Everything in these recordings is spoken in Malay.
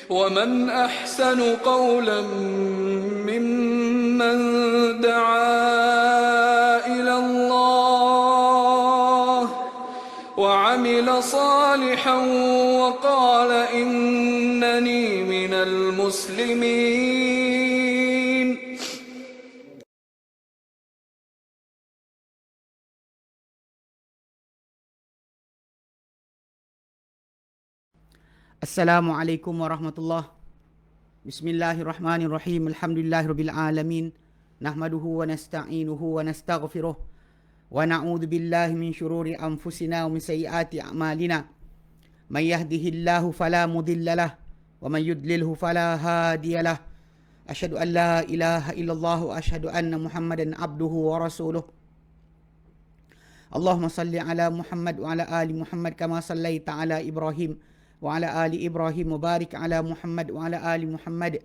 ومن أحسن قولا ممن دعا إلى الله وعمل صالحا وقال إنني من المسلمين. Assalamualaikum warahmatullahi. Bismillahirrahmanirrahim. Alhamdulillahirabbil alamin. Nahmaduhu wa nasta'inuhu wa nastaghfiruh. Wa na'udzu billahi min syururi anfusina wa min sayyiati a'malina. May yahdihillahu fala mudhillalah wa may yudlilhu fala hadiyalah. Asyhadu an la ilaha illallah wa asyhadu anna Muhammadan abduhu wa rasuluh. Allahumma salli ala Muhammad wa ala ali Muhammad kama sallaita ala Ibrahim wa ala ali Ibrahim wa barik ala Muhammad wa ala ali Muhammad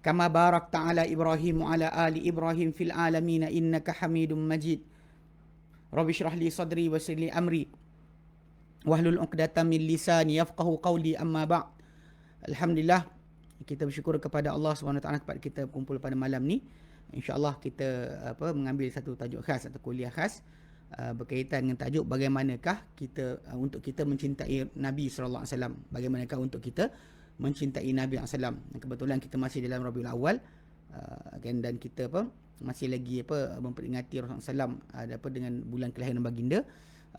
kama barakta ala Ibrahim wa ala ali Ibrahim fil alamin innaka Hamidum Majid. Rabbi shrah li sadri wa yassir li amri wahlul 'uqdatam min lisani yafqahu qawli, amma ba'd. Alhamdulillah, kita bersyukur kepada Allah Subhanahu Wa Taala kepada kita berkumpul pada malam ni. Insya-Allah kita mengambil satu tajuk khas atau kuliah khas berkaitan dengan tajuk bagaimanakah kita untuk kita mencintai Nabi sallallahu alaihi wasallam. Bagaimanakah untuk kita mencintai Nabi sallallahu alaihi wasallam. Kebetulan kita masih dalam Rabiul Awal dan kita masih lagi memperingati Rasulullah SAW dengan bulan kelahiran baginda.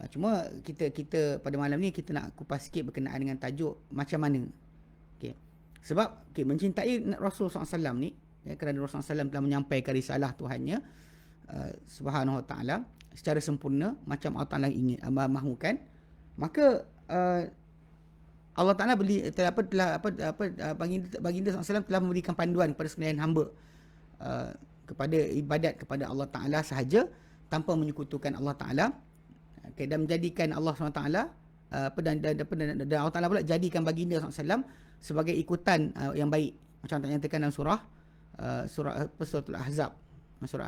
Cuma kita pada malam ni kita nak kupas sikit berkenaan dengan tajuk macam mana. Okey. Sebab mencintai Rasulullah SAW ni kerana Rasulullah SAW telah menyampaikan risalah Tuhannya Subhanahu Wa Taala secara sempurna macam Allah Taala ingin mahukan, maka Allah Taala baginda SAW telah memberikan panduan kepada sekalian hamba kepada ibadat kepada Allah Taala sahaja tanpa menyekutukan Allah Taala, dan menjadikan Allah SWT dan Allah Taala pula jadikan baginda SAW sebagai ikutan yang baik, macam yang nyatakan dalam surah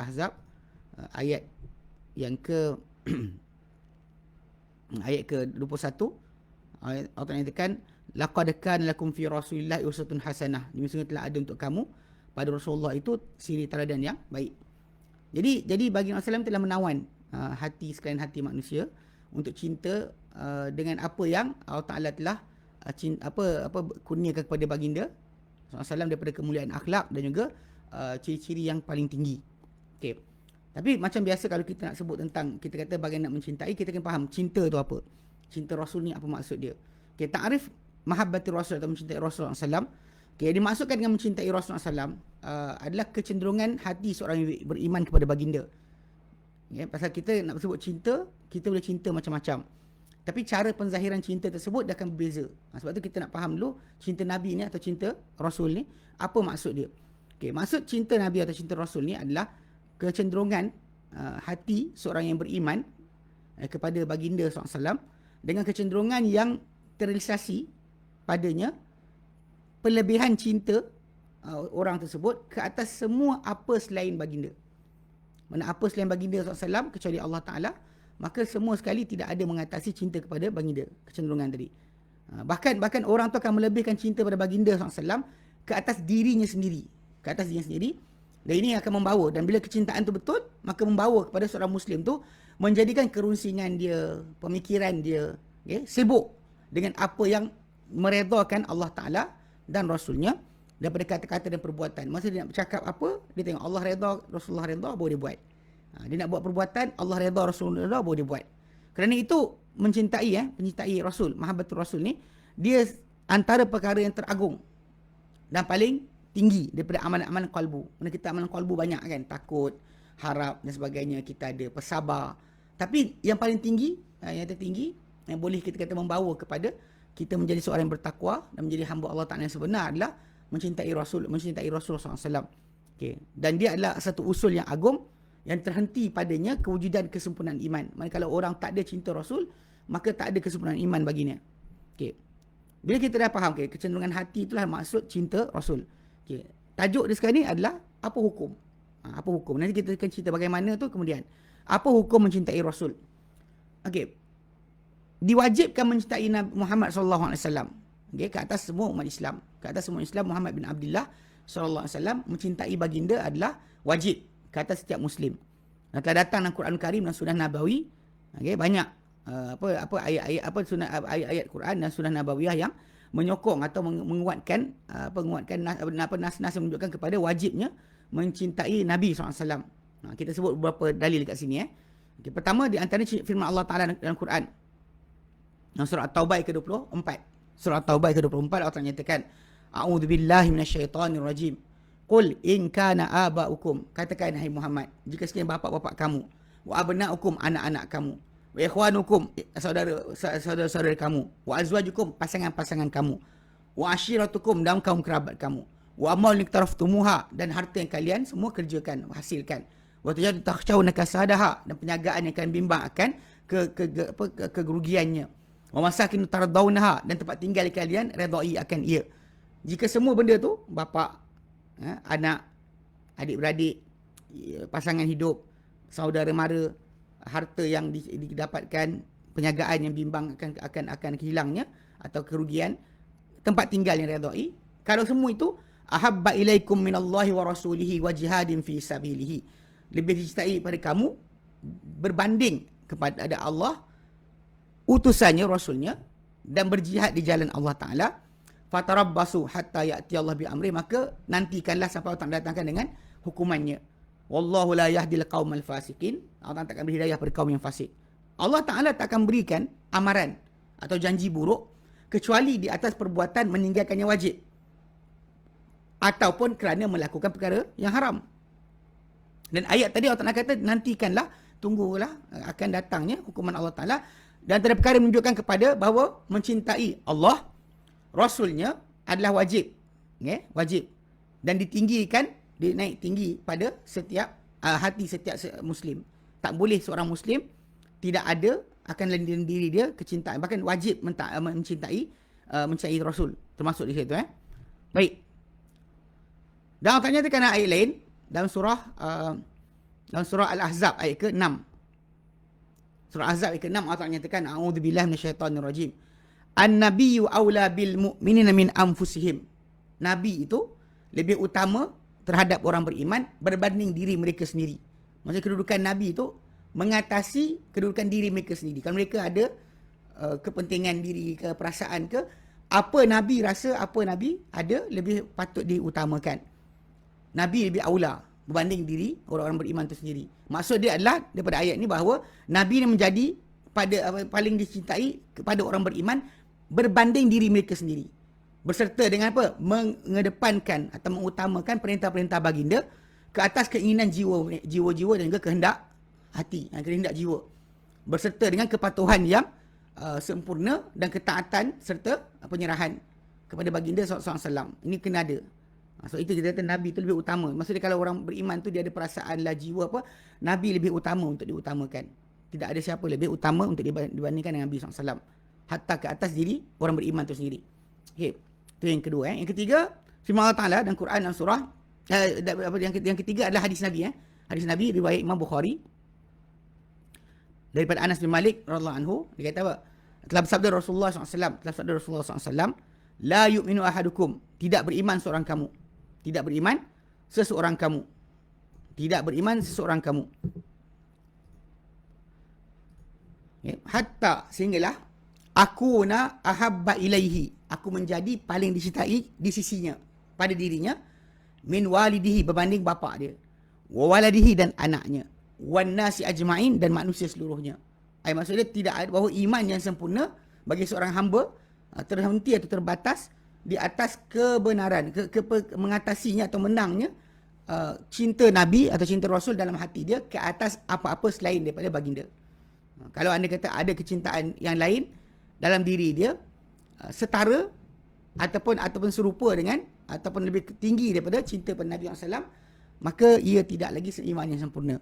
Ahzab, ayat yang ayat ke-21. Allah nyatakan laqad kana lakum fi rasulillahi uswatun hasanah. Sungguh telah ada untuk kamu pada Rasulullah itu suri teladan yang baik. Jadi baginda Rasulullah SAW telah menawan hati sekalian hati manusia untuk cinta dengan apa yang Allah Taala telah kurniakan kepada baginda SAW daripada kemuliaan akhlak dan juga ciri-ciri yang paling tinggi. Okey. Tapi macam biasa kalau kita nak sebut tentang, kita kata bagaimana nak mencintai, kita kena faham cinta tu apa. Cinta Rasul ni apa maksud dia. Okey, ta'rif mahabbati Rasul atau mencintai Rasulullah SAW. Okey, dimaksudkan dengan mencintai Rasulullah SAW adalah kecenderungan hati seorang yang beriman kepada baginda. Ya, pasal kita nak sebut cinta, kita boleh cinta macam-macam. Tapi cara penzahiran cinta tersebut dah akan berbeza. Sebab tu kita nak faham dulu cinta Nabi ni atau cinta Rasul ni, apa maksud dia. Okey, maksud cinta Nabi atau cinta Rasul ni adalah kecenderungan hati seorang yang beriman kepada baginda SAW dengan kecenderungan yang terrealisasi padanya pelebihan cinta orang tersebut ke atas semua apa selain baginda. Mana apa selain baginda SAW kecuali Allah Ta'ala, maka semua sekali tidak ada mengatasi cinta kepada baginda, kecenderungan tadi. Bahkan orang tu akan melebihkan cinta pada baginda SAW ke atas dirinya sendiri. Dan ini akan membawa, dan bila kecintaan tu betul, maka membawa kepada seorang Muslim tu menjadikan kerunsingan dia, pemikiran dia, sibuk dengan apa yang meredakan Allah Ta'ala dan Rasulnya daripada kata-kata dan perbuatan. Masa dia nak bercakap apa, dia tengok Allah reda, Rasulullah reda, baru dia buat. Dia nak buat perbuatan, Allah reda, Rasulullah reda, baru dia buat. Kerana itu mencintai Rasul, mahabbatul Rasul ni, dia antara perkara yang teragung dan paling tinggi daripada amalan-amalan qalbu. Mana kita amalan qalbu banyak kan, takut, harap dan sebagainya, kita ada bersabar. Tapi yang paling tinggi, yang tertinggi, yang boleh kita kata membawa kepada kita menjadi seorang yang bertakwa dan menjadi hamba Allah Ta'ala yang sebenar adalah mencintai Rasulullah SAW. Okay. Dan dia adalah satu usul yang agung yang terhenti padanya kewujudan kesempurnaan iman. Manakala orang tak ada cinta Rasul, maka tak ada kesempurnaan iman baginya. Okay. Bila kita dah faham kecenderungan hati itulah maksud cinta Rasul. Okay. Tajuk dia sekarang ni adalah apa hukum? Apa hukum? Nanti kita akan cerita bagaimana tu kemudian. Apa hukum mencintai Rasul? Okey. Diwajibkan mencintai Nabi Muhammad sallallahu alaihi wasallam. Okay, ke atas semua umat Islam. Ke atas semua Islam, Muhammad bin Abdullah sallallahu alaihi wasallam mencintai baginda adalah wajib ke atas setiap Muslim. Dan telah datang dalam Quran Karim dan Sunnah Nabawi, okay, banyak ayat-ayat Quran dan Sunnah Nabawiyah yang menyokong atau menguatkan nas-nas yang menunjukkan kepada wajibnya mencintai Nabi SAW. Kita sebut beberapa dalil dekat sini. Okay, pertama, di antara firman Allah Ta'ala dalam Quran, dalam surah At-Taubah ke-24. Surah At-Taubah ke-24, Allah Ta'ala nyatakan, A'udzubillahi minasyaitonirrajim. Qul in kana aba'ukum, katakan hai Muhammad, jika sekiranya bapa-bapa kamu, wa abna'ukum, anak-anak kamu, wa ikhwanukum, saudara-saudara kamu, wa azwajukum, pasangan-pasangan kamu, wa ashiratukum, dan kaum kerabat kamu, wa amwalun iktaraftumuha, dan harta yang kalian semua kerjakan, hasilkan, wa tajadu takhshawna kasadaha, dan perniagaan yang kalian bimbang akan kerugiannya, wa masakin tardawnaha, dan tempat tinggal kalian redai akan ia. Jika semua benda tu, bapa, anak, adik-beradik, pasangan hidup, saudara mara, harta yang didapatkan, perniagaan yang bimbang akan hilangnya atau kerugian, tempat tinggal yang redai, kalau semua itu ahabba ilaikum minallahi wa rasulihi wa jihadin fi sabilihi, lebih dicintai pada kamu berbanding kepada Allah, utusannya, rasulnya, dan berjihad di jalan Allah Ta'ala, fatarabbasu hatta ya'ti Allah bi amri, maka nantikanlah sampai Allah Ta'ala datangkan dengan hukumannya. Wallahu la yahdil qaumal fasikin, Allah takkan beri hidayah pada kaum yang fasik. Allah Ta'ala tak akan berikan amaran atau janji buruk kecuali di atas perbuatan meninggalkan yang wajib ataupun kerana melakukan perkara yang haram. Dan ayat tadi Allah Ta'ala kata, nantikanlah, tunggulah akan datangnya hukuman Allah Ta'ala. Dan terhadap perkara menunjukkan kepada bahawa mencintai Allah, Rasulnya adalah wajib. Okay? Wajib. Dan ditinggikan, dinaik tinggi pada setiap hati setiap Muslim. Tak boleh seorang Muslim tidak ada akan dalam diri dia kecintaan. Bahkan wajib mencintai Rasul. Termasuk di situ. Baik. Dan Allah nyatakan ayat lain dalam surah Al-Ahzab ayat ke-6. Surah Al-Ahzab ayat ke-6 Allah nyatakan, A'udzubillahi minasyaitonirrajim. An-nabiyyu aula bil mu'minina min anfusihim. Nabi itu lebih utama terhadap orang beriman berbanding diri mereka sendiri. Maksudnya kedudukan Nabi itu mengatasi kedudukan diri mereka sendiri. Kalau mereka ada kepentingan diri ke, perasaan ke, apa Nabi rasa, apa Nabi ada, lebih patut diutamakan. Nabi lebih aula berbanding diri orang-orang beriman itu sendiri. Maksud dia adalah daripada ayat ni bahawa Nabi ni menjadi paling dicintai kepada orang beriman berbanding diri mereka sendiri. Berserta dengan apa? Mengedepankan atau mengutamakan perintah-perintah baginda ke atas keinginan jiwa-jiwa dan juga kehendak hati, kehendak jiwa. Berserta dengan kepatuhan yang sempurna dan ketaatan serta penyerahan kepada baginda SAW. Ini kena ada. So itu kita kata Nabi itu lebih utama. Maksudnya kalau orang beriman tu dia ada perasaan lah, jiwa apa, Nabi lebih utama untuk diutamakan. Tidak ada siapa lebih utama untuk dibandingkan dengan Nabi SAW. Hatta ke atas diri orang beriman itu sendiri. Okay. Itu yang kedua. Yang ketiga, firman Allah Ta'ala dalam Quran dan surah. Yang ketiga adalah hadis Nabi. Hadis Nabi riwayat Imam Bukhari. Daripada Anas bin Malik radhiyallahu anhu. Dia kata apa? Telah bersabda Rasulullah SAW. La yu'minu ahadukum. Tidak beriman seorang kamu. Tidak beriman seseorang kamu. Tidak beriman seseorang kamu. Hatta sehinggalah akuna ahabba ilaihi, aku menjadi paling dicintai di sisinya, pada dirinya, min walidihi, berbanding bapa dia, wa waladihi, dan anaknya, wan nasi ajmain, dan manusia seluruhnya. Maksudnya tidak ada bahawa iman yang sempurna bagi seorang hamba terhenti atau terbatas di atas kebenaran, mengatasinya atau menangnya cinta Nabi atau cinta Rasul dalam hati dia ke atas apa-apa selain daripada baginda. Kalau anda kata ada kecintaan yang lain dalam diri dia setara ataupun serupa dengan ataupun lebih tinggi daripada cinta pada Nabi SAW, maka ia tidak lagi iman yang sempurna.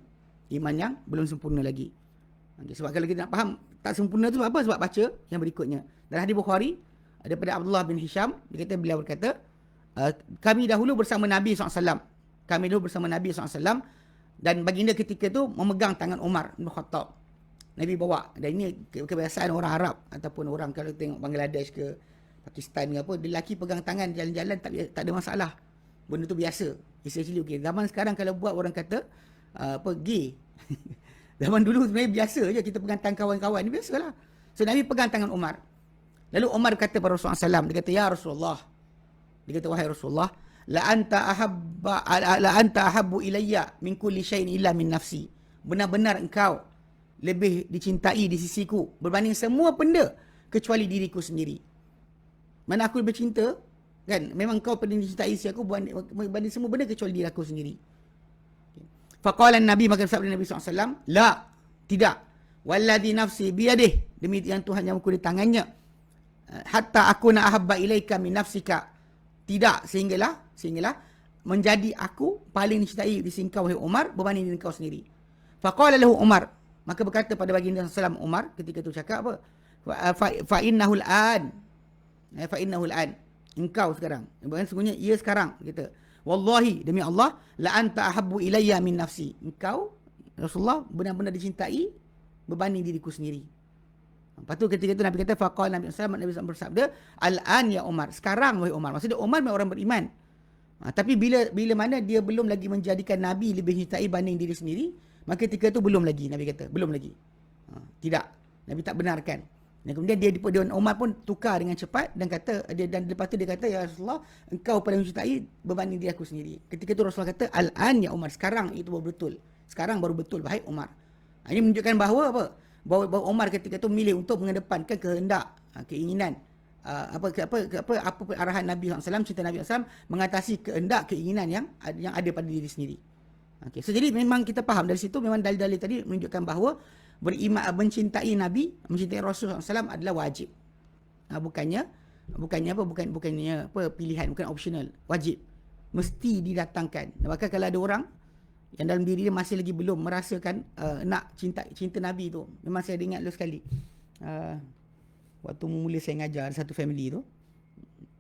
Iman yang belum sempurna lagi. Sebab kalau kita nak faham tak sempurna tu sebab apa? Sebab baca yang berikutnya. Dalam hadis Bukhari daripada Abdullah bin Hisham, beliau berkata, kami dahulu bersama Nabi SAW. Dan baginda ketika tu memegang tangan Umar bin Khattab. Nabi bawa. Dan ini kebiasaan orang Arab ataupun orang kalau tengok Bangladesh ke Pakistan ke apa, dia lelaki pegang tangan jalan-jalan tak ada masalah. Benda tu biasa. It's actually okay. Zaman sekarang kalau buat orang kata gay. Zaman dulu sebenarnya biasa je kita pegang tangan kawan-kawan, ni biasalah. So Nabi pegang tangan Umar. Lalu Umar kata pada Rasulullah SAW, dia kata, ya Rasulullah, dia kata, wahai Rasulullah, la anta ahabbu ilayya min kulli syai'in illa min nafsi. Benar-benar engkau lebih dicintai di sisiku berbanding semua benda kecuali diriku sendiri. Mana aku lebih cinta, kan? Memang kau paling dicintai sisi aku berbanding semua benda kecuali diri aku sendiri. Faqala Nabi, maka sabda Nabi SAW, la, tidak. Walladhi nafsi biyadih, demi yang Tuhan yang aku di tangannya. Hatta aku na ahabba ilaika min nafsika. Tidak, sehinggalah menjadi aku paling dicintai di sisi kau, wahai Umar, berbanding diri kau sendiri. Faqala lahu Umar, maka berkata pada baginda SAW Umar ketika itu cakap apa? Fa innahu al-an. Fa innahu al-an. Engkau sekarang. Sesungguhnya ia sekarang kita. Wallahi, demi Allah, la anta ahabbu ilayya min nafsi. Engkau Rasulullah benar-benar dicintai berbanding diriku sendiri. Lepas tu ketika itu Nabi kata, faqala Nabi SAW, Nabi SAW bersabda, al-an ya Umar, sekarang wahai Umar. Maksudnya Umar memang orang beriman. Tapi bila mana dia belum lagi menjadikan Nabi lebih dicintai banding diri sendiri, maka ketika itu belum lagi, Nabi kata, belum lagi. Tidak, Nabi tak benarkan. Dan kemudian dia Umar pun tukar dengan cepat dan kata, dan lepas tu dia kata, ya Rasulullah, engkau paling mencintai berbanding diri aku sendiri. Ketika itu Rasulullah kata, al-an ya Umar, sekarang itu baru betul. Sekarang baru betul, wahai Umar. Ini menunjukkan bahawa apa? Bahawa Umar ketika itu milih untuk mengedepankan kehendak, keinginan, apa arahan Nabi SAW, cinta Nabi SAW, mengatasi kehendak, keinginan yang ada pada diri sendiri. Okay. So jadi memang kita faham dari situ, memang dalil-dalil tadi menunjukkan bahawa beriman, mencintai Nabi, mencintai Rasulullah SAW adalah wajib. Bukannya pilihan, bukan optional, wajib. Mesti didatangkan. Maka kalau ada orang yang dalam diri dia masih lagi belum merasakan nak cinta Nabi tu. Memang saya ingat dulu sekali. Waktu mula saya ngajar satu family tu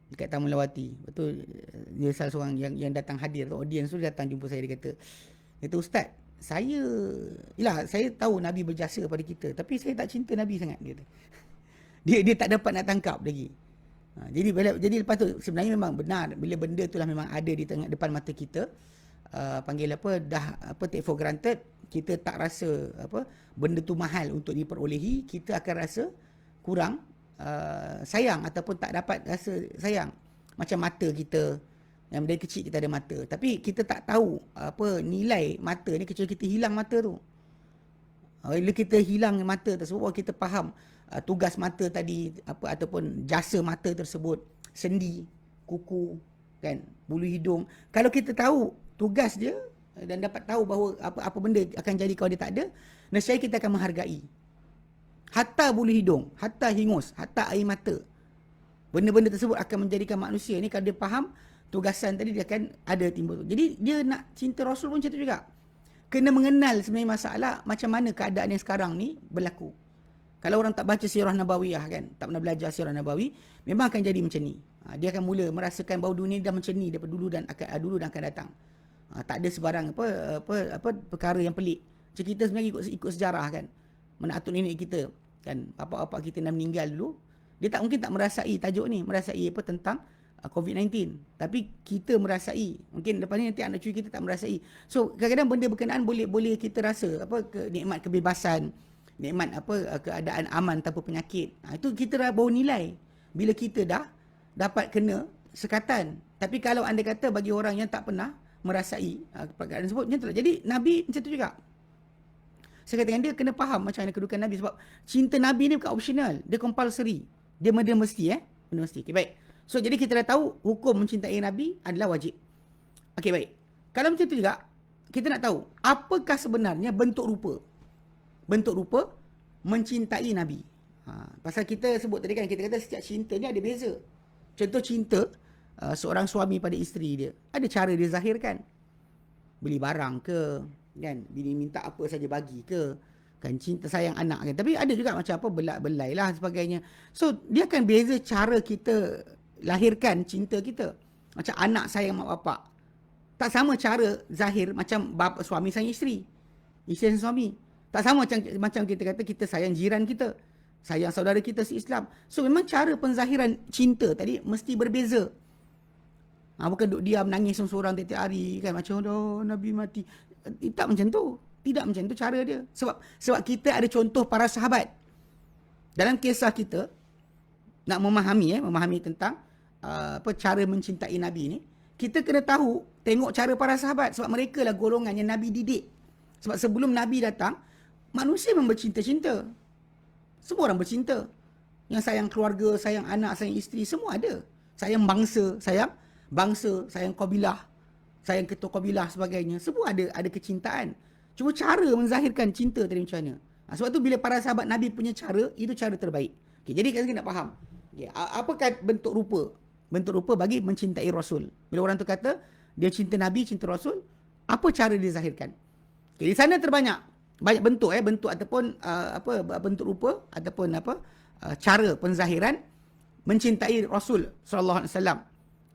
dekat Taman Lawati. Betul, dia salah seorang yang datang hadir tu, audience tu datang jumpa saya, dia kata, Ustaz, saya tahu Nabi berjasa pada kita, tapi saya tak cinta Nabi sangat, dia kata. Dia tak dapat nak tangkap lagi. Jadi lepas tu sebenarnya memang benar, bila benda itulah memang ada di depan mata kita, take for granted, kita tak rasa benda tu mahal untuk diperolehi, kita akan rasa kurang sayang ataupun tak dapat rasa sayang. Macam mata kita, yang dari kecil kita ada mata, tapi kita tak tahu nilai mata ni kecuali kita hilang mata tu. Bila kita hilang mata tersebut, baru kita faham tugas mata tadi ataupun jasa mata tersebut, sendi, kuku, kan, bulu hidung. Kalau kita tahu tugas dia dan dapat tahu bahawa apa benda akan jadi kalau dia tak ada, nescaya kita akan menghargai. Hatta bulu hidung, hatta hingus, hatta air mata. Benda-benda tersebut akan menjadikan manusia ni, kalau dia faham tugasan tadi, dia akan ada timbul. Jadi dia nak cinta Rasul pun macam tu juga. Kena mengenal sebenarnya masalah macam mana keadaan yang sekarang ni berlaku. Kalau orang tak baca sirah Nabawiyah, kan, tak pernah belajar sirah Nabawi, memang akan jadi macam ni. Dia akan mula merasakan bahawa dunia dah macam ni daripada dulu dan akan datang. Tak ada sebarang perkara yang pelik. Macam kita sebenarnya ikut sejarah, kan. Mana atuk nenek kita, kan, bapa-bapa kita dah meninggal dulu, dia tak mungkin tak merasai tajuk ni, merasai tentang COVID-19. Tapi kita merasai. Mungkin lepas ni nanti anak cucu kita tak merasai. So kadang-kadang benda berkenaan boleh kita rasa nikmat kebebasan, nikmat keadaan aman tanpa penyakit. Itu kita dah baru nilai bila kita dah dapat kena sekatan. Tapi kalau anda kata bagi orang yang tak pernah merasai keadaan tersebut, macam tu lah. Jadi Nabi macam tu juga. Saya katakan dia kena faham macam mana kedudukan Nabi, sebab cinta Nabi ni bukan optional, dia compulsory. Dia mesti. Benda mesti. Okay, baik. So jadi kita dah tahu hukum mencintai Nabi adalah wajib. Okey, baik. Kalau macam tu juga, kita nak tahu apakah sebenarnya bentuk rupa mencintai Nabi. Pasal kita sebut tadi, kan, kita kata setiap cinta ni ada beza. Contoh cinta seorang suami pada isteri dia, ada cara dia zahirkan. Beli barang ke, kan, bini minta apa saja bagi ke, kan, cinta sayang anak, kan. Tapi ada juga macam belai lah sebagainya. So dia akan beza cara kita lahirkan cinta kita. Macam anak sayang mak bapak, tak sama cara zahir macam suami sayang isteri, isteri sayang suami. Tak sama macam kita kata kita sayang jiran kita, sayang saudara kita se-Islam. So memang cara penzahiran cinta tadi mesti berbeza. Bukan duduk diam nangis seorang tiap-tiap hari kan, macam Nabi mati. Tak macam tu. Tidak macam tu cara dia. Sebab kita ada contoh para sahabat. Dalam kisah kita nak memahami tentang cara mencintai Nabi ni, kita kena tahu, tengok cara para sahabat, sebab mereka lah golongan yang Nabi didik. Sebab sebelum Nabi datang, manusia memang bercinta-cinta. Semua orang bercinta. Yang sayang keluarga, sayang anak, sayang isteri, semua ada. Sayang bangsa, sayang kabilah, sayang ketua kabilah sebagainya. Semua ada kecintaan. Cuma cara menzahirkan cinta tadi macam mana. Sebab tu bila para sahabat Nabi punya cara, itu cara terbaik. Okay, jadi kita nak faham. Okay, apakah bentuk rupa? Bentuk rupa bagi mencintai Rasul. Bila orang tu kata, dia cinta Nabi, cinta Rasul, apa cara dia zahirkan? Okay, di sana banyak bentuk bentuk ataupun bentuk rupa ataupun cara penzahiran mencintai Rasul sallallahu alaihi wasallam.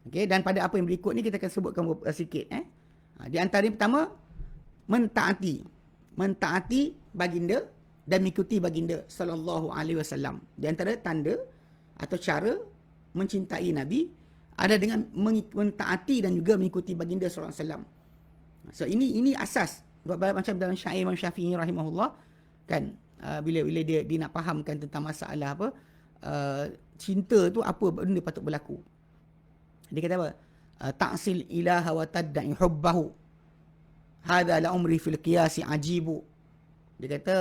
Okey, dan pada apa yang berikut ni kita akan sebutkan sikit Di antara yang pertama, mentaati baginda dan mengikuti baginda sallallahu alaihi wasallam. Di antara tanda atau cara mencintai Nabi ada dengan mentaati dan juga mengikuti baginda sallallahu alaihi wasallam. So ini asas. Macam dalam syair Imam Syafi'i rahimahullah kan, bila dia nak fahamkan tentang masalah cinta tu apa benda patut berlaku. Dia kata apa? Ta'sil ilaha wa tadda'i hubbahu. Hadha la umri fil qiyasi ajibu. Dia kata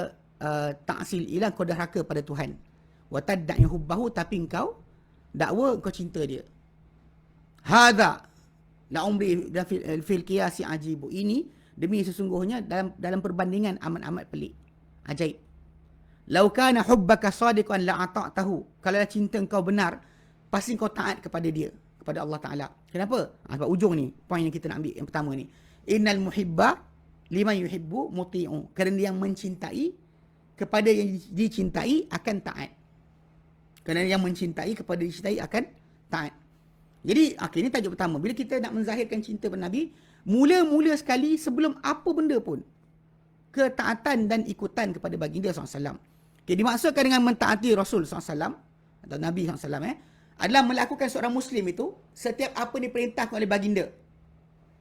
ta'sil ilah, kau derhaka pada Tuhan. Wa tadda'i hubbahu, tapi engkau dakwa kau cinta dia. Hadha la umri fil qiyasi ajibu. Ini demi sesungguhnya dalam perbandingan amat pelik. Ajaib. Lau kana hubbaka sadiqan la ata'tahu. Kalau cinta engkau benar, pasti kau taat kepada dia, kepada Allah Ta'ala. Kenapa? Sebab ujung ni, poin yang kita nak ambil yang pertama ni. Innal muhibba liman yuhibbu muti'u. Kerana yang mencintai kepada yang dicintai akan taat. Kerana yang mencintai kepada dicintai akan taat. Jadi, ini tajuk pertama. Bila kita nak menzahirkan cinta kepada Nabi, mula-mula sekali sebelum apa benda pun, ketaatan dan ikutan kepada baginda SAW. Okay, dimaksudkan dengan mentaati Rasul SAW atau Nabi SAW adalah melakukan seorang Muslim itu setiap apa diperintahkan oleh baginda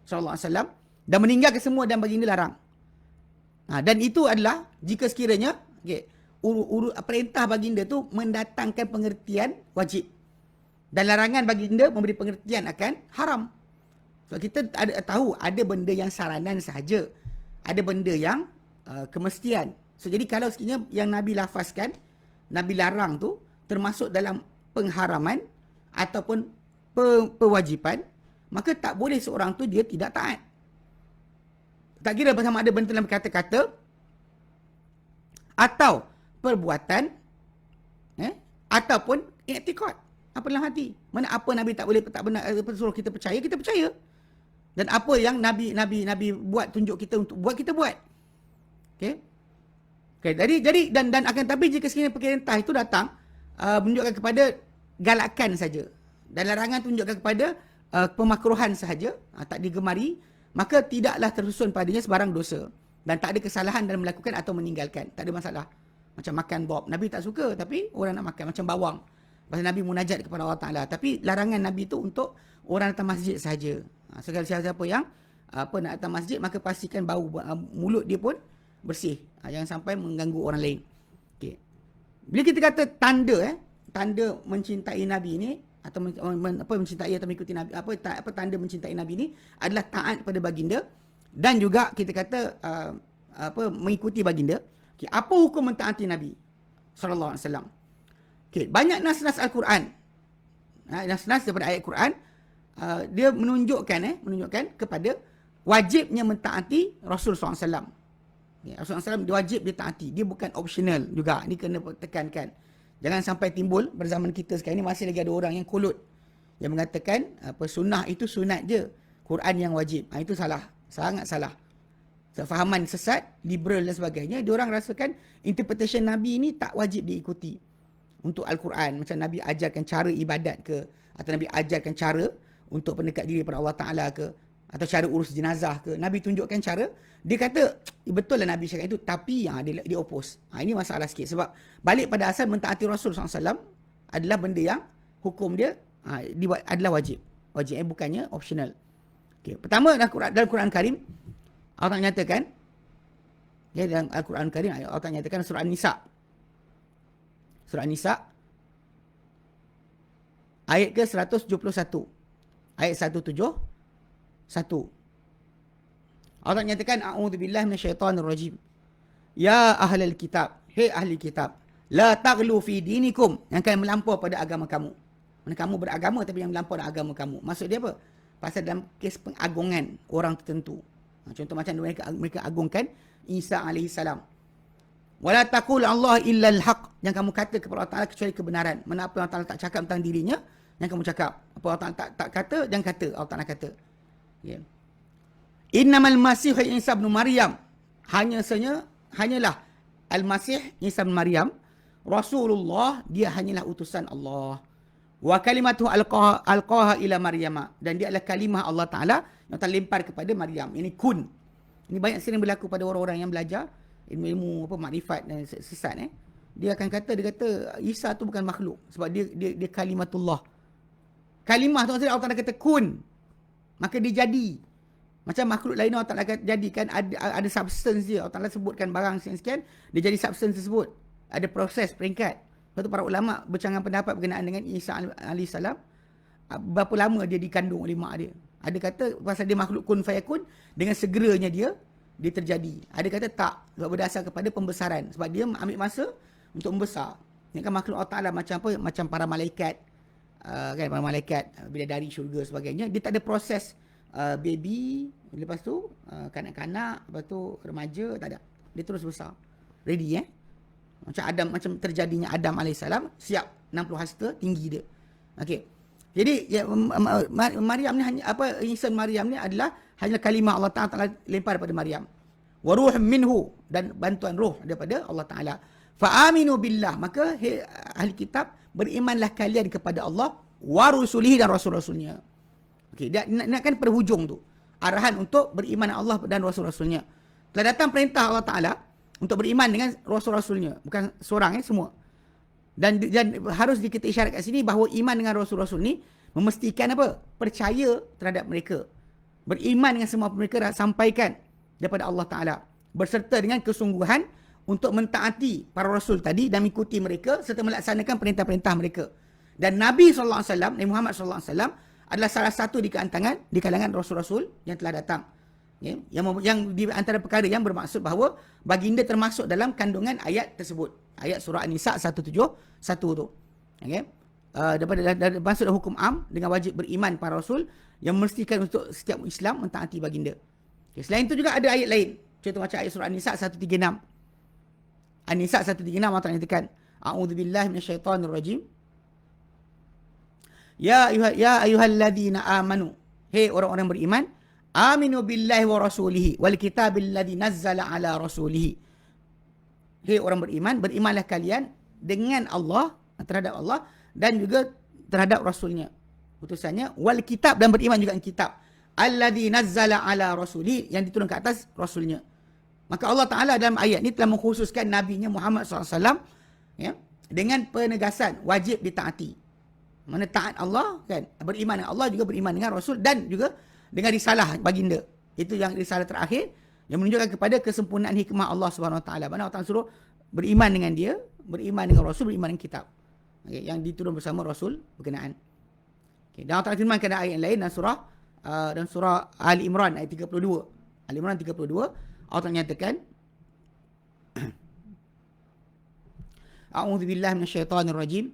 SAW dan meninggalkan semua dan baginda larang. Dan itu adalah jika sekiranya perintah baginda tu mendatangkan pengertian wajib dan larangan baginda memberi pengertian akan haram. So, kita tahu ada benda yang saranan sahaja, ada benda yang kemestian. So, jadi kalau sekiranya yang Nabi lafazkan, Nabi larang tu termasuk dalam pengharaman ataupun pewajipan, maka tak boleh seorang tu dia tidak taat. Tak kira sama ada benda dalam kata-kata atau perbuatan ataupun i'tiqad, apa dalam hati. Mana apa Nabi tak boleh, tak benar, suruh kita percaya. Dan apa yang Nabi buat, tunjuk kita untuk buat, kita buat. Okey. Jadi dan akan tapi jika sekiranya perintah itu datang menunjukkan kepada galakan saja dan larangan tunjukkan kepada pemakruhan sahaja, tak digemari, maka tidaklah tersusun padanya sebarang dosa dan tak ada kesalahan dalam melakukan atau meninggalkan. Tak ada masalah. Macam makan bob, Nabi tak suka tapi orang nak makan, macam bawang. Pasal Nabi munajat kepada Allah Ta'ala. Tapi larangan Nabi itu untuk orang datang masjid sahaja. Segala siapa yang nak datang masjid, maka pastikan bau mulut dia pun bersih. Jangan sampai mengganggu orang lain. Okay. Bila kita kata tanda mencintai Nabi ni, atau mencintai atau mengikuti Nabi, tanda mencintai Nabi ni adalah taat kepada baginda dan juga kita kata mengikuti baginda. Okay. Apa hukum mentaati Nabi sallallahu alaihi wasallam? Okay. Banyak nas-nas Al-Quran, nas-nas daripada ayat Quran, dia menunjukkan kepada wajibnya mentaati Rasul SAW. Rasul SAW dia wajib ditaati. Dia bukan optional juga. Ini kena tekankan. Jangan sampai timbul pada zaman kita sekarang ni masih lagi ada orang yang kolot yang mengatakan sunnah itu sunat je, Quran yang wajib. Itu salah. Sangat salah. Fahaman sesat, liberal dan sebagainya. Dia orang rasakan interpretation Nabi ni tak wajib diikuti untuk Al-Quran. Macam Nabi ajarkan cara ibadat ke, atau Nabi ajarkan cara untuk pendekat diri pada Allah Ta'ala ke. atau cara urus jenazah ke. Nabi tunjukkan cara. Dia kata, betul lah Nabi cakap itu, tapi dia oppose. Ini masalah sikit. Sebab balik pada asal mentaati Rasul SAW adalah benda yang hukum dia adalah wajib. Wajib, bukannya optional. Okay. Pertama, dalam Quran Karim, Allah nyatakan, dalam Al-Quran Karim, Allah nyatakan surah An-Nisa. Surah An-Nisa, ayat ke 171. Ayat 171. Allah nyatakan, a'udzubillahi minasyaitonir rajim. Ya ahlal kitab, hei ahli kitab, la taghlu fi dinikum, yang kalian melampau pada agama kamu. Mana kamu beragama tapi yang melampau dalam agama kamu. Maksud dia apa? Pasal dalam kes pengagungan orang tertentu. Contoh macam mereka agungkan Isa AS. Wala taqul Allah illa al-haq, yang kamu kata kepada Allah Ta'ala kecuali kebenaran. Mana apa Allah Ta'ala tak cakap tentang dirinya, yang kamu cakap. Apa Allah Ta'ala tak kata, jangan kata. Allah Ta'ala kata. Yeah. Innamal Masih Isa bin Maryam, hanyalah Al-Masih Isa bin Maryam Rasulullah, dia hanyalah utusan Allah. Wa kalimatuhu alqaha ila Maryam, dan dia adalah kalimah Allah Ta'ala yang terlempar kepada Maryam. Ini kun. Ini banyak sering berlaku pada orang-orang yang belajar ilmu makrifat dan sesat. Dia kata Isa tu bukan makhluk sebab dia kalimatullah. Kalimah tu maksudnya Allah Ta'ala kata kun, maka dia jadi. Macam makhluk lain Allah Ta'ala jadikan ada substance dia. Allah Ta'ala sebutkan barang sekian, dia jadi substance tersebut. Ada proses, peringkat. Lepas tu para ulama bercanggah pendapat berkenaan dengan Isa AS. Berapa lama dia dikandung oleh mak dia. Ada kata pasal dia makhluk kun fayakun, dengan segeranya dia terjadi. Ada kata tak, sebab berdasar kepada pembesaran. Sebab dia ambil masa untuk membesar. Ini kan makhluk Allah Ta'ala macam apa? Macam para malaikat. Kan para malaikat, bidadari syurga sebagainya. Dia tak ada proses baby, lepas tu kanak-kanak, lepas tu remaja, tak ada. Dia terus besar. Ready Macam Adam, macam terjadinya Adam AS, siap 60 hasta tinggi dia. Okey. Jadi Maryam ni hanya Isa Maryam ni adalah hanya kalimah Allah Ta'ala lempar pada Maryam. Wa ruhun minhu, dan bantuan roh daripada Allah Ta'ala. Fa aminu billah, maka ahli kitab, berimanlah kalian kepada Allah wa rusulihi, dan rasul-rasulnya. Okey, dia nakkan pada hujung tu. Arahan untuk beriman Allah dan rasul-rasulnya. Telah datang perintah Allah Ta'ala untuk beriman dengan rasul-rasulnya. Bukan seorang semua. Dan harus kita isyarat kat sini bahawa iman dengan rasul-rasul ni memastikan apa? Percaya terhadap mereka. Beriman dengan semua mereka sampaikan daripada Allah Ta'ala. Berserta dengan kesungguhan untuk mentaati para rasul tadi dan mengikuti mereka serta melaksanakan perintah-perintah mereka. Dan Nabi SAW, Nabi Muhammad SAW adalah salah satu di kalangan rasul-rasul yang telah datang. Yang di antara perkara yang bermaksud bahawa baginda termasuk dalam kandungan ayat tersebut. Ayat surah An-Nisa 171 tu. Okay? Daripada masuk dalam hukum am dengan wajib beriman para rasul yang memastikan untuk setiap Islam mentaati baginda. Okay. Selain itu juga ada ayat lain. Contoh macam ayat surah An-Nisa 136. An-Nisa 136 Allah Ta'ala nyatakan, a'udzubillahi minasyaitonir rajim. Ya ayyuhalladzina amanu. Hei orang-orang beriman, aminu billahi wa rasulihi wal kitabil ladzi nazzala ala rasulihi. Hei orang beriman, berimanlah kalian dengan Allah, terhadap Allah, dan juga terhadap rasulnya, utusannya, wal kitab, dan beriman juga dengan kitab alladzi nazzala ala rasulihi, yang diturunkan ke atas rasulnya. Maka Allah Ta'ala dalam ayat ni telah mengkhususkan nabinya Muhammad SAW dengan penegasan wajib ditaati. Mana taat Allah kan, beriman dengan Allah juga beriman dengan Rasul dan juga dengan risalah baginda. Itu yang risalah terakhir yang menunjukkan kepada kesempurnaan hikmah Allah Subhanahu Wa Taala. Mana Allah suruh beriman dengan dia, beriman dengan Rasul, beriman dengan kitab. Okay, yang diturun bersama Rasul berkenaan. Okay, dan Allah Ta'ala firmankan ayat yang lain dan surah Ali Imran ayat 32. Ali Imran 32 Allah Ta'ala nyatakan A'udzubillahi minasyaitonir rajim.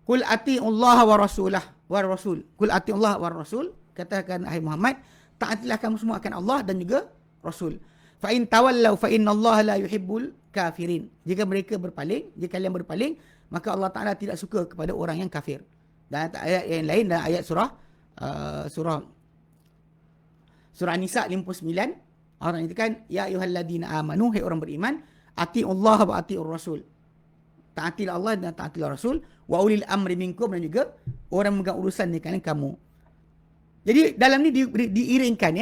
Qul ati'ullaha wa rasulah wa rasul. Qul ati'ullaha wa rasul. Katakan hai Muhammad, taatilah kamu semua akan Allah dan juga Rasul. Fa in tawallaw fa innallaha la yuhibbul kafirin. Jika mereka berpaling, jika kalian berpaling, maka Allah Ta'ala tidak suka kepada orang yang kafir. Dan ayat yang lain dan ayat surah An-Nisa 59 Allah nyatakan ya ayyuhalladzina amanu, hai orang beriman, ati'ullaha wa ati'ur rasul. Taatilah Allah dan taatilah Rasul, wa ulil amri minkum, dan juga orang memegang urusan di kalangan kamu. Jadi dalam ni diiringkan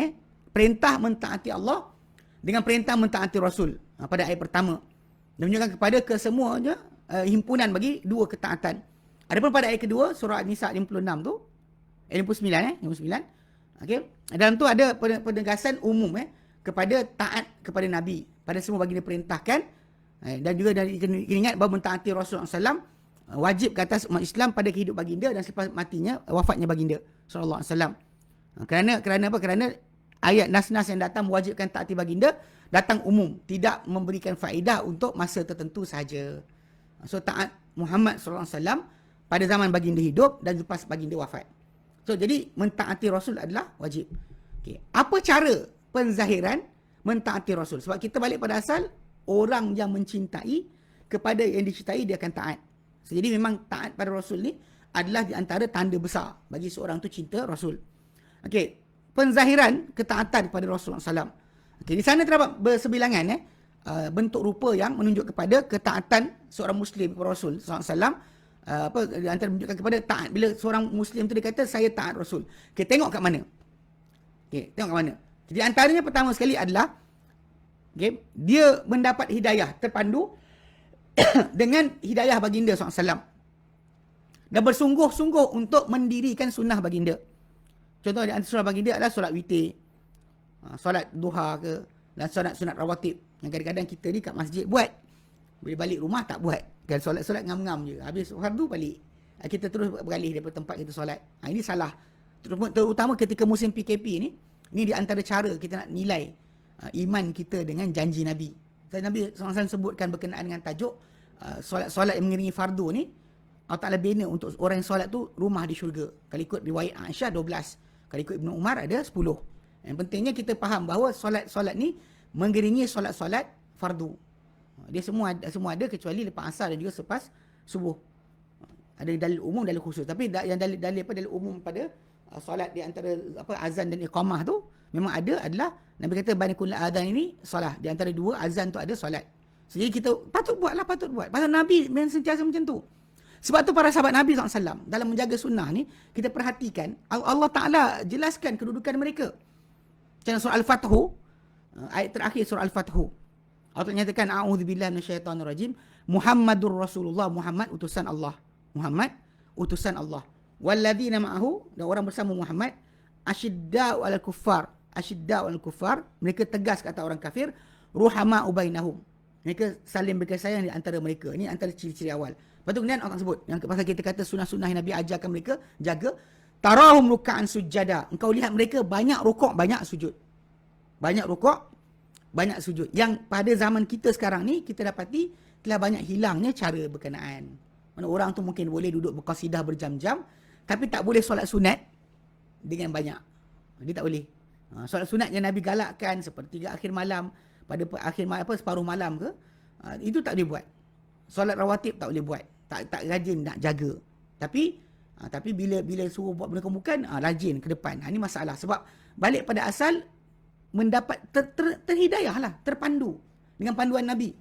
perintah mentaati Allah dengan perintah mentaati Rasul pada ayat pertama. Dan menunjukkan kepada kesemuanya himpunan bagi dua ketaatan. Adapun pada ayat kedua surah An-Nisa 56 tu 59 59. Okey. Dalam tu ada penegasan umum kepada taat kepada Nabi pada semua baginda perintahkan, dan juga dari ingat bahawa mentaati Rasulullah SAW wajib ke atas umat Islam pada kehidupan baginda dan selepas matinya wafatnya baginda sallallahu alaihi wasallam. Kerana apa? Kerana ayat nas-nas yang datang mewajibkan taati baginda datang umum, tidak memberikan faedah untuk masa tertentu sahaja. So taat Muhammad sallallahu alaihi wasallam pada zaman baginda hidup dan lepas baginda wafat. So jadi mentaati Rasul adalah wajib. Okey, apa cara penzahiran mentaati Rasul? Sebab kita balik pada asal, orang yang mencintai kepada yang dicintai dia akan taat. So, jadi memang taat pada Rasul ni adalah di antara tanda besar bagi seorang tu cinta Rasul. Okey, penzahiran ketaatan kepada Rasulullah SAW. Okey, di sana terdapat bersebilangan bentuk rupa yang menunjuk kepada ketaatan seorang Muslim kepada Rasul SAW. Di antara menunjukkan kepada taat. Bila seorang Muslim tu dia kata saya taat Rasul. Okey, tengok kat mana? Okey, tengok kat mana? Jadi antaranya pertama sekali adalah dia mendapat hidayah, terpandu dengan hidayah baginda SAW. Dan bersungguh-sungguh untuk mendirikan sunnah baginda. Contoh di antara sunnah baginda adalah solat witir, solat duha ke, dan solat sunat rawatib. Yang kadang-kadang kita ni kat masjid buat, boleh balik rumah tak buat. Kan solat-solat ngam-ngam je. Habis fardu balik. Kita terus beralih daripada tempat kita solat. Ini salah. Terutama ketika musim PKP ni, ini di antara cara kita nak nilai iman kita dengan janji Nabi. Nabi SAW sebutkan berkenaan dengan tajuk solat-solat yang mengiringi fardu ni, Allah Ta'ala bina untuk orang yang solat tu rumah di syurga. Kalau ikut riwayat Aisyah 12. Kalau ikut Ibn Umar ada 10. Yang pentingnya kita faham bahawa solat-solat ni mengiringi solat-solat fardu. Dia semua ada kecuali lepas asar dan juga selepas subuh. Ada dalil umum, dalil khusus. Tapi yang dalil umum pada solat di antara azan dan iqamah tu memang adalah Nabi kata baina kulli adzan ini solat. Di antara dua azan tu ada solat. Jadi kita patut buat. Pasal Nabi memang sentiasa macam tu. Sebab tu para sahabat Nabi SAW dalam menjaga sunnah ni, kita perhatikan Allah Ta'ala jelaskan kedudukan mereka. Macam surah Al-Fathu, ayat terakhir surah Al-Fathu, Allah nyatakan a'udzubillahi minasyaitonirrajim, Muhammadur Rasulullah, Muhammad utusan Allah. Muhammad utusan Allah. Walladzina ma'ahu, dan orang bersama Muhammad, asyidda'u 'alal kuffar, mereka tegas kata orang kafir, ruhama'u bainahum, mereka saling berkasih sayang di antara mereka. Ini antara ciri-ciri awal. Lepas tu kemudian Allah sebut, yang pasal kita kata sunnah-sunnah yang Nabi ajarkan mereka jaga, tarahum ruk'an sujada, engkau lihat mereka banyak rukuk, banyak sujud. Banyak rukuk, banyak sujud. Yang pada zaman kita sekarang ni, kita dapati telah banyak hilangnya cara berkenaan. Mana orang tu mungkin boleh duduk berqasidah berjam-jam, tapi tak boleh solat sunat dengan banyak. Dia tak boleh. Solat sunat yang Nabi galakkan seperti akhir malam, pada akhir separuh malam ke, itu tak boleh buat. Solat rawatib tak boleh buat. Tak rajin nak jaga. Tapi bila suruh buat benda bukan, rajin ke depan. Ini masalah. Sebab balik pada asal, mendapat terhidayah lah, terpandu dengan panduan Nabi.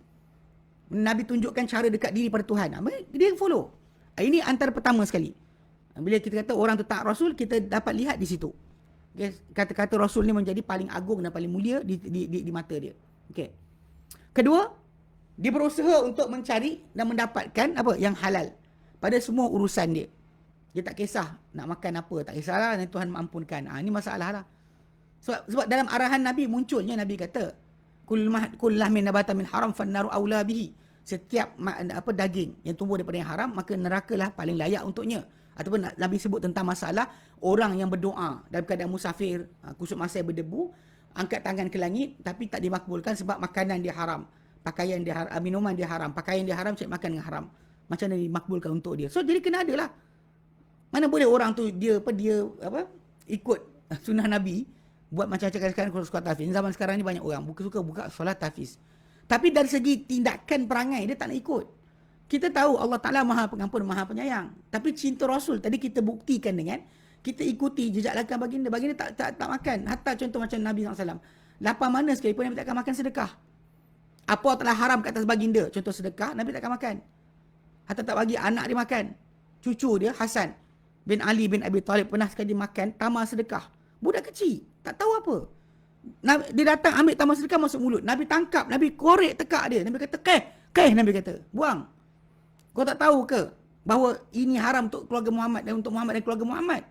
Nabi tunjukkan cara dekat diri pada Tuhan. Dia follow. Ini antara pertama sekali. Bila kita kata orang tu taat Rasul, kita dapat lihat di situ. Okay. Kata-kata Rasul ni menjadi paling agung dan paling mulia di mata dia. Okay. Kedua, dia berusaha untuk mencari dan mendapatkan yang halal pada semua urusan dia. Dia tak kisah nak makan apa, tak kisahlah, nanti Tuhan mampunkan. Ini masalah lah. Sebab dalam arahan Nabi munculnya, Nabi kata, Kull lahmin nabata min haram fannaru aula bihi. Setiap daging yang tumbuh daripada yang haram, maka nerakalah paling layak untuknya. Ataupun Nabi sebut tentang masalah orang yang berdoa dalam keadaan musafir, kusut masa berdebu, angkat tangan ke langit tapi tak dimakbulkan sebab makanan dia haram, pakaian dia haram, minuman dia haram, pakaian dia haram, cari makan yang haram. Macam mana dimakbulkan untuk dia? So jadi kena adalah. Mana boleh orang tu dia ikut sunnah Nabi, buat macam-macam sekarang solat tahfiz. Zaman sekarang ni banyak orang suka buka solat tahfiz. Tapi dari segi tindakan perangai dia tak nak ikut. Kita tahu Allah Ta'ala Maha Pengampun, Maha Penyayang. Tapi cinta Rasul tadi kita buktikan dengan kita ikuti jejak langkah baginda. Baginda tak makan. Hatta contoh macam Nabi SAW. Lapar mana sekalipun Nabi takkan makan sedekah. Apa telah haram ke atas baginda, contoh sedekah, Nabi takkan makan. Hatta tak bagi anak dia makan. Cucu dia Hasan. bin Ali bin Abi Talib pernah sekali makan tamar sedekah. Budak kecil, tak tahu apa. Dia datang ambil tamar sedekah masuk mulut. Nabi tangkap, Nabi korek tekak dia. Nabi kata, Nabi kata, buang. Kau tak tahu ke bahawa ini haram untuk keluarga Muhammad dan untuk Muhammad dan keluarga Muhammad?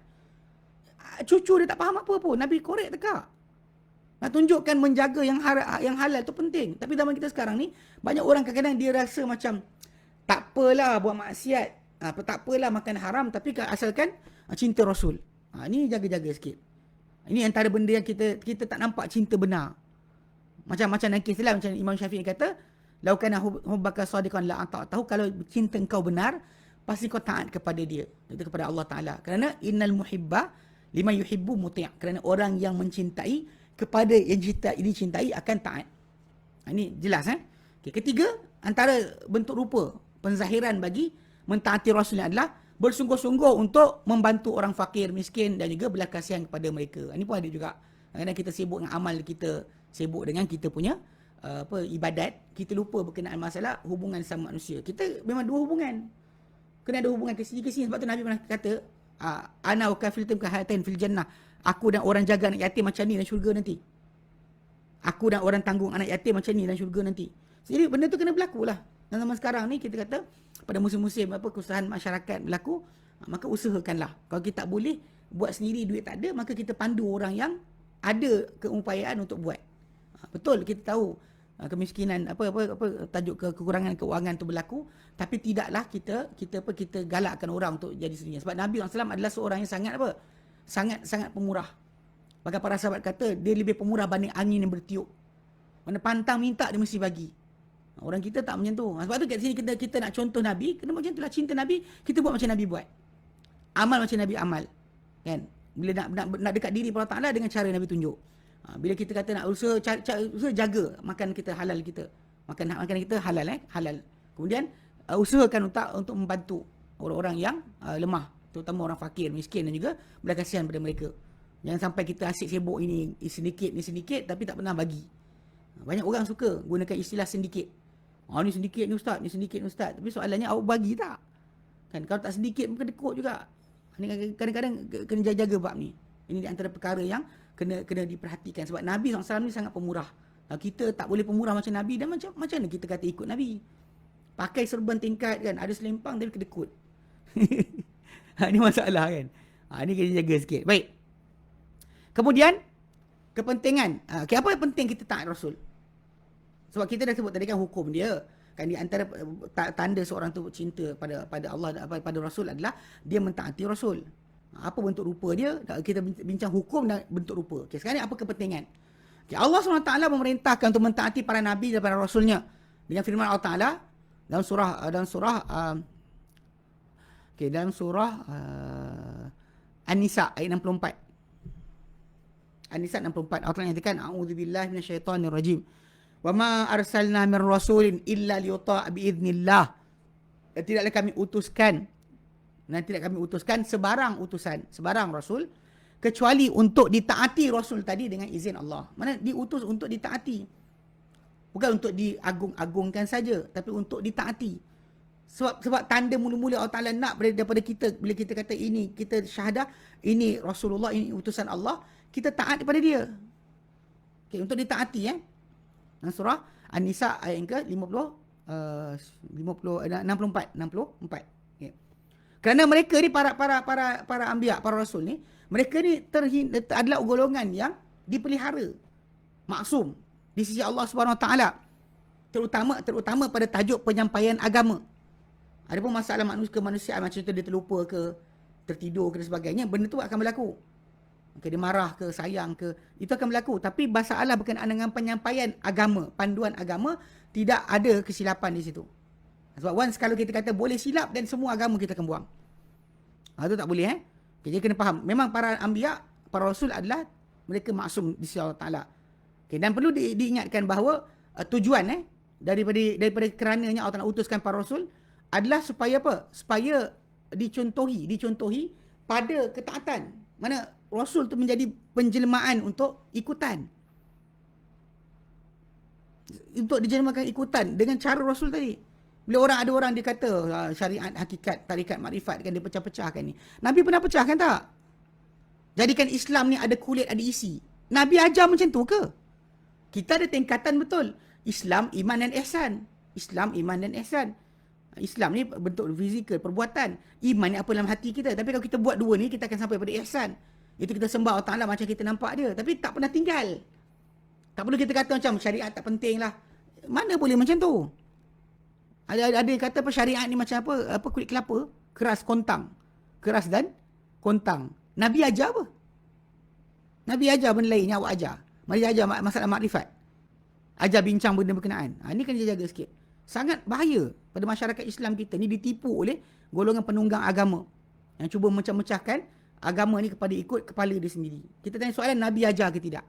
Cucu dia tak faham apa pun. Nabi korek tekak. Nak tunjukkan menjaga yang halal tu penting. Tapi zaman kita sekarang ni, banyak orang kadang-kadang dia rasa macam, tak apalah buat maksiat. Tak apalah makan haram, tapi asalkan cinta Rasul. Ini jaga-jaga sikit. Ini antara benda yang kita tak nampak cinta benar. Macam nanti Islam, macam Imam Syafi'i kata, "Lau kana hubbaka shadiqan la ata'tahu." Kalau cinta engkau benar, pasti kau taat kepada dia, itu kepada Allah Taala. Kerana innal muhibba liman yuhibbu muti'. Kerana orang yang mencintai kepada yang dicintai akan taat. Ini jelas Okay, ketiga, antara bentuk rupa penzahiran bagi mentaati Rasul adalah bersungguh-sungguh untuk membantu orang fakir, miskin dan juga belas kasihan kepada mereka. Ini pun ada juga. Kadang-kadang kita sibuk dengan amal, kita sibuk dengan kita punya ibadat, kita lupa berkenaan masalah hubungan sama manusia. Kita memang dua hubungan. Kena ada hubungan ke sini. Sebab tu Nabi pernah kata, ana wa kafiltum ka hatain fil jannah. Aku dan orang jaga anak yatim macam ni dalam syurga nanti. Aku dan orang tanggung anak yatim macam ni dalam syurga nanti. Jadi benda tu kena berlaku lah. Dan zaman sekarang ni kita kata pada musim-musim kesusahan masyarakat berlaku, maka usahakanlah. Kalau kita tak boleh buat sendiri, duit tak ada, maka kita pandu orang yang ada keupayaan untuk buat. Betul kita tahu kemiskinan tajuk kekurangan keuangan tu berlaku, tapi tidaklah kita galakkan orang untuk jadi sedia. Sebab Nabi SAW adalah seorang yang sangat pemurah. Bahkan para sahabat kata dia lebih pemurah banding angin yang bertiup. Mana pantang minta dia mesti bagi. Orang kita tak macam tu. Sebab tu kat sini kita nak contoh Nabi, kena macam itulah, cinta Nabi, kita buat macam Nabi buat. Amal macam Nabi amal. Kan? Bila nak dekat diri Allah Taala dengan cara Nabi tunjuk. Bila kita kata nak usaha jaga makan kita halal kita. Makan kita halal halal. Kemudian usahakan untuk membantu orang-orang yang lemah, terutama orang fakir, miskin dan juga belas kasihan pada mereka. Jangan sampai kita asyik sibuk ini sedikit tapi tak pernah bagi. Banyak orang suka gunakan istilah sedikit. Ni sedikit ni ustaz, ni sedikit ni ustaz. Tapi soalannya awak bagi tak? Kan kalau tak sedikit pun kedekut juga. Kadang-kadang kena jaga bab ni. Ini di antara perkara yang kena diperhatikan. Sebab Nabi SAW ni sangat pemurah. Kalau kita tak boleh pemurah macam Nabi, dan macam mana kita kata ikut Nabi? Pakai serban tingkat kan, ada selempang tapi kedekut. Ini masalah kan. Ini kena jaga sikit. Baik. Kemudian kepentingan. Apa yang penting kita taat Rasul? Sebab kita dah sebut tadi kan hukum dia. Kan di antara tanda seorang tu cinta pada Allah, pada Rasul adalah dia mentaati Rasul. Apa bentuk rupa dia? Kita bincang hukum dan bentuk rupa. Okay, sekarang ni apa kepentingan? Okay, Allah SWT memerintahkan untuk mentaati para Nabi dan para Rasulnya. Dengan firman Allah Ta'ala dalam surah An-Nisa ayat 64. An-Nisa 64. Allah Ta'ala nyatakan, a'udzubillahi minasyaitonirrajim. Wa ma arsalna min rasulin illa liyuta'a biiznillah. Dan tidaklah kami utuskan sebarang rasul kecuali untuk ditaati Rasul tadi dengan izin Allah. Mana diutus untuk ditaati. Bukan untuk diagung-agungkan saja, tapi untuk ditaati. Sebab tanda mula-mula Allah Ta'ala nak daripada kita, bila kita kata ini, kita syahadah, ini Rasulullah, ini utusan Allah, kita taat kepada dia. Okay, untuk ditaati dalam surah An-Nisa ayat yang ke 64. Okay. Kerana mereka ni para anbiya, para rasul ni, mereka ni adalah golongan yang dipelihara, maksum di sisi Allah Subhanahu Wa Taala. Terutama pada tajuk penyampaian agama. Ada pun masalah kemanusiaan macam tu, dia terlupa ke, tertidur ke dan sebagainya, benda tu akan berlaku. Okay, dia marah ke, sayang ke, itu akan berlaku. Tapi masalah berkenaan dengan penyampaian agama, panduan agama, tidak ada kesilapan di situ. Sebab once kalau kita kata boleh silap, dan semua agama kita akan buang. Itu tak boleh. Okay, jadi kena faham. Memang para anbiya, para rasul adalah mereka maksum di sisi Allah Ta'ala. Okay, dan perlu diingatkan bahawa tujuan daripada kerananya Allah Ta'ala utuskan para rasul adalah supaya apa? Supaya dicontohi pada ketaatan. Mana Rasul tu menjadi penjelmaan untuk ikutan. Untuk dijelmakan ikutan dengan cara Rasul tadi. Bila ada orang dia kata syariat, hakikat, tarikat, makrifat kan dia pecah-pecahkan ni. Nabi pernah pecahkan tak? Jadikan Islam ni ada kulit, ada isi. Nabi ajar macam tu ke? Kita ada tingkatan betul. Islam, iman dan ihsan. Islam, iman dan ihsan. Islam ni bentuk fizikal, perbuatan. Iman ni apa dalam hati kita. Tapi kalau kita buat dua ni, kita akan sampai pada ihsan. Itu kita sembah Allah Ta'ala macam kita nampak dia. Tapi tak pernah tinggal. Tak perlu kita kata macam syariat tak penting lah. Mana boleh macam tu? Ada yang kata apa syariat ni macam apa kulit kelapa, keras kontang. Keras dan kontang. Nabi ajar apa? Nabi ajar benda lain yang awak ajar. Mari ajar masalah makrifat. Ajar bincang benda berkenaan. Ini kena jaga sikit. Sangat bahaya pada masyarakat Islam kita ni ditipu oleh golongan penunggang agama yang cuba mecah-mecahkan agama ni kepada ikut kepala dia sendiri. Kita tanya soalan, Nabi ajar ke tidak?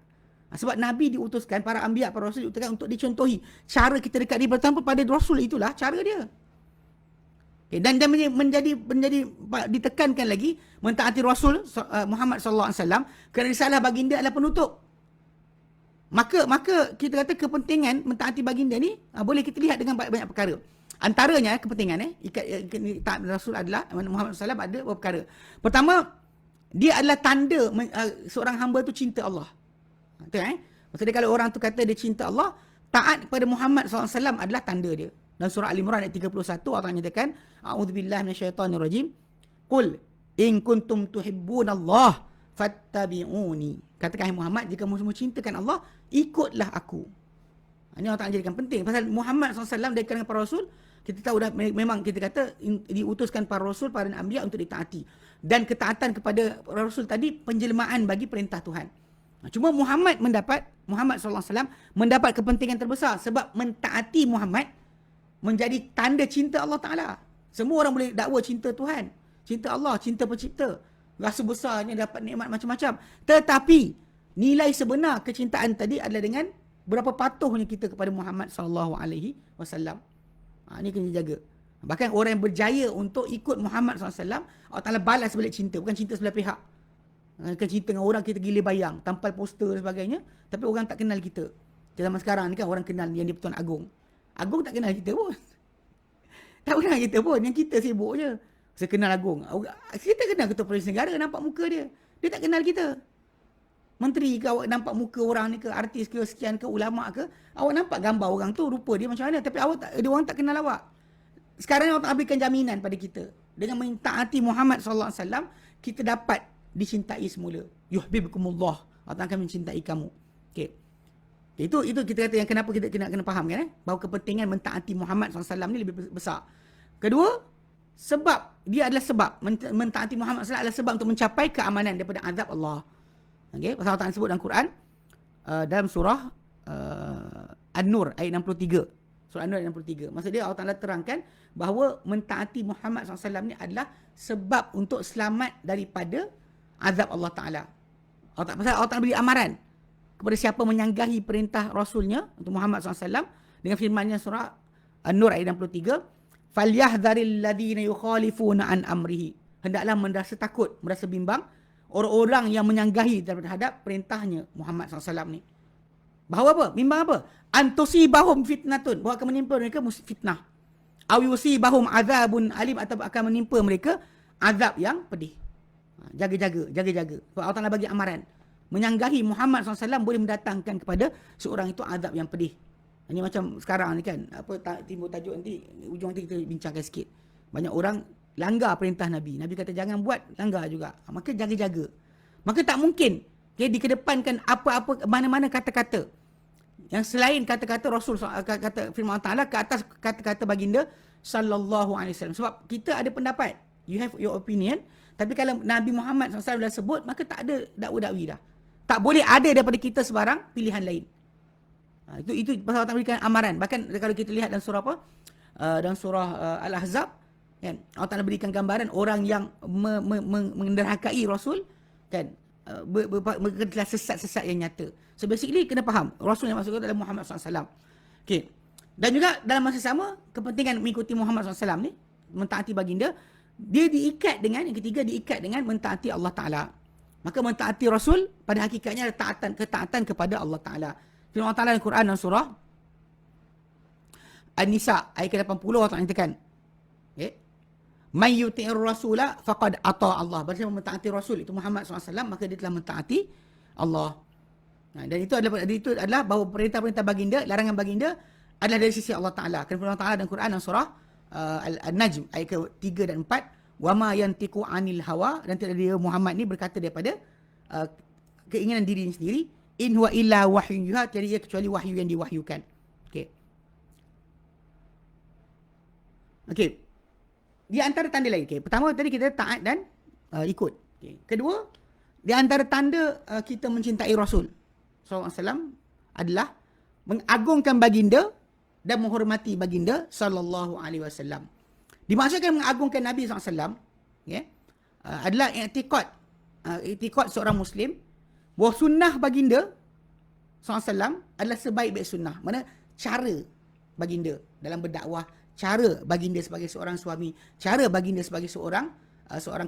Sebab Nabi diutuskan, para anbiya, para rasul diutuskan untuk dicontohi. Cara kita dekat dia pertama pada rasul itulah cara dia. Okay, dan menjadi ditekankan lagi mentaati Rasul Muhammad sallallahu alaihi wasallam kerana risalah baginda adalah penutup. Maka kita kata kepentingan mentaati baginda ni boleh kita lihat dengan banyak perkara. Antaranya kepentingan taat Rasul adalah Muhammad sallallahu alaihi wasallam ada beberapa perkara. Pertama, dia adalah tanda seorang hamba tu cinta Allah. Betul maksudnya kalau orang tu kata dia cinta Allah, taat kepada Muhammad sallallahu alaihi wasallam adalah tanda dia. Dan surah Al-Imran ayat 31 Allah nyatakan, a'udzubillahi minasyaitonirrajim. Qul in kuntum tuhibbunallah fattabi'uni. Katakan Muhammad, jika kamu semua cintakan Allah, ikutlah aku. Ini Allah Ta'ala jadikan penting. Pasal Muhammad SAW dari kalangan para rasul, kita tahu dah memang kita kata diutuskan para rasul, para anbiya untuk ditaati. Dan ketaatan kepada para rasul tadi penjelmaan bagi perintah Tuhan. Cuma Muhammad SAW mendapat kepentingan terbesar sebab mentaati Muhammad menjadi tanda cinta Allah Ta'ala. Semua orang boleh dakwa cinta Tuhan, cinta Allah, cinta pencipta. Rasa besarnya dapat nikmat macam-macam. Tetapi nilai sebenar kecintaan tadi adalah dengan berapa patuhnya kita kepada Muhammad SAW. Ini kena jaga. Bahkan orang yang berjaya untuk ikut Muhammad SAW, Allah Ta'ala balas balik cinta. Bukan cinta sebelah pihak. Bukan cinta dengan orang kita gila bayang, tampal poster dan sebagainya. Tapi orang tak kenal kita. Zaman sekarang ni kan orang kenal yang dia Pertuan Agong. Agong tak kenal kita pun. Tak kenal kita pun. Yang kita sibuk je. Saya kenal Agong. Kita kenal Ketua Polis Negara, nampak muka dia. Dia tak kenal kita. Menteri ke, awak nampak muka orang ni ke, artis ke, sekian ke, ulama ke. Awak nampak gambar orang tu, rupa dia macam mana. Tapi dia orang tak kenal awak. Sekarang awak tak berikan jaminan pada kita. Dengan mentaati Muhammad SAW, kita dapat dicintai semula. Yuhibbukumullah. Allah akan mencintai kamu. Okay. Itu kita kata yang kenapa kita kena faham kan, bahawa kepentingan mentaati Muhammad SAW ni lebih besar. Kedua, sebab dia adalah sebab mentaati Muhammad SAW adalah sebab untuk mencapai keamanan daripada azab Allah. Okey, pasal Allah sebut dalam Quran dalam surah An-Nur ayat 63. Surah An-Nur ayat 63. Maksud dia Allah Taala terangkan bahawa mentaati Muhammad SAW ni adalah sebab untuk selamat daripada azab Allah Taala. Allah Taala beri amaran kepada siapa menyanggahi perintah Rasulnya untuk Muhammad SAW dengan firman-Nya surah An-Nur ayat 63, "Falyahdharil ladzina yukhalifuna an amrihi." Hendaklah merasa takut, merasa bimbang orang-orang yang menyanggahi terhadap perintahnya Muhammad SAW ni. Bahawa apa? Bimbang apa? Antusibahum fitnatun, bahawa akan menimpa mereka fitnah. Aw yusibahum azabun alim, atau akan menimpa mereka azab yang pedih. Jaga-jaga. Sebab Allah Ta'ala bagi amaran. Menyanggahi Muhammad SAW boleh mendatangkan kepada seorang itu azab yang pedih. Ini macam sekarang ni kan, timbul tajuk nanti, ujung nanti kita bincangkan sikit. Banyak orang langgar perintah Nabi. Nabi kata jangan buat, langgar juga. Maka jaga-jaga. Maka tak mungkin dikedepankan apa-apa, mana-mana kata-kata yang selain kata-kata Rasul, kata firman Allah Ta'ala ke atas kata-kata baginda sallallahu alaihi wasallam. Sebab kita ada pendapat, you have your opinion, tapi kalau Nabi Muhammad SAW dah sebut, maka tak ada dakwa-dakwi dah. Tak boleh ada daripada kita sebarang pilihan lain. Itu pasal Allah berikan amaran. Bahkan kalau kita lihat dalam surah apa? Dalam surah Al-Ahzab kan, Allah Ta'ala berikan gambaran orang yang menderhakai Rasul kan, telah sesat-sesat yang nyata. So basically kena faham Rasul yang maksudkan adalah Muhammad SAW. Okay. Dan juga dalam masa sama, kepentingan mengikuti Muhammad SAW ni, mentaati baginda, dia diikat dengan, yang ketiga diikat dengan mentaati Allah Ta'ala. Maka mentaati Rasul pada hakikatnya adalah ketaatan kepada Allah Ta'ala. Firman Allah Ta'ala dalam Quran dan surah An-Nisa ayat ke-80 Allah Ta'ala nyatakan. Okay. Man yuti'ir rasula faqad ata Allah. Berarti mentaati Rasul itu Muhammad SAW, maka dia telah mentaati Allah. Dan itu adalah bahawa perintah-perintah baginda, larangan baginda adalah dari sisi Allah Ta'ala. Kerana Allah Ta'ala dalam Quran dalam surah An-Najm ayat ke-3 dan 4, wa ma yantiqu anil hawa, dan tidak dia Muhammad ni berkata daripada keinginan dirinya sendiri, in huwa illa wahyun yuha, tiada ia kecuali wahyu yang diwahyukan. Okey. Okey. Di antara tanda lain, okay. Pertama tadi kita taat dan ikut. Okay. Kedua, di antara tanda kita mencintai Rasul SAW adalah mengagungkan baginda dan menghormati baginda sallallahu alaihi wasallam. Dimaksudkan mengagungkan Nabi SAW, okay, adalah i'tiqad seorang Muslim bahawa sunnah baginda SAW adalah sebaik-baik sunnah. Mana cara baginda dalam berdakwah, cara baginda sebagai seorang suami, cara baginda sebagai seorang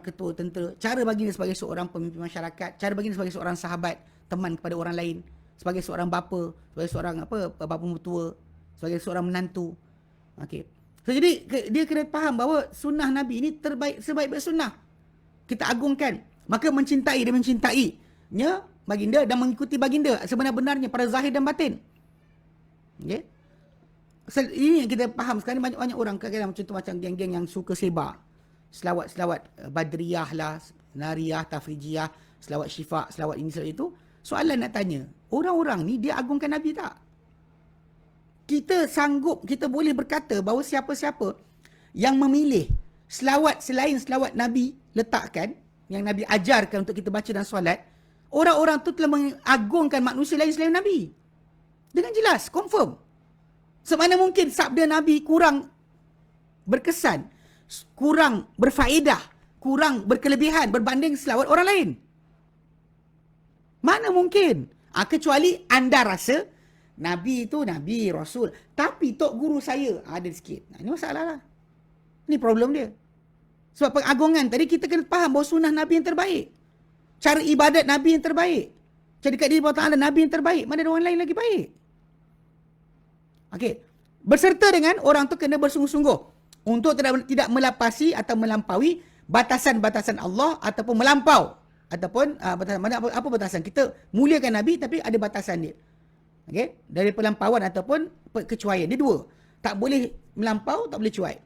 ketua tentera, cara baginda sebagai seorang pemimpin masyarakat, cara baginda sebagai seorang sahabat, teman kepada orang lain, sebagai seorang bapa, sebagai seorang bapa mertua, sebagai seorang menantu. Okey. So, jadi dia kena faham bahawa sunnah Nabi ini sebaik-baik sunnah. Kita agungkan, maka mencintai dan mencintainya baginda dan mengikuti baginda sebenar-benarnya pada zahir dan batin. Okey. Ini yang kita faham sekarang. Banyak orang kadang-kadang contoh macam geng-geng yang suka sebar selawat badriyah lah, nariyah, tafrijiyah, selawat syifa, selawat ini, selawat itu. Soalan nak tanya, orang-orang ni dia agungkan Nabi tak? Kita boleh berkata bahawa siapa-siapa yang memilih selawat selain selawat Nabi letakkan, yang Nabi ajarkan untuk kita baca dan solat, orang-orang tu telah mengagungkan manusia lain selain Nabi. Dengan jelas, confirm. Semana mungkin sabda Nabi kurang berkesan, kurang berfaedah, kurang berkelebihan berbanding selawat orang lain? Mana mungkin? Kecuali anda rasa Nabi itu Nabi, Rasul, tapi tok guru saya ada sikit. Ini masalah lah. Ini problem dia. Sebab pengagungan tadi kita kena faham bahawa sunnah Nabi yang terbaik. Cara ibadat Nabi yang terbaik. Cara dekat diri Allah Ta'ala Nabi yang terbaik. Mana ada orang lain lagi baik? Okey. Berserta dengan orang tu kena bersungguh-sungguh untuk tidak melapasi atau melampaui batasan-batasan Allah ataupun melampau ataupun apa batasan. Kita muliakan Nabi tapi ada batasan dia. Okey, dari pelampauan ataupun kecuaian. Dia dua. Tak boleh melampau, tak boleh cuai.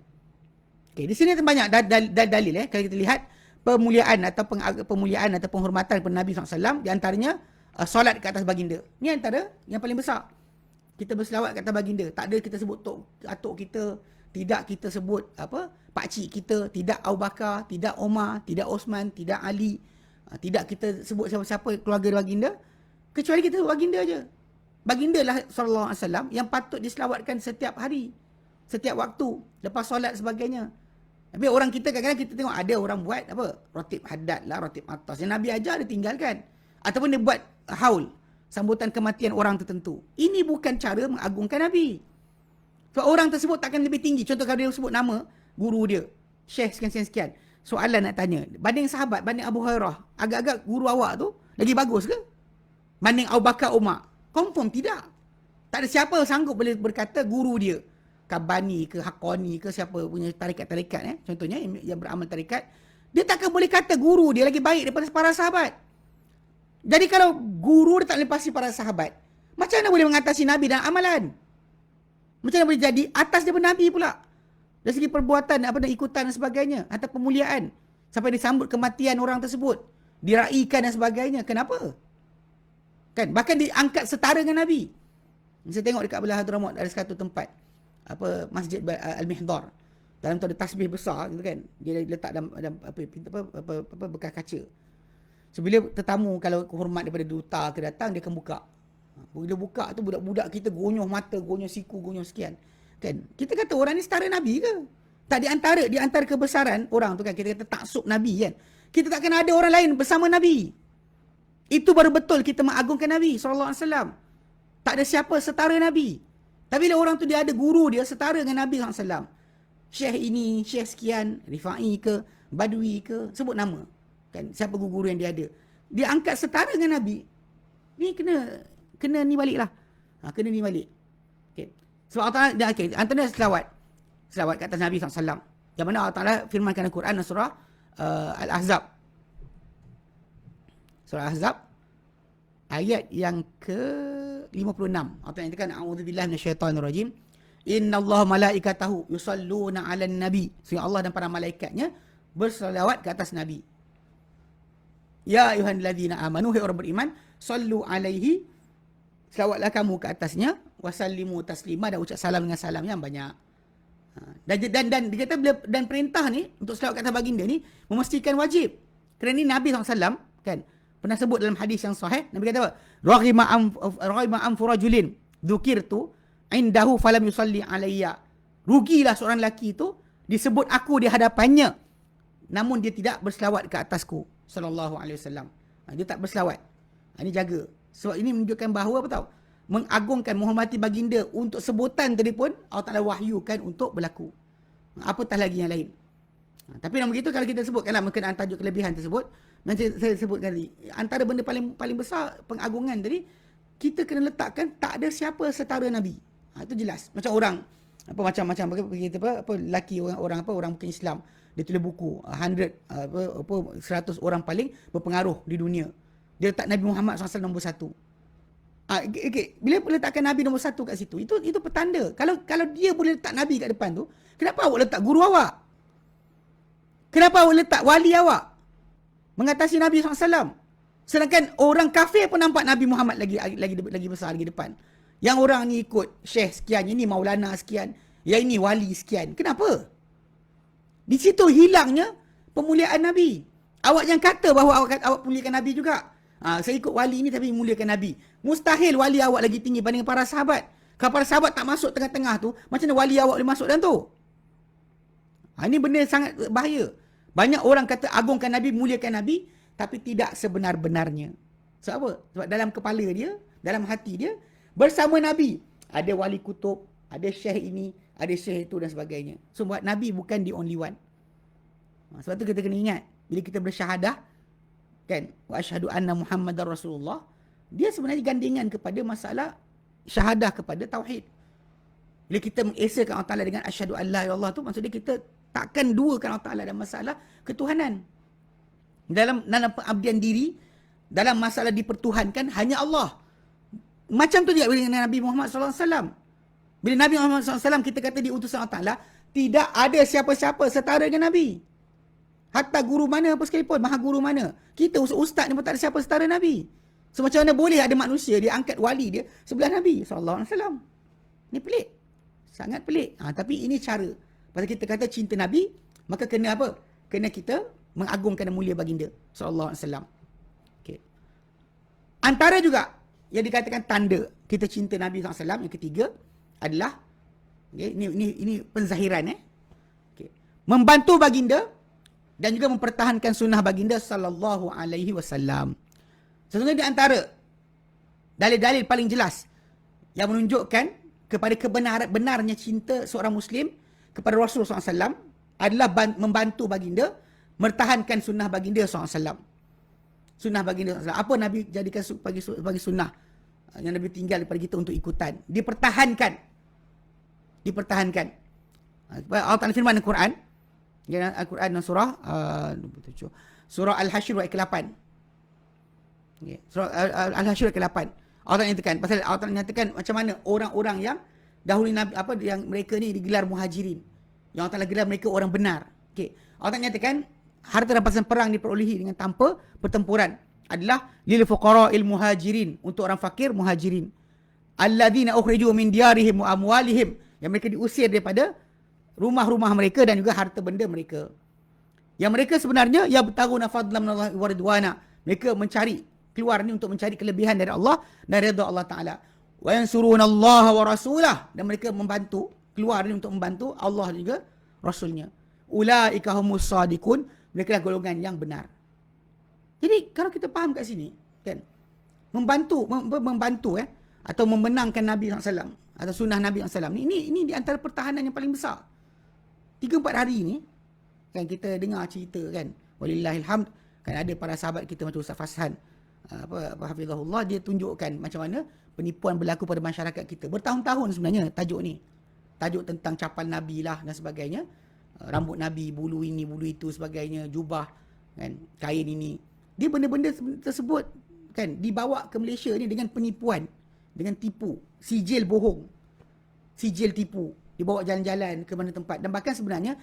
Okey, di sini banyak dalil kalau kita lihat pemuliaan atau penghormatan kepada Nabi SAW, di antaranya solat ke atas baginda. Ini antara yang paling besar. Kita berselawat kata baginda. Tak ada kita sebut atuk kita, tidak kita sebut pakcik kita, tidak Abu Bakar, tidak Omar, tidak Osman, tidak Ali, tidak kita sebut siapa-siapa keluarga baginda, kecuali kita sebut baginda je. Baginda lah sallallahu alaihi wasallam yang patut diselawatkan setiap hari, setiap waktu, lepas solat sebagainya. Tapi orang kita kadang-kadang kita tengok ada orang buat ratib haddad lah, ratib atas. Yang Nabi ajar dia tinggalkan. Ataupun dia buat haul, sambutan kematian orang tertentu. Ini bukan cara mengagungkan Nabi. So, orang tersebut takkan lebih tinggi. Contoh kalau dia sebut nama guru dia, Syekh sekian-sekian. Soalan nak tanya, banding sahabat, banding Abu Hurairah, agak-agak guru awak tu lagi bagus ke? Banding Abu Bakar, Umar? Confirm tidak. Tak ada siapa sanggup boleh berkata guru dia, Kabani ke Haqqani ke siapa punya tarikat-tarikat contohnya yang beramal tarikat, dia takkan boleh kata guru dia lagi baik daripada para sahabat. Jadi kalau guru dia tak lepasi para sahabat, macam mana boleh mengatasi Nabi dan amalan? Macam mana boleh jadi atas daripada Nabi pula? Dari segi perbuatan, ikutan dan sebagainya, atau pemuliaan, sampai disambut kematian orang tersebut, diraikan dan sebagainya. Kenapa? Kan? Bahkan diangkat setara dengan Nabi. Saya tengok dekat belah Hadramaut ada satu tempat, Masjid Al-Mihdar. Dalam tu ada tasbih besar gitu kan. Dia letak dalam bekas kaca. So, bila tetamu kalau hormat daripada duta ke datang, dia akan buka. Bila buka tu budak-budak kita gonyoh mata, gonyoh siku, gonyoh sekian. Kan? Kita kata orang ni setara Nabi ke? Tak di antara kebesaran orang tu kan, kita kata taksub Nabi kan. Kita takkan ada orang lain bersama Nabi. Itu baru betul kita mengagungkan Nabi SAW. Tak ada siapa setara Nabi. Tapi bila orang tu dia ada guru dia setara dengan Nabi SAW. Syekh ini, Syekh sekian, Rifai ke, Badui ke, sebut nama. Kan, siapa guru yang dia ada. Dia angkat setara dengan Nabi. Ni kena ni balik lah. Kena ni balik. Okay. Sebab Allah Ta'ala, okay, antara selawat ke atas Nabi SAW. Yang mana Allah Ta'ala firmankan dalam Quran surah Al-Ahzab. Surah Al-Ahzab ayat yang ke-56. Allah Ta'ala nyatakan, a'udzubillahi minasyaitonirrajim. Innallaha malaikatahu yusalluna 'alan nabi. Sehingga Allah dan para malaikatnya berselawat ke atas Nabi. Ya ayyuhallazina amanu, hai orang beriman, sallu alaihi, selawatlah kamu ke atasnya, wasallimu taslima, dan ucap salam dengan salam yang banyak. Dan dia kata, dan perintah ni untuk selawat ke atas baginda ni memastikan wajib. Kerana ni Nabi SAW kan pernah sebut dalam hadis yang sahih, Nabi kata apa? Raghima anfu rajulin dzukirtu indahu falam yusalli alayya. Rugilah seorang lelaki itu disebut aku di hadapannya, namun dia tidak berselawat ke atasku sallallahu alaihi wasallam. Dia tak berselawat. Ini jaga. Sebab ini menunjukkan bahawa apa tahu? Mengagungkan, menghormati baginda untuk sebutan tadi pun Allah Ta'ala wahyukan untuk berlaku. Apatah lagi yang lain. Tapi namun begitu, kalau kita sebutkanlah berkenaan tajuk kelebihan tersebut, nanti saya sebutkan tadi, antara benda paling besar pengagungan tadi, kita kena letakkan tak ada siapa setara Nabi. Itu jelas. Macam orang macam-macam lelaki orang mungkin Islam, dia tulis buku 100 orang paling berpengaruh di dunia. Dia letak Nabi Muhammad SAW nombor 1. Okay. Bila letakkan Nabi nombor 1 kat situ, itu petanda. Kalau dia boleh letak Nabi kat depan tu, kenapa awak letak guru awak? Kenapa awak letak wali awak mengatasi Nabi SAW? Sedangkan orang kafir pun nampak Nabi Muhammad lagi besar lagi depan. Yang orang ni ikut syekh sekian, ini maulana sekian, yang ini wali sekian. Kenapa? Di situ hilangnya pemuliaan Nabi. Awak yang kata bahawa awak muliakan Nabi juga. Saya ikut wali ini tapi muliakan Nabi. Mustahil wali awak lagi tinggi banding para sahabat. Kalau para sahabat tak masuk tengah-tengah tu, macam mana wali awak boleh masuk dalam tu? Ini benda sangat bahaya. Banyak orang kata agungkan Nabi, muliakan Nabi, tapi tidak sebenar-benarnya. Sebab apa? Sebab dalam kepala dia, dalam hati dia, bersama Nabi ada wali kutub, ada syekh ini, ada syekh itu dan sebagainya. So buat Nabi bukan the only one. Sebab tu kita kena ingat, bila kita bersyahadah kan, wa asyhadu anna Muhammadar Rasulullah, dia sebenarnya gandingan kepada masalah syahadah kepada tauhid. Bila kita mengesakan Allah Ta'ala dengan asyhadu an la ilaha illallah tu, maksudnya kita takkan duakan Allah Ta'ala dalam masalah ketuhanan. Dalam pengabdian diri, dalam masalah dipertuhankan hanya Allah. Macam tu juga dengan Nabi Muhammad SAW. Bila Nabi Muhammad SAW kita kata diutusan Allah Ta'ala, tidak ada siapa-siapa setara dengan Nabi. Hatta guru mana pun sekalipun, maha guru mana. Kita ustaz ni pun tak ada siapa setara Nabi. So macam mana boleh ada manusia dia angkat wali dia sebelah Nabi SAW. Ni pelik. Sangat pelik. Tapi ini cara. Pasal kita kata cinta Nabi, maka kena apa? Kena kita mengagungkan dan mulia baginda SAW. Okay. Antara juga yang dikatakan tanda kita cinta Nabi SAW, yang ketiga adalah, okay, ini penzahiran okay, membantu baginda dan juga mempertahankan sunnah baginda sallallahu alaihi wasallam. Sesungguhnya di antara dalil-dalil paling jelas yang menunjukkan kepada benarnya cinta seorang Muslim kepada Rasulullah SAW adalah membantu baginda, mempertahankan sunnah baginda SAW. Sunnah baginda SAW. Apa Nabi jadikan sebagai sunnah yang Nabi tinggal daripada kita untuk ikutan? Dipertahankan. Allah Ta'ala firman dalam Quran, Al-Quran dalam surah Al-Hashr ayat ke-8. Surah Al-Hashr ayat ke-8. Allah nyatakan, pasal Allah nyatakan macam mana orang-orang yang dahulu Nabi, yang mereka ni digelar muhajirin, yang Allah gelar mereka orang benar. Okey. Allah nyatakan harta rampasan perang diperolehi dengan tanpa pertempuran adalah lil fuqara'il muhajirin, untuk orang fakir muhajirin. Alladzina ukhriju min diyarihim wa amwalihim, yang mereka diusir daripada rumah-rumah mereka dan juga harta benda mereka. Yang mereka sebenarnya ya bertaruna fadlan minallahi wa ridwana, mereka mencari keluar ni untuk mencari kelebihan dari Allah dan redha Allah Ta'ala. Wa yansurunallaha wa rasulah, dan mereka membantu, keluar ni untuk membantu Allah dan juga Rasulnya. Ulaika humus sadiqun, mereka lah golongan yang benar. Jadi kalau kita faham kat sini kan, membantu atau membenangkan Nabi SAW atau sunnah Nabi SAW ini di antara pertahanan yang paling besar. 3-4 hari ni kan kita dengar cerita kan, walillahilhamd, kan ada para sahabat kita macam Ustaz Fashan, apa hafizahullah, dia tunjukkan macam mana penipuan berlaku pada masyarakat kita bertahun-tahun sebenarnya. Tajuk ni, tajuk tentang capal Nabi lah dan sebagainya, rambut Nabi, bulu ini, bulu itu, sebagainya, jubah kan, kain ini, dia benda-benda tersebut kan dibawa ke Malaysia ni dengan penipuan, dengan tipu, sijil bohong, sijil tipu, dibawa jalan-jalan ke mana tempat. Dan bahkan sebenarnya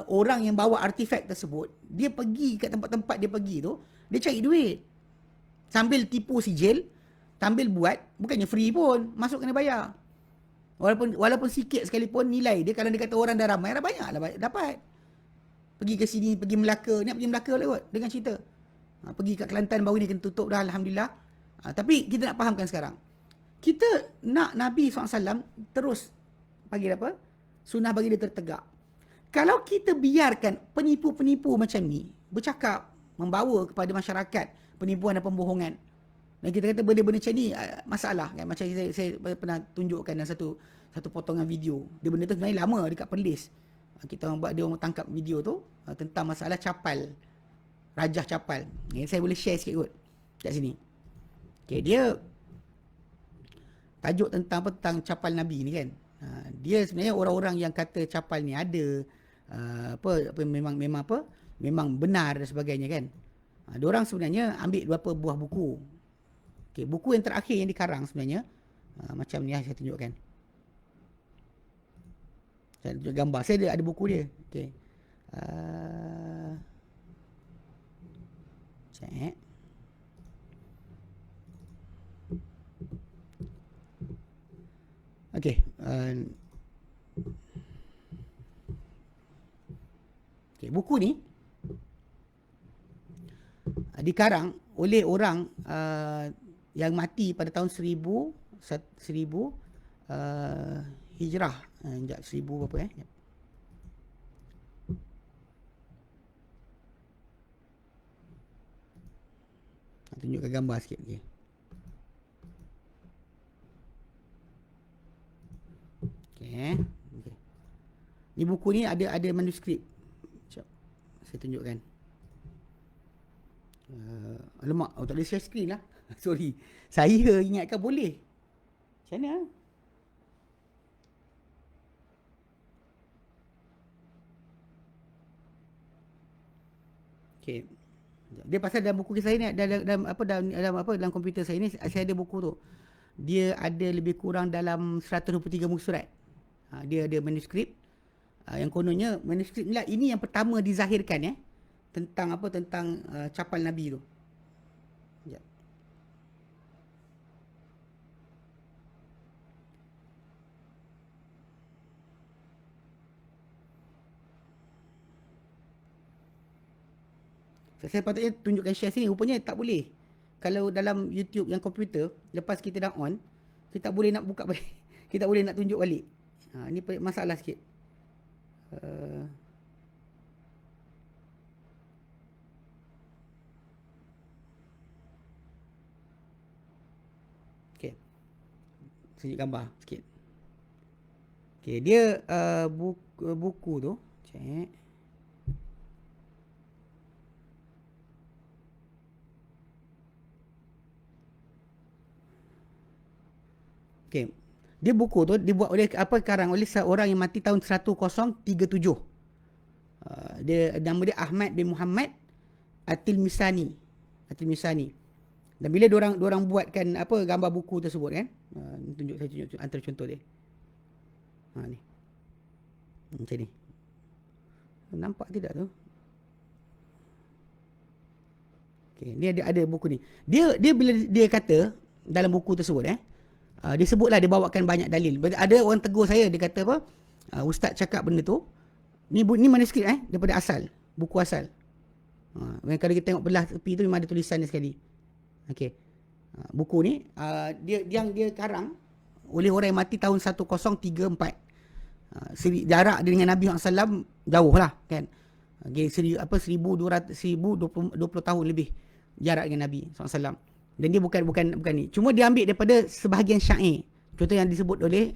orang yang bawa artifak tersebut, dia pergi kat tempat-tempat dia pergi tu, dia cari duit sambil tipu sijil, sambil buat, bukannya free pun, masuk kena bayar. Walaupun sikit sekalipun nilai dia, kalau dia kata orang dah ramai, dah banyak lah dapat. Pergi ke sini, pergi Melaka, ni pergi Melaka lah kot dengan cerita. Pergi kat Kelantan baru ni kena tutup dah, Alhamdulillah. Tapi kita nak fahamkan sekarang, kita nak Nabi SAW terus bagi apa? Sunnah bagi dia tertegak. Kalau kita biarkan penipu-penipu macam ni bercakap, membawa kepada masyarakat penipuan dan pembohongan, dan kita kata benda-benda macam ni masalah kan. Macam saya pernah tunjukkan dalam satu potongan video. Dia benda tu sebenarnya lama dekat Perlis. Kita orang buat, dia orang tangkap video tu tentang masalah capal, rajah capal. Saya boleh share sikit kot kat sini. Okay, dia tajuk tentang apa, tentang capal Nabi ni kan. Dia sebenarnya orang-orang yang kata capal ni ada memang benar dan sebagainya kan. Diorang sebenarnya ambil beberapa buah buku. Okay, buku yang terakhir yang dikarang sebenarnya macam ni, saya tunjukkan. Saya tunjuk gambar. Saya ada buku dia. Okay. Cek. Okay. Okay, buku ni dikarang oleh orang yang mati pada tahun 1000 Hijrah. Sekejap, 1000 berapa tunjukkan gambar sikit. Okay. Okay. Ni buku ni ada manuskrip. Sekejap, saya tunjukkan. Alamak, tak boleh share screen lah. Sorry. Saya ingatkan boleh. Macam mana? Okay. Dia pasal dalam buku saya ni, dalam komputer saya ni, saya ada buku tu. Dia ada lebih kurang dalam 123 muka surat. Dia ada manuskrip. Yang kononnya manuskrip ni lah, ini yang pertama dizahirkan tentang capal Nabi tu. Sekejap. Saya patutnya tunjukkan share sini, rupanya tak boleh. Kalau dalam YouTube yang komputer, lepas kita dah on, kita tak boleh nak buka balik. Kita tak boleh nak tunjuk balik. Ni masalah sikit. Okay. Tunjuk gambar sikit. Okay, dia buku tu. Cek. Okay. Dia buku tu dibuat oleh karang oleh seorang yang mati tahun 1037. Nama dia Ahmad bin Muhammad At-Tilmisani. Dan bila diorang buatkan gambar buku tersebut kan. Saya tunjuk antara contoh dia. Ni. Macam ni. Nampak tidak tu? Okay, dia ada buku ni. Dia bila dia kata dalam buku tersebut dia sebutlah dia bawakan banyak dalil. Ada orang tegur saya, dia kata apa? Ustaz cakap benda tu. Ni manuskrip daripada asal, buku asal. Kalau kita tengok belah tepi tu memang ada tulisan dia sekali. Okey. Buku ni dia karang oleh orang yang mati tahun 1034. Jarak dia dengan Nabi SAW jauh lah kan. Okay, 1220 tahun lebih jarak dengan Nabi SAW. Dan dia bukan ni. Cuma dia ambil daripada sebahagian syair. Contoh yang disebut oleh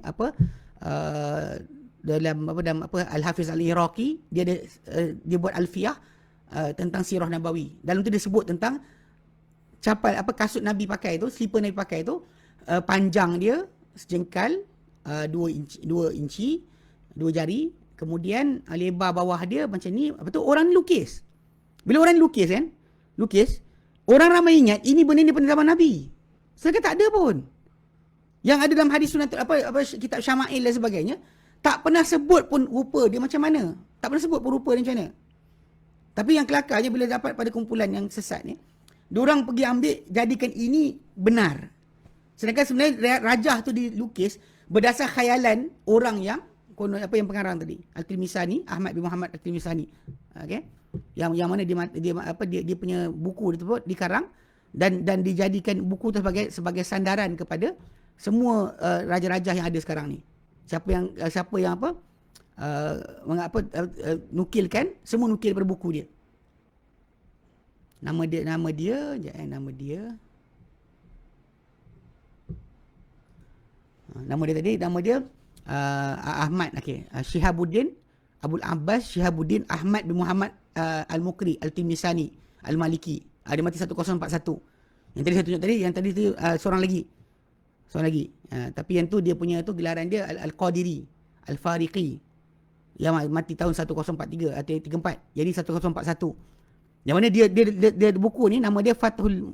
dalam Al-Hafiz Al-Iraqi, dia buat alfiyah tentang sirah Nabawi. Dalam tu dia sebut tentang capal apa kasut Nabi pakai tu, slipper Nabi pakai tu, panjang dia sejengkal 2 inci 2 jari, kemudian lebar bawah dia macam ni. Apa tu, orang lukis. Bila orang lukis kan, orang ramai ingat ini benda ni pada zaman Nabi. Sedangkan tak ada pun. Yang ada dalam hadis sunat apa kitab Syama'il dan sebagainya, tak pernah sebut pun rupa dia macam mana. Tak pernah sebut pun rupa dia macam mana. Tapi yang kelakarnya bila dapat pada kumpulan yang sesat ni, diorang pergi ambil jadikan ini benar. Sedangkan sebenarnya rajah tu dilukis berdasar khayalan orang yang konon apa yang pengarang tadi, Al-Tilmisani, Ahmad bin Muhammad Al-Tilmisani. Okey. Yang mana dia punya buku tersebut dikarang dan dijadikan buku tu sebagai sandaran kepada semua raja-raja yang ada sekarang ni. Siapa yang nukilkan, semua nukil daripada buku dia. Nama dia Ahmad, Syihabuddin Abul Abbas Syihabuddin Ahmad bin Muhammad Al-Mukri Al-Tilmisani Al-Maliki. Dia mati 1041. Yang tadi saya tunjuk tadi, yang tadi tu seorang lagi. Tapi yang tu dia punya tu gelaran dia Al-Qadiri Al-Fariqi, yang mati tahun 1043 atau 34. Jadi 1041. Yang mana dia buku ni nama dia Fathul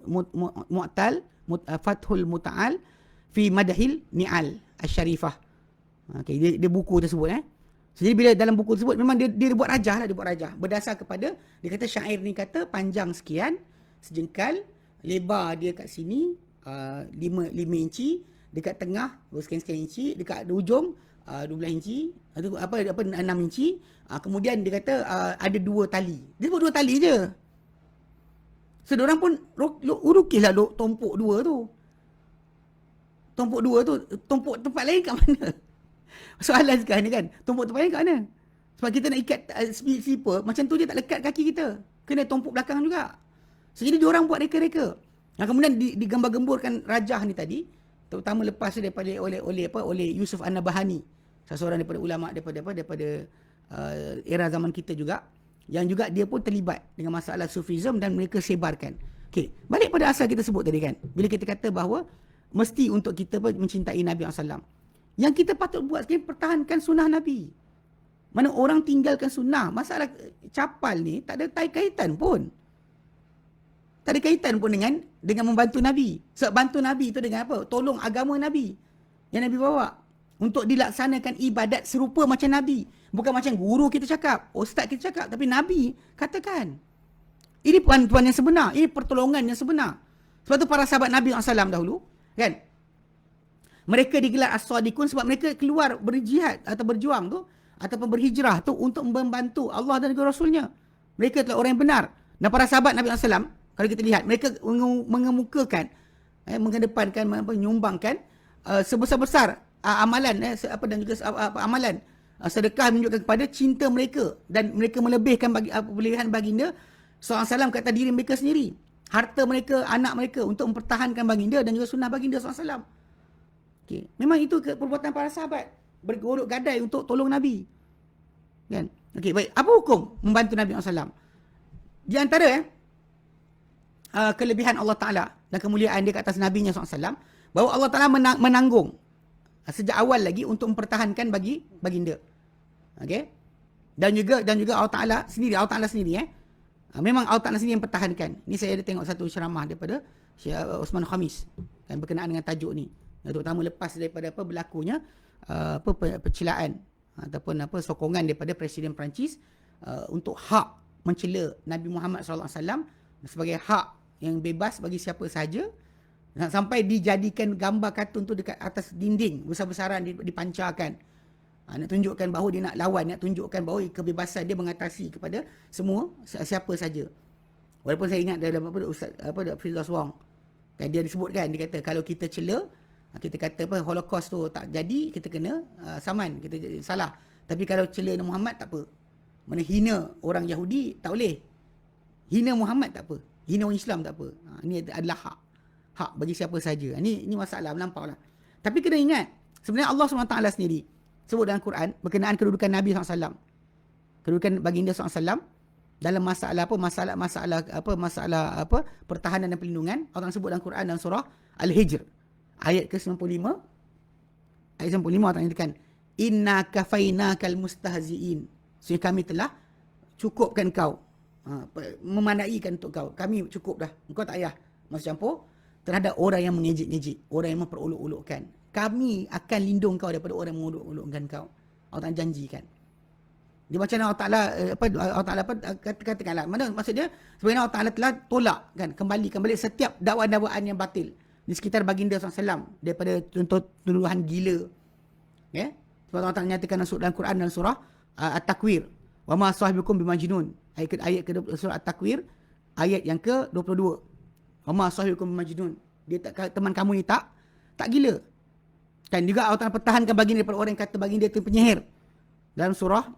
Muta'al fi Madahil Ni'al Asy-Syarifah. Okey, dia buku tersebut Jadi bila dalam buku tersebut memang dia buat rajah berdasar kepada dia kata syair ni kata panjang sekian, sejengkal, lebar dia kat sini 5 inci, dekat tengah sekian inci, dekat ujung 12 inci, 6 inci. Kemudian dia kata ada 2 tali. Dia sebut 2 tali je. So diorang pun urukislah tompok 2 tu. Tompok tempat lain kat mana? Soalan sekarang ni kan, tompok tempat lain kat mana? Sebab kita nak ikat slipper, macam tu dia tak lekat kaki kita. Kena tompok belakang juga. So jadi diorang buat reka-reka. Kemudian digambar-gemburkan rajah ni tadi, terutama lepas daripada oleh Yusuf An-Nabahani, seorang daripada ulama daripada era zaman kita juga, yang juga dia pun terlibat dengan masalah sufism dan mereka sebarkan. Okey, balik pada asal kita sebut tadi kan, bila kita kata bahawa mesti untuk kita mencintai Nabi SAW, yang kita patut buat sekarang pertahankan sunnah Nabi. Mana orang tinggalkan sunnah, masalah capal ni tak ada kaitan pun. Tak ada kaitan pun dengan membantu Nabi. Sebab bantu Nabi itu dengan apa? Tolong agama Nabi yang Nabi bawa untuk dilaksanakan ibadat serupa macam Nabi. Bukan macam guru kita cakap, ustaz kita cakap, tapi Nabi katakan. Ini bantuan yang sebenar, ini pertolongan yang sebenar. Sebab tu para sahabat Nabi SAW dahulu, kan? Mereka digelar as-sadiqun sebab mereka keluar berjihad atau berjuang tu ataupun berhijrah tu untuk membantu Allah dan juga Rasulnya. Mereka adalah orang yang benar. Dan para sahabat Nabi SAW, kalau kita lihat, mereka mengemukakan, mengedepankan, menyumbangkan sebesar-besar amalan, dan juga amalan sedekah menunjukkan kepada cinta mereka, dan mereka melebihkan pilihan baginda SAW ke atas diri mereka sendiri, harta mereka, anak mereka, untuk mempertahankan baginda dan juga sunnah baginda SAW. Okay. Memang itu perbuatan para sahabat, bergolok gadai untuk tolong Nabi, kan? Okey, baik. Apa hukum membantu Nabi SAW? Di antara kelebihan Allah Ta'ala dan kemuliaan dia ke atas Nabi-Nya SAW, bahawa Allah Ta'ala menanggung sejak awal lagi untuk mempertahankan baginda. Okey? Dan juga Allah Ta'ala sendiri, memang Allah Ta'ala sendiri yang pertahankan. Ni saya ada tengok satu ceramah daripada Syekh Osman Khamis, kan, berkenaan dengan tajuk ni. Terutama lepas daripada berlakunya percelaan ataupun sokongan daripada Presiden Perancis untuk hak mencela Nabi Muhammad SAW sebagai hak yang bebas bagi siapa sahaja, sampai dijadikan gambar kartun tu dekat atas dinding besar-besaran, dipancarkan. Nak tunjukkan bahawa dia nak lawan, nak tunjukkan bahawa kebebasan dia mengatasi kepada semua, siapa saja. Walaupun saya ingat dalam Ustaz Firdaus Wong, kan, dia disebutkan, dia kata kalau kita cela, kita kata Holocaust tu tak jadi, kita kena saman, kita salah. Tapi kalau cela Muhammad tak apa. Mana hina orang Yahudi tak boleh, hina Muhammad tak apa, hina orang Islam tak apa. Ini adalah hak bagi siapa saja. Ini masalah melampau lah. Tapi kena ingat, sebenarnya Allah SWT sendiri sebut dalam Quran berkenaan kedudukan Nabi SAW, kedudukan baginda SAW, dalam masalah pertahanan dan perlindungan. Allah sebut dalam Quran dalam surah Al-Hijr ayat ke-95. Ayat 95 Allah nyatakan, inna kafainakal mustahziin. So kami telah cukupkan kau, memandaikan untuk kau. Kami cukup dah. Engkau tak payah masuk campur terhadap orang yang mengejek-ngejek, orang yang memperolok-olokkan. Kami akan lindung kau daripada orang yang mengolok-olokkan kau. Allah Ta'ala janjikan. Dia macam Allah Ta'ala katakanlah. Mana maksud dia? Sebenarnya Allah Ta'ala telah tolak kan, kembalikan balik setiap dakwaan-dakwaan yang batil di sekitar baginda SAW daripada tuduhan gila. Ya? Sebab Allah Ta'ala nyatakan dalam Quran dalam surah At-Takwir. Wa ma sahibukum bimajnun. Ayat ke surah At-Takwir ayat yang ke-22. Wa ma sahibukum bimajnun. Dia tak, teman kamu ni tak gila. Kan juga Allah Ta'ala pertahankan baginda daripada orang yang kata baginda itu penyihir. Dalam surah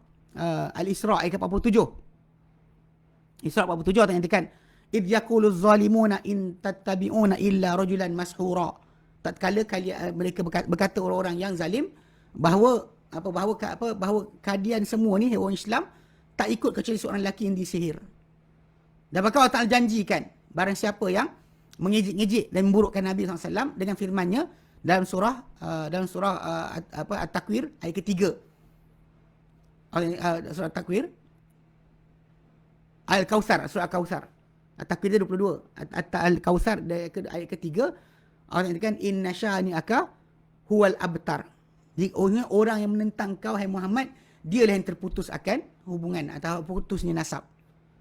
Al-Isra ayat ke-47. Isra 47 Allah nyatakan, idh yaqulu zalimuna in tattabi'una illa rajulan mashura. Tatkala mereka berkata orang-orang yang zalim bahawa kalian semua ni orang Islam tak ikut kecuali seorang lelaki yang disihir. Dan bahkan Allah Ta'ala janjikan barang siapa yang mengejek-ngejek dan memburukkan Nabi SAW dengan firman-Nya dalam surah At-Takwir ayat ke-3. Surah At-Takwir Al-Kautsar, surah Al-Kautsar. At-Takwir 22. Al-Kautsar ayat ke-3 Allah nyatakan inna syani'aka huwal abtar. Jadi orang yang menentang kau hai Muhammad, dialah yang terputus akan hubungan atau putusnya nasab.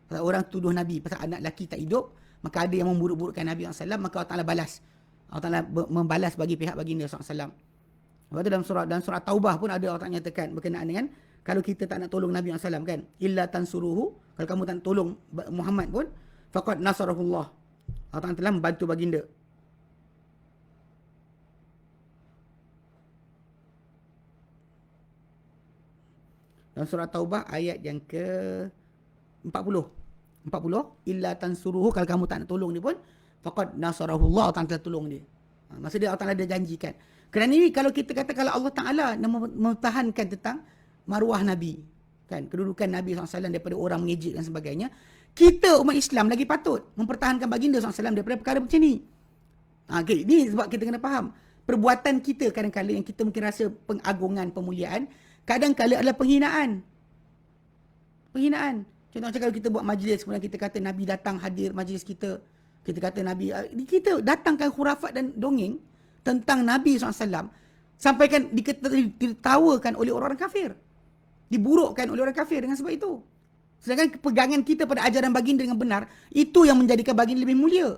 Kalau orang tuduh Nabi pasal anak lelaki tak hidup, maka ada yang memburuk-burukkan Nabi SAW, maka Allah Ta'ala balas. Allah Ta'ala membalas bagi pihak baginda SAW. Lepas tu dalam surah Taubah pun ada Allah Ta'ala nyatakan berkenaan dengan kalau kita tak nak tolong Nabi SAW kan, illa tansuruhu, kalau kamu tak nak tolong Muhammad pun, faqad nasarahullah. Allah Ta'ala telah membantu baginda. Dalam surah Taubah ayat yang ke-40. Illa tansuruhu, kalau kamu tak nak tolong dia pun, faqad nasarahullah, Allah Ta'ala telah tolong dia. Maksud dia Allah Ta'ala dah janjikan. Kerana ini kalau kita kata kalau Allah Ta'ala mempertahankan tentang maruah Nabi, kan, kedudukan Nabi SAW daripada orang mengejek dan sebagainya, kita umat Islam lagi patut mempertahankan baginda SAW daripada perkara macam ni. Okay, ini sebab kita kena faham. Perbuatan kita kadang-kadang yang kita mungkin rasa pengagungan, pemuliaan, kadang-kadang adalah penghinaan. Contoh macam kalau kita buat majlis, kemudian kita kata Nabi datang hadir majlis kita. Kita kata Nabi, kita datangkan khurafat dan dongeng tentang Nabi SAW. Sampaikan ditertawakan oleh orang-orang kafir. Diburukkan oleh orang kafir dengan sebab itu. Sedangkan pegangan kita pada ajaran baginda dengan benar, itu yang menjadikan baginda lebih mulia.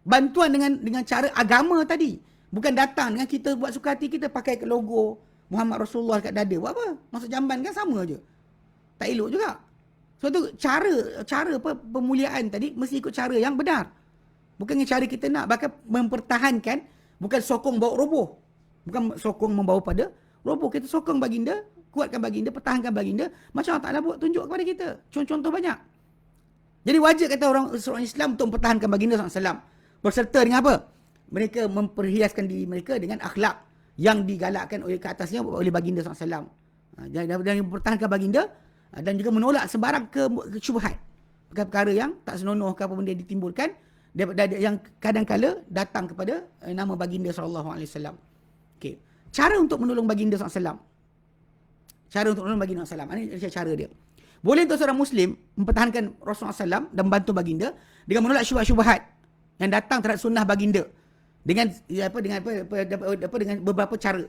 Bantuan dengan cara agama tadi. Bukan datang dengan kita buat suka hati kita pakai logo Muhammad Rasulullah kat dada. Buat apa? Masuk jamban kan sama je. Tak elok juga. Sebab tu cara pemuliaan tadi mesti ikut cara yang benar. Bukan dengan cara kita nak. Bahkan mempertahankan, bukan sokong bawa roboh. Bukan sokong membawa pada roboh. Kita sokong baginda, kuatkan baginda, pertahankan baginda. Macam Allah Ta'ala buat tunjuk kepada kita. Contoh banyak. Jadi wajar kata seorang Islam untuk mempertahankan baginda SAW. Berserta dengan apa? Mereka memperhiaskan diri mereka dengan akhlak yang digalakkan oleh ke atasnya oleh baginda SAW. Dan mempertahankan baginda dan juga menolak sebarang syubhat. Perkara yang tak senonoh ke apa benda ditimbulkan yang kadang-kala datang kepada nama baginda SAW. Okey. Cara untuk menolong baginda SAW. Ini cara dia. Boleh untuk seorang Muslim mempertahankan Rasulullah SAW dan membantu baginda dengan menolak syubhat-syubhat yang datang terhadap sunnah baginda dengan beberapa cara.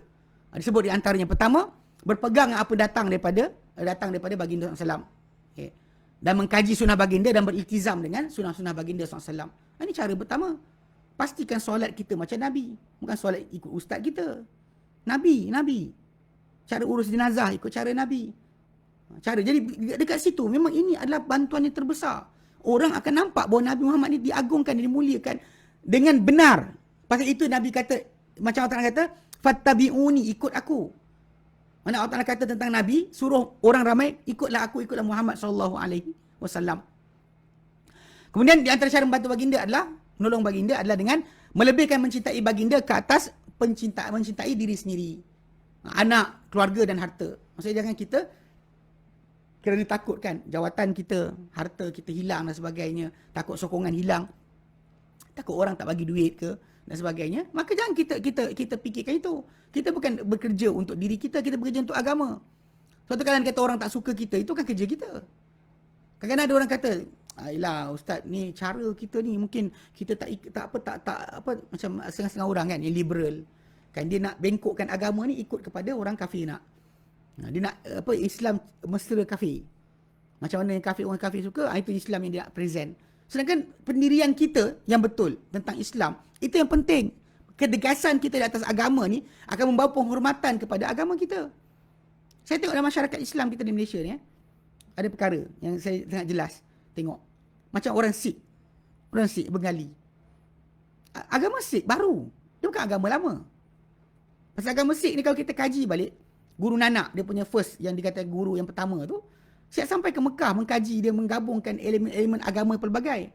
Disebut di antaranya, pertama, berpegang apa datang daripada baginda SAW. Okay. Dan mengkaji sunnah baginda dan beriltizam dengan sunnah-sunnah baginda SAW. Ini cara pertama. Pastikan solat kita macam Nabi. Bukan solat ikut ustaz kita. Nabi. Cara urus jenazah ikut cara Nabi. Jadi dekat situ memang ini adalah bantuan yang terbesar. Orang akan nampak bahawa Nabi Muhammad ni diagungkan, dimuliakan dengan benar. Pasal itu Nabi kata, macam Allah Ta'ala kata, fattabi'uni, ikut aku. Mana Allah Ta'ala kata tentang Nabi, suruh orang ramai, ikutlah aku, ikutlah Muhammad SAW. Kemudian di antara cara membantu baginda adalah, menolong baginda adalah dengan melebihkan mencintai baginda ke atas mencintai diri sendiri. Anak, keluarga dan harta. Maksudnya jangan kita Kerana takutkan jawatan kita, harta kita hilang dan sebagainya, takut sokongan hilang, takut orang tak bagi duit ke dan sebagainya, maka jangan kita fikirkan itu. Kita bukan bekerja untuk diri kita, kita bekerja untuk agama. Suatu kali kata orang tak suka kita, itu kan kerja kita. Kadang-kadang ada orang kata, "Ayolah ustaz, ni cara kita ni mungkin kita tak macam setengah-setengah orang kan yang liberal. Kan dia nak bengkokkan agama ni ikut kepada orang kafir nak. Dia nak Islam mesra kafir. Macam mana yang orang kafir suka, itu Islam yang dia nak present. Sedangkan pendirian kita yang betul tentang Islam, itu yang penting. Kedegasan kita di atas agama ni akan membawa penghormatan kepada agama kita. Saya tengok dalam masyarakat Islam kita di Malaysia ni, ada perkara yang saya sangat jelas tengok. Macam orang Sikh. Orang Sikh Bengali. Agama Sikh baru. Dia bukan agama lama. Pasal agama Sikh ni kalau kita kaji balik, Guru Nanak, dia punya first yang dikatakan guru yang pertama tu, siap sampai ke Mekah mengkaji, dia menggabungkan elemen-elemen agama pelbagai.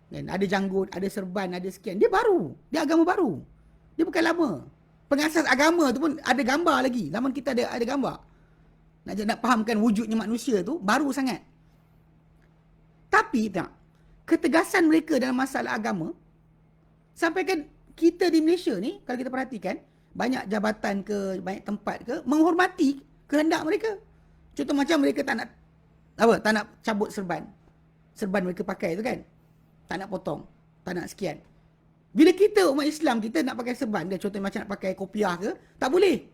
Dan ada janggut, ada serban, ada sekian. Dia baru. Dia agama baru. Dia bukan lama. Pengasas agama tu pun ada gambar lagi. Zaman kita ada gambar. Nak fahamkan wujudnya manusia tu baru sangat. Tapi tak, ketegasan mereka dalam masalah agama, sampaikan kita di Malaysia ni, kalau kita perhatikan, banyak jabatan ke, banyak tempat ke, menghormati kehendak mereka. Contoh macam mereka tak nak cabut serban. Serban mereka pakai tu kan. Tak nak potong, tak nak sekian. Bila kita umat Islam, kita nak pakai serban, dia contoh macam nak pakai kopiah ke, tak boleh.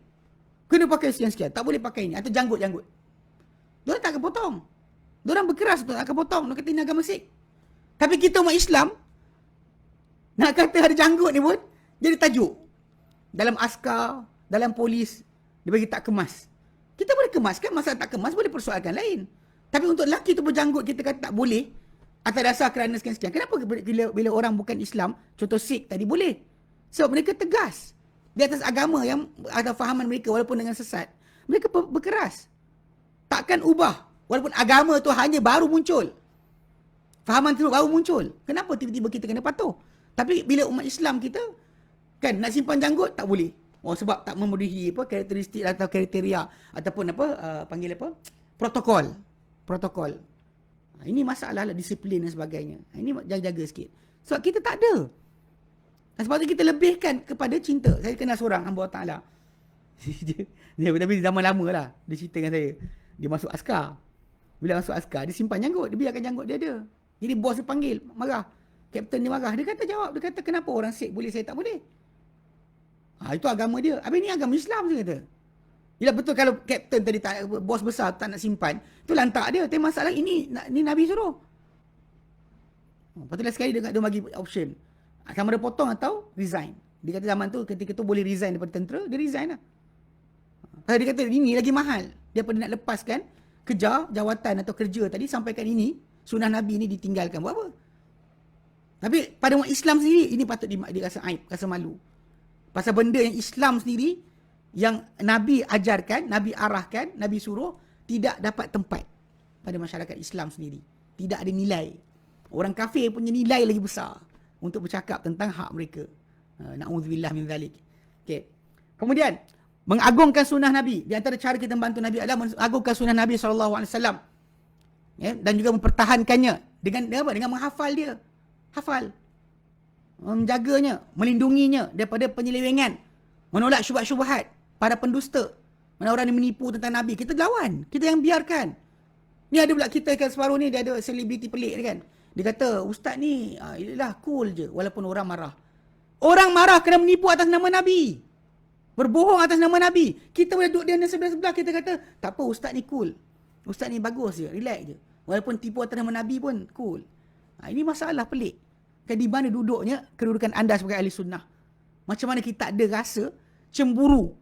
Kena pakai sekian-sekian, tak boleh pakai ni. Atau janggut-janggut. Diorang tak akan potong. Diorang berkeras untuk akan potong. Diorang kata ini agama Sikh. Tapi kita umat Islam, nak kata ada janggut ni pun, jadi tajuk. Dalam askar, dalam polis, dia bagi tak kemas. Kita boleh kemaskan, masalah tak kemas boleh persoalkan lain. Tapi untuk lelaki tu berjanggut, kita kata tak boleh, atas dasar kerana sekian-sekian. Kenapa bila orang bukan Islam, contoh Sikh tadi boleh? Sebab mereka tegas. Di atas agama yang atau fahaman mereka walaupun dengan sesat, mereka berkeras. Takkan ubah walaupun agama tu hanya baru muncul. Fahaman tu baru muncul. Kenapa tiba-tiba kita kena patuh? Tapi bila umat Islam kita kan nak simpan janggut tak boleh. Oh sebab tak memenuhi karakteristik atau kriteria ataupun panggil protokol. Ini masalah lah, disiplin dan sebagainya. Ini jaga-jaga sikit. Sebab kita tak ada. Dan sebab itu kita lebihkan kepada cinta. Saya kenal seorang hamba Allah Ta'ala. Tapi zaman lama lah. Dia cerita dengan saya. Dia masuk askar. Bila masuk askar, dia simpan janggut. Dia biarkan janggut dia ada. Jadi bos dia panggil, marah. Kapten dia marah. Dia kata jawab. Dia kata kenapa orang Sikh boleh, saya tak boleh? Itu agama dia. Habis ni agama Islam, saya kata. Yelah betul kalau kapten tadi tak, bos besar tak nak simpan. Itu lantak dia. Tapi masalah ini Nabi suruh. Lepas tu sekali dia bagi option. Sama ada potong atau resign. Dia kata zaman tu ketika tu boleh resign daripada tentera, dia resign lah. Pasal dia kata ini lagi mahal. Daripada nak lepaskan kejar jawatan atau kerja tadi sampaikan ini, sunnah Nabi ni ditinggalkan. Buat apa? Tapi pada orang Islam sendiri, ini patut dia rasa aib, rasa malu. Pasal benda yang Islam sendiri, yang Nabi ajarkan, Nabi arahkan, Nabi suruh, tidak dapat tempat pada masyarakat Islam sendiri. Tidak ada nilai. Orang kafir punya nilai lagi besar untuk bercakap tentang hak mereka. Na'udzubillah min zalik. Okay. Kemudian, mengagungkan sunnah Nabi. Di antara cara kita membantu Nabi adalah mengagungkan sunnah Nabi SAW. Ya, dan juga mempertahankannya. Dengan menghafal dia. Hafal. Menjaganya. Melindunginya daripada penyelewengan. Menolak syubhat-syubhat. Para pendusta. Mana orang yang menipu tentang Nabi. Kita lawan. Kita yang biarkan. Ni ada pula kita kan separuh ni, dia ada selebriti pelik kan. Dia kata, ustaz ni, ialah cool je walaupun orang marah. Orang marah kena menipu atas nama Nabi. Berbohong atas nama Nabi. Kita boleh duduk dia sebelah-sebelah, kita kata, tak apa, ustaz ni cool. Ustaz ni bagus je, relax je. Walaupun tipu atas nama Nabi pun cool. Ini masalah pelik. Kan di mana duduknya kedudukan anda sebagai ahli sunnah. Macam mana kita ada rasa cemburu.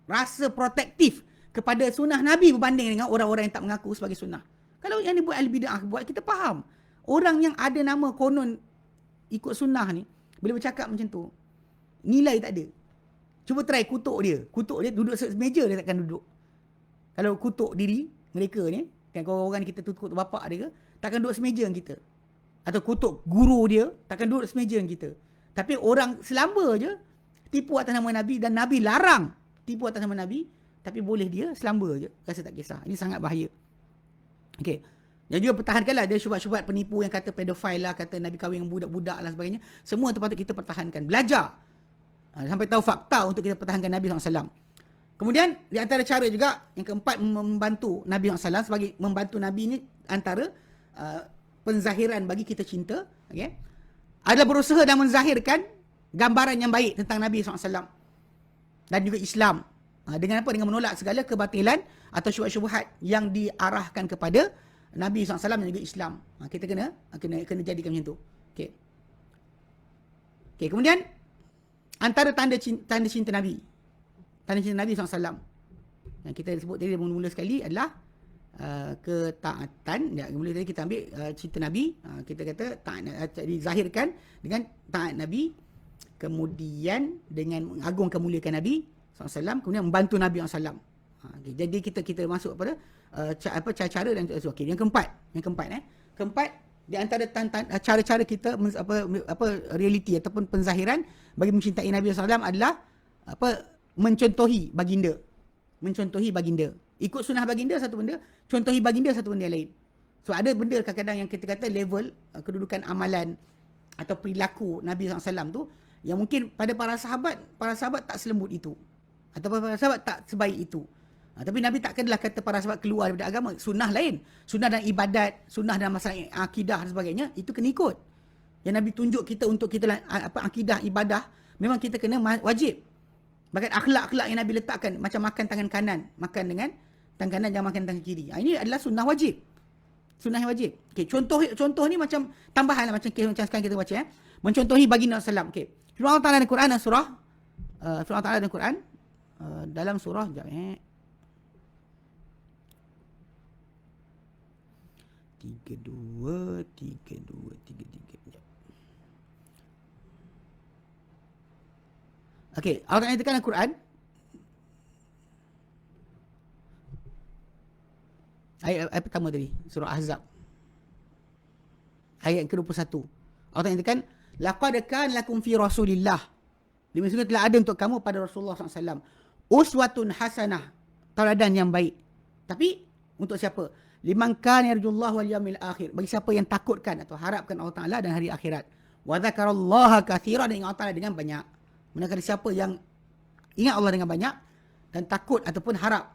Rasa protektif kepada sunnah Nabi berbanding dengan orang-orang yang tak mengaku sebagai sunnah. Kalau yang dibuat ahli bid'ah buat, kita faham. Orang yang ada nama konon ikut sunnah ni, bila bercakap macam tu, nilai tak ada. Cuba try kutuk dia. Kutuk dia, duduk semeja dia takkan duduk. Kalau kutuk diri mereka ni, kan orang kita kutuk bapak dia ke, takkan duduk semeja dengan kita. Atau kutuk guru dia, takkan duduk semeja dengan kita. Tapi orang selamba je, tipu atas nama Nabi, dan Nabi larang tipu atas nama Nabi, tapi boleh dia selamba je, rasa tak kisah. Ini sangat bahaya. Okey. Dan juga pertahankanlah dia syubhat-syubhat penipu yang kata pedofil lah, kata Nabi kahwin dengan budak-budak lah sebagainya. Semua tu patut kita pertahankan. Belajar. Sampai tahu fakta untuk kita pertahankan Nabi SAW. Kemudian di antara cara juga yang keempat membantu Nabi SAW sebagai membantu Nabi ni antara penzahiran bagi kita cinta, okay, adalah berusaha dan menzahirkan gambaran yang baik tentang Nabi SAW dan juga Islam. Dengan apa? Dengan menolak segala kebatilan atau syubhat-syubhat yang diarahkan kepada Nabi SAW dan juga Islam. Kita kena jadikan macam tu. Okay. Okay, kemudian antara tanda cinta Nabi. Tanda cinta Nabi SAW. Yang kita sebut tadi mula-mula sekali adalah ketaatan. Mula tadi kita ambil cinta Nabi. Kita kata dizahirkan dengan taat Nabi. Kemudian dengan mengagungkan muliakan Nabi SAW. Kemudian membantu Nabi SAW. Okay, jadi kita masuk pada cara-cara dan okay, yang keempat. Keempat di antara cara-cara kita realiti ataupun penzahiran bagi mencintai Nabi SAW adalah mencontohi baginda. Ikut sunnah baginda satu benda, contohi baginda satu benda lain. So ada benda kadang-kadang yang kita kata level kedudukan amalan atau perilaku Nabi SAW tu yang mungkin pada para sahabat tak selembut itu. Atau para sahabat tak sebaik itu. Tapi Nabi takkanlah kata para sahabat keluar daripada agama. Sunnah lain. Sunnah dan ibadat, sunnah dan masalah akidah dan sebagainya, itu kena ikut. Yang Nabi tunjuk kita untuk kita akidah, ibadah, memang kita kena wajib. Bahkan akhlak-akhlak yang Nabi letakkan, macam makan tangan kanan, makan dengan tangan kanan, jangan makan tangan kiri. Ini adalah sunnah wajib. Sunnah yang wajib. Okay, contoh ni macam tambahan lah, macam sekarang kita baca. Mencontohi baginda SAW. Okay. Firman Allah Ta'ala dalam Quran dan surah. Firman Allah Ta'ala dalam Quran. Dalam surah, sekejap 32, 33. Okey, Allah Ta'ala nyatakan dalam Quran. Ayat pertama tadi, surah Ahzab. Ayat ke-21. Allah Ta'ala nyatakan, laqad kana lakum fi Rasulillah. Demi sungguh telah ada untuk kamu pada Rasulullah SAW. Uswatun hasanah. Tauladan yang baik. Tapi, untuk siapa? Liman kana yarjullah wal yawmil akhir. Bagi siapa yang takutkan atau harapkan Allah Ta'ala dan hari akhirat. Wa dzakarallaha katsiran, dan ingat Allah Ta'ala dengan banyak. Manakala siapa yang ingat Allah dengan banyak dan takut ataupun harap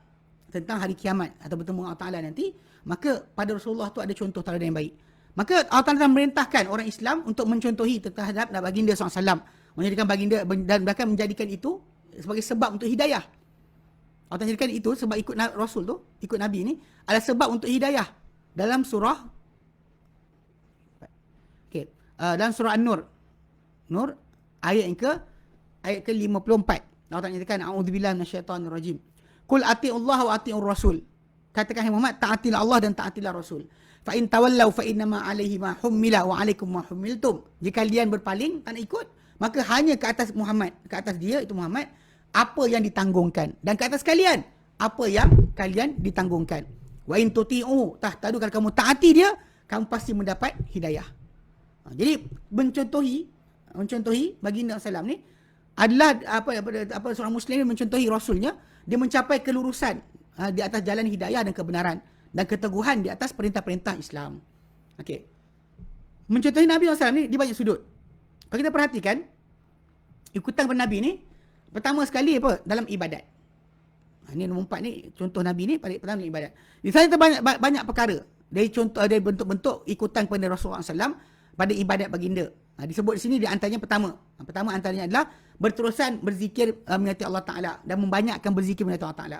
tentang hari kiamat atau bertemu Allah Ta'ala nanti, maka pada Rasulullah tu ada contoh tauladan yang baik. Maka Allah Ta'ala memerintahkan orang Islam untuk mencontohi terhadap baginda SAW. Menjadikan baginda dan bahkan menjadikan itu sebagai sebab untuk hidayah. Allah Ta'ala jadikan itu sebab ikut Rasul tu, ikut Nabi ni, adalah sebab untuk hidayah. Dalam surah dalam surah An-Nur. Nur ayat ke-54. Allah Ta'ala nyatakan, a'udzubillahi minasyaitonir rajim. Qul atii'ullaha wa atii'ur rasul. Katakan hai Muhammad, taatilah Allah dan taatilah Rasul. Fa in tawallau fa innama 'alaihi ma hummila wa 'alaikum ma hummiltum. Jika kalian berpaling, tak nak ikut, maka hanya ke atas Muhammad, ke atas dia itu Muhammad, apa yang ditanggungkan, dan ke atas kalian apa yang kalian ditanggungkan. Wa in tuti'u tahtadu, kalau kamu taati dia, kamu pasti mendapat hidayah. Jadi mencontohi baginda sallam ni adalah seorang muslim mencontohi rasulnya, dia mencapai kelurusan di atas jalan hidayah dan kebenaran dan keteguhan di atas perintah-perintah Islam. Okey. Mencontohi Nabi SAW ni di banyak sudut. Kalau kita perhatikan ikutan kepada Nabi ni, pertama sekali dalam ibadat. Ini nombor 4 ni, contoh Nabi ni pertama dalam ibadat. Di sana banyak perkara. Dari contoh, ada bentuk-bentuk ikutan kepada Rasulullah SAW pada ibadat baginda. Disebut di sini di antaranya pertama. Pertama antaranya adalah berterusan berzikir mengingati Allah Ta'ala dan membanyakkan berzikir mengingati Allah Ta'ala.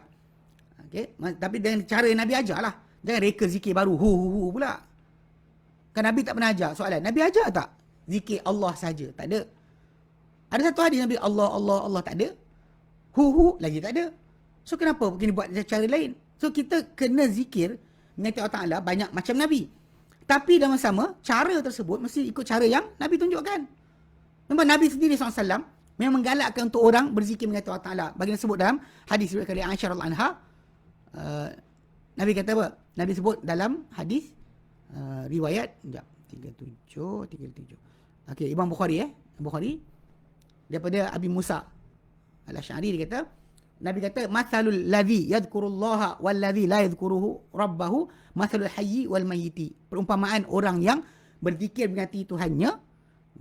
Okay? Tapi dengan cara yang Nabi ajar lah. Jangan reka zikir baru. Hu pula. Kan Nabi tak pernah ajar. Soalan, Nabi ajar tak? Zikir Allah saja. Tak ada. Ada satu hadis Nabi Allah tak ada. Hu lagi tak ada. So kenapa kena buat cara lain? So kita kena zikir mengingati Allah Ta'ala banyak macam Nabi. Tapi dalam sama, cara tersebut mesti ikut cara yang Nabi tunjukkan. Memang Nabi sendiri SAW memang menggalakkan untuk orang berzikir mengingati Allah Ta'ala. Baginda sebut dalam hadis riwayat dari Aisyah radhiyallahu anha. Nabi kata apa? Nabi sebut dalam hadis riwayat 37. Okey, Imam Bukhari Bukhari daripada Abi Musa Al-Asy'ari, dia kata, Nabi kata mathalul ladzi yadhkurullaha wal ladzi la yadhkuruhu rabbahu mathalul hayyi wal mayyiti. Perumpamaan orang yang berzikir mengingati Tuhannya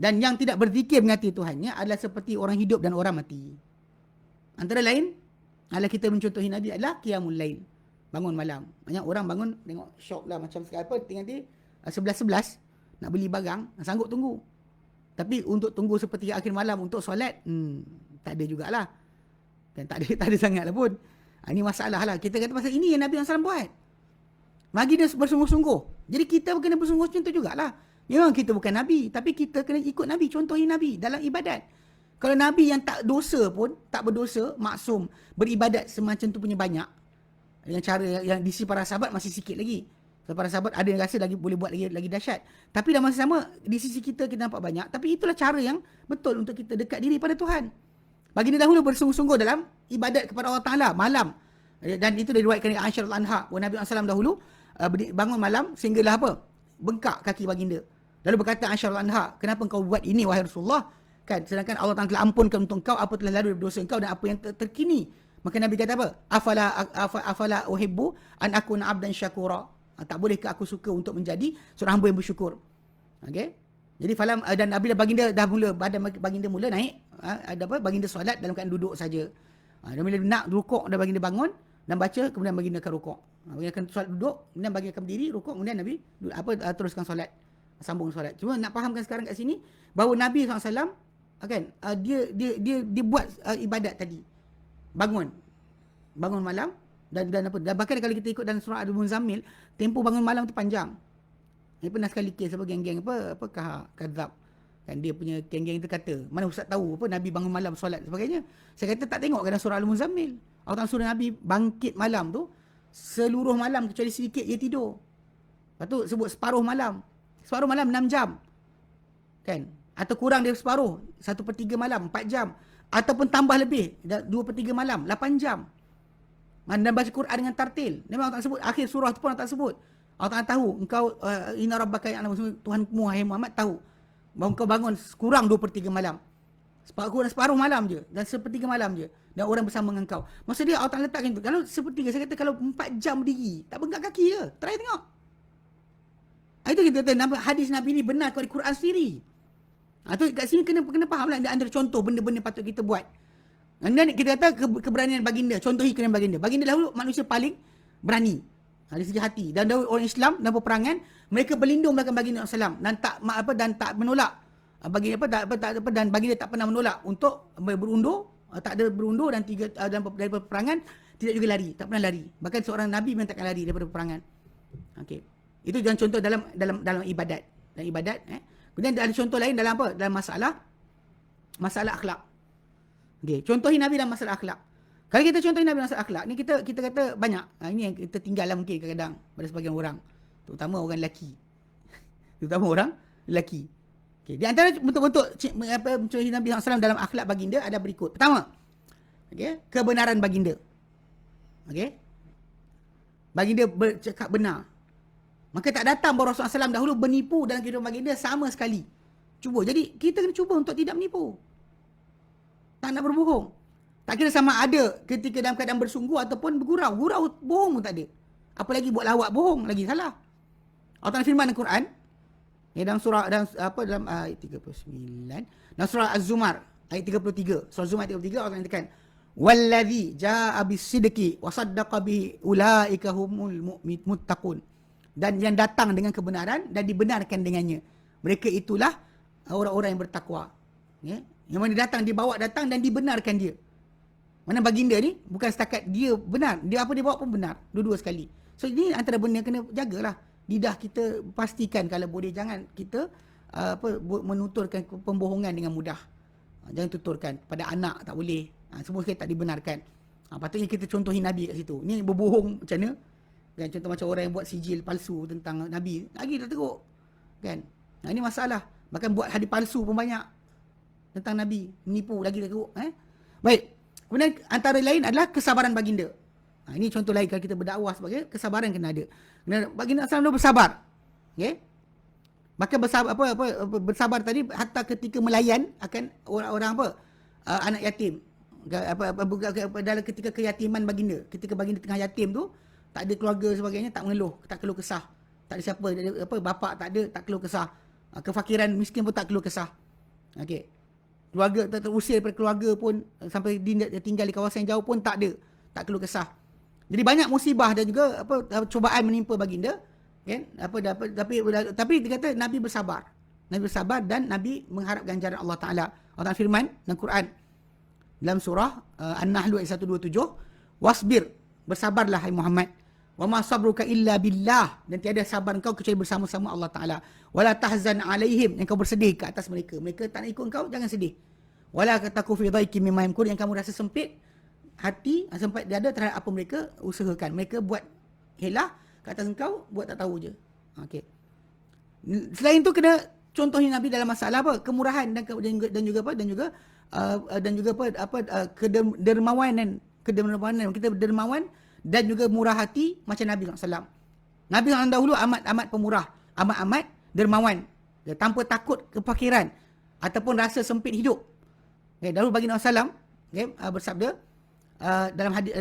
dan yang tidak berzikir mengingati Tuhannya adalah seperti orang hidup dan orang mati. Antara lain adalah kita mencontohi Nabi adalah qiyamul lail, bangun malam. Banyak orang bangun tengok syok lah macam sekarang apa nanti 11:11 nak beli barang, sanggup tunggu. Tapi untuk tunggu seperti akhir malam untuk solat, tak ada jugalah. Kan tak ada sangat lah pun. Ini masalah lah. Kita kata pasal ini yang Nabi SAW buat. Bagi dia bersungguh-sungguh. Jadi kita kena bersungguh-sungguh contoh jugalah. Memang kita bukan Nabi. Tapi kita kena ikut Nabi. Contohi Nabi dalam ibadat. Kalau Nabi yang tak dosa pun, tak berdosa, maksum, beribadat semacam tu punya banyak. Dengan cara yang di sisi para sahabat masih sikit lagi. So, para sahabat ada yang rasa lagi boleh buat lagi dahsyat. Tapi dalam masa sama, di sisi kita nampak banyak. Tapi itulah cara yang betul untuk kita dekat diri pada Tuhan. Baginda dahulu bersungguh-sungguh dalam ibadat kepada Allah Ta'ala malam. Dan itu diriwayatkan oleh Aisyah radhiyallahu anha bahawa Nabi SAW dahulu bangun malam sehinggalah apa? Bengkak kaki baginda. Lalu berkata Aisyah radhiyallahu anha, kenapa engkau buat ini wahai Rasulullah? Kan sedangkan Allah Ta'ala telah ampunkan untuk engkau apa telah lalu dosa engkau dan apa yang terkini. Maka Nabi kata apa? Afala uhibbu an akuna abdan syakura. Tak bolehkah aku suka untuk menjadi seorang hamba yang bersyukur? Okey. Jadi falam dan apabila baginda dah mula baginda mula naik, ada apa? Baginda solat dalam keadaan duduk saja. Dan bila nak rukuk dan baginda bangun dan baca, kemudian baginda akan rukuk. Baginda akan solat duduk, kemudian baginda akan berdiri, rukuk, kemudian Nabi teruskan solat, sambung solat. Cuma nak fahamkan sekarang kat sini bahawa Nabi SAW kan dia buat ibadat tadi. Bangun malam dan apa? Dan bahkan kalau kita ikut dalam surah Al-Muzammil, tempoh bangun malam tu panjang. Ini pernah sekali kes apa geng-geng apakah kadzab. Kan dia punya geng-geng itu kata, mana ustaz tahu apa Nabi bangun malam solat sebagainya. Saya kata tak tengok dalam surah Al-Muzammil. Allah suruh Nabi bangkit malam tu seluruh malam kecuali sedikit dia tidur. Lepas tu sebut separuh malam. Separuh malam 6 jam. Kan? Atau kurang dari separuh, 1/3 malam 4 jam. Ataupun tambah lebih 2/3 malam 8 jam. Dan baca Quran dengan tartil. Memang Allah tak sebut akhir surah tu pun Allah tak sebut. Allah Ta'ala tahu engkau inna rabbaka ya'lamu, Tuhanmu wahai Muhammad tahu bahawa engkau bangun kurang 2/3 malam. Separuh malam je dan 1/3 malam je dan orang bersama dengan engkau. Maksud dia Allah Ta'ala letakkan tu. Kalau 1/3, saya kata kalau 4 jam berdiri, tak bengkak kaki je. Try tengok. Itu kita kata hadis Nabi ni benar kau di Quran sendiri. Tu kat sini kena fahamlah antara contoh benda-benda patut kita buat. Dan kita kata keberanian baginda, contohi keberanian baginda. Baginda dahulu manusia paling berani. Dari segi hati. Dan dahulu orang Islam dalam peperangan, mereka berlindung belakang baginda SAW dan tak menolak. Dan baginda tak pernah menolak untuk berundur, tak ada berundur dan dari peperangan tidak juga lari, tak pernah lari. Bahkan seorang nabi memang takkan lari daripada peperangan. Okey. Itu jangan contoh dalam ibadat. Dalam ibadat, Kemudian ada contoh lain dalam apa? Dalam masalah akhlak. Okey, contohi Nabi dalam masalah akhlak. Kalau kita contohi Nabi dalam masalah akhlak, ni kita kata banyak. Ini yang kita tinggal lah mungkin kadang-kadang pada sebagian orang. Terutama orang lelaki. Okey, di antara bentuk-bentuk contohi Nabi SAW dalam akhlak baginda ada berikut. Pertama, okey, kebenaran baginda. Okey. Baginda bercakap benar. Maka tak datang bahawa Rasulullah SAW dahulu menipu dalam kehidupan baginda sama sekali. Cuba. Jadi kita kena cuba untuk tidak menipu. Tak nak berbohong. Tak kira sama ada ketika dalam keadaan bersungguh ataupun bergurau. Gurau bohong pun tak ada. Apalagi buat lawak bohong lagi salah. Allah Ta'ala firman dalam Quran, dalam ayat 39, dalam surah Az-Zumar ayat 33. Surah Az-Zumar ayat 33 Allah Ta'ala katakan, "Wallazi jaa'a bis-sidqi wa saddaqa bihi ulaika humul muttaqun." Dan yang datang dengan kebenaran dan dibenarkan dengannya. Mereka itulah orang-orang yang bertakwa. Ya? Yang mana dibawa datang dan dibenarkan dia. Mana baginda ni bukan setakat dia benar, dia apa dia bawa pun benar, dua-dua sekali. So ini antara benda yang kena jagalah. Lidah kita pastikan kalau boleh jangan kita menuturkan pembohongan dengan mudah. Jangan tuturkan pada anak tak boleh. Semua sekali tak dibenarkan. Patutnya kita contohi Nabi kat situ. Ni berbohong macam mana? Kan contoh macam orang yang buat sijil palsu tentang Nabi, lagi dah teruk. Kan? Ini masalah. Bahkan buat hadis palsu pun banyak tentang Nabi, menipu lagi dah teruk. Baik. Kemudian antara lain adalah kesabaran baginda. Ini contoh lain kalau kita berdakwah sebagai kesabaran kena ada. Baginda SAW bersabar. Okey. Maka bersabar tadi hatta ketika melayan akan orang-orang anak yatim. Dalam ketika keyatiman baginda, ketika baginda tengah yatim tu, tak ada keluarga sebagainya, tak mengeluh, tak keluh kesah. Tak ada siapa, bapak tak ada, tak keluh kesah. Kefakiran miskin pun tak keluh kesah. Okey. Keluarga terusir daripada keluarga pun, sampai tinggal di kawasan yang jauh pun tak ada, tak keluh kesah. Jadi banyak musibah dan juga cubaan menimpa baginda, kan? Tapi dia kata Nabi bersabar. Nabi bersabar dan Nabi mengharap ganjaran Allah Taala. Allah firman dalam Quran dalam surah An-Nahl ayat 127, wasbir, bersabarlah hai Muhammad. Wa ma sabruka illa billah, dan tiada sabar engkau kecuali bersama-sama Allah Taala. Wala tahzan alaihim, yang kau bersedih ke atas mereka. Mereka tak nak ikut engkau, jangan sedih. Wala taku fi dhaikin mimma yamkur, yang kamu rasa sempit hati, sempat dada terhadap apa mereka usahakan. Mereka buat helah ke atas engkau, buat tak tahu je. Okey. Selain tu kena contohi Nabi dalam masalah kemurahan dan juga kedermawanan. Kita dermawan dan juga murah hati macam Nabi SAW. Nabi SAW dahulu amat pemurah, amat dermawan, tanpa takut kefakiran ataupun rasa sempit hidup. Okay, dahulu baginda SAW bersabda dalam hadis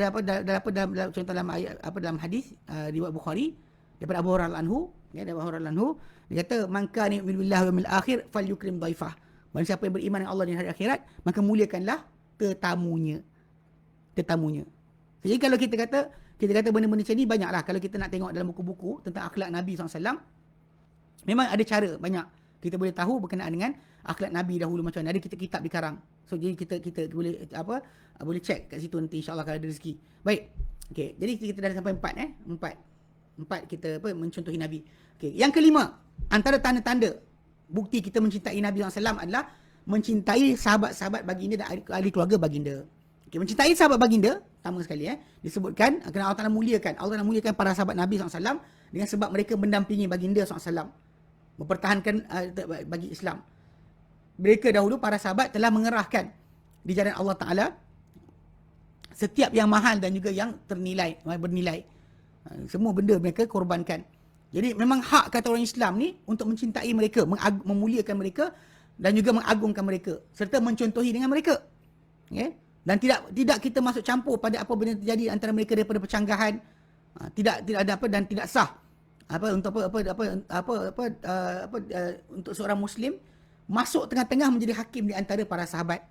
dalam hadis riwayat Bukhari daripada Abu Hurairah anhu, dia kata man kana yu'minu billahi wal yawmil akhir falyukrim dhaifah. Barang siapa yang beriman dengan Allah dan hari akhirat, maka muliakanlah tetamunya. Jadi kalau kita kata benda-benda macam ni banyaklah. Kalau kita nak tengok dalam buku-buku tentang akhlak Nabi SAW, memang ada cara banyak. Kita boleh tahu berkenaan dengan akhlak Nabi dahulu macam mana. Ada kitab dikarang. So jadi kita boleh boleh check kat situ nanti insya-Allah kalau ada rezeki. Baik. Okey, jadi kita dah sampai 4 kita mencontohi Nabi. Okey, yang kelima, antara tanda-tanda bukti kita mencintai Nabi SAW adalah mencintai sahabat-sahabat baginda dan ahli keluarga baginda. Okey, mencintai sahabat baginda, pertama sekali disebutkan kerana Allah Taala muliakan para sahabat Nabi SAW dengan sebab mereka mendampingi baginda SAW, mempertahankan bagi Islam. Mereka dahulu para sahabat telah mengerahkan di jalan Allah Taala setiap yang mahal dan juga yang bernilai. Semua benda mereka korbankan. Jadi memang hak kata orang Islam ni untuk mencintai mereka, memuliakan mereka dan juga mengagungkan mereka serta mencontohi dengan mereka. Okay? Dan tidak kita masuk campur pada apa benda terjadi antara mereka daripada percanggahan. Tidak ada apa dan tidak sah. Untuk seorang Muslim masuk tengah-tengah menjadi hakim di antara para sahabat.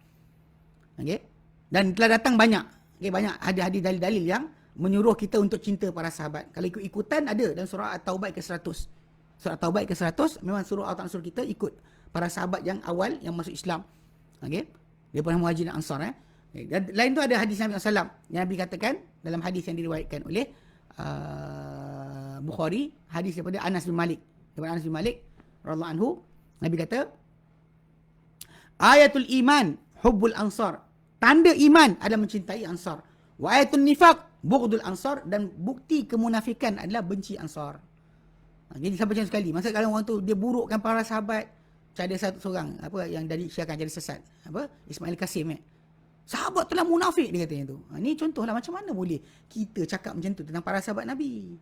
Okay? Dan telah datang banyak hadis dalil-dalil yang menyuruh kita untuk cinta para sahabat. Kalau ikut-ikutan ada dalam surah At-Taubah ke 100. Surah At-Taubah ke 100 memang Allah Ta'ala suruh kita ikut para sahabat yang awal yang masuk Islam. Okey. Daripada Muhajirin dan Ansar Dan lain tu ada hadis Nabi SAW yang Nabi katakan dalam hadis yang diriwayatkan oleh Bukhari, hadis daripada Anas bin Malik. Daripada Anas bin Malik radhiyallahu anhu, Nabi kata, ayatul iman hubbul ansar. Tanda iman adalah mencintai Ansar. Wa ayatul nifaq bughdul ansar, dan bukti kemunafikan adalah benci Ansar. Jadi sampai macam sekali. Masa kalau orang tu dia burukkan para sahabat, ada satu seorang yang dari Syiah jadi sesat. Ismail Kasim sahabat telah munafik dia katanya tu. Ni contohlah macam mana boleh kita cakap macam tu tentang para sahabat Nabi.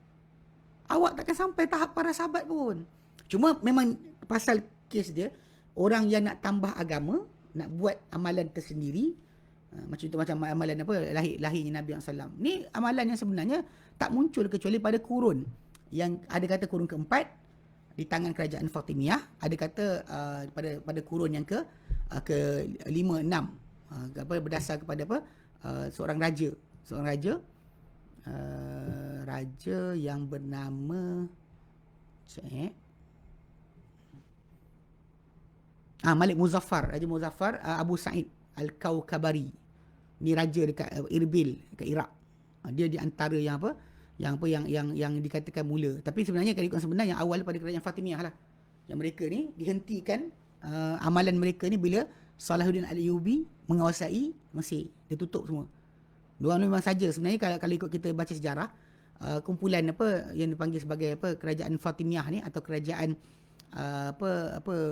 Awak takkan sampai tahap para sahabat pun. Cuma memang pasal kes dia, orang yang nak tambah agama, nak buat amalan tersendiri, macam itu, macam amalan lahirnya Nabi SAW. Ni amalan yang sebenarnya tak muncul kecuali pada kurun yang ada kata kurun keempat di tangan kerajaan Fatimiyah, ada kata pada kurun yang ke 5, 6 berdasar kepada seorang raja yang bernama Malik Muzaffar, Raja Muzaffar Abu Sa'id Al-Kaukabari. Ni raja dekat Irbil, dekat Iraq. Dia di antara yang dikatakan mula. Tapi sebenarnya kalau ikut sebenarnya yang awal pada kerajaan Fatimiyah lah. Yang mereka ni dihentikan amalan mereka ni bila Salahuddin Al-Ayyubi menguasai Mesir. Dia tutup semua. Diorang memang saja sebenarnya kalau ikut kita baca sejarah, kumpulan yang dipanggil sebagai kerajaan Fatimiyah ni atau kerajaan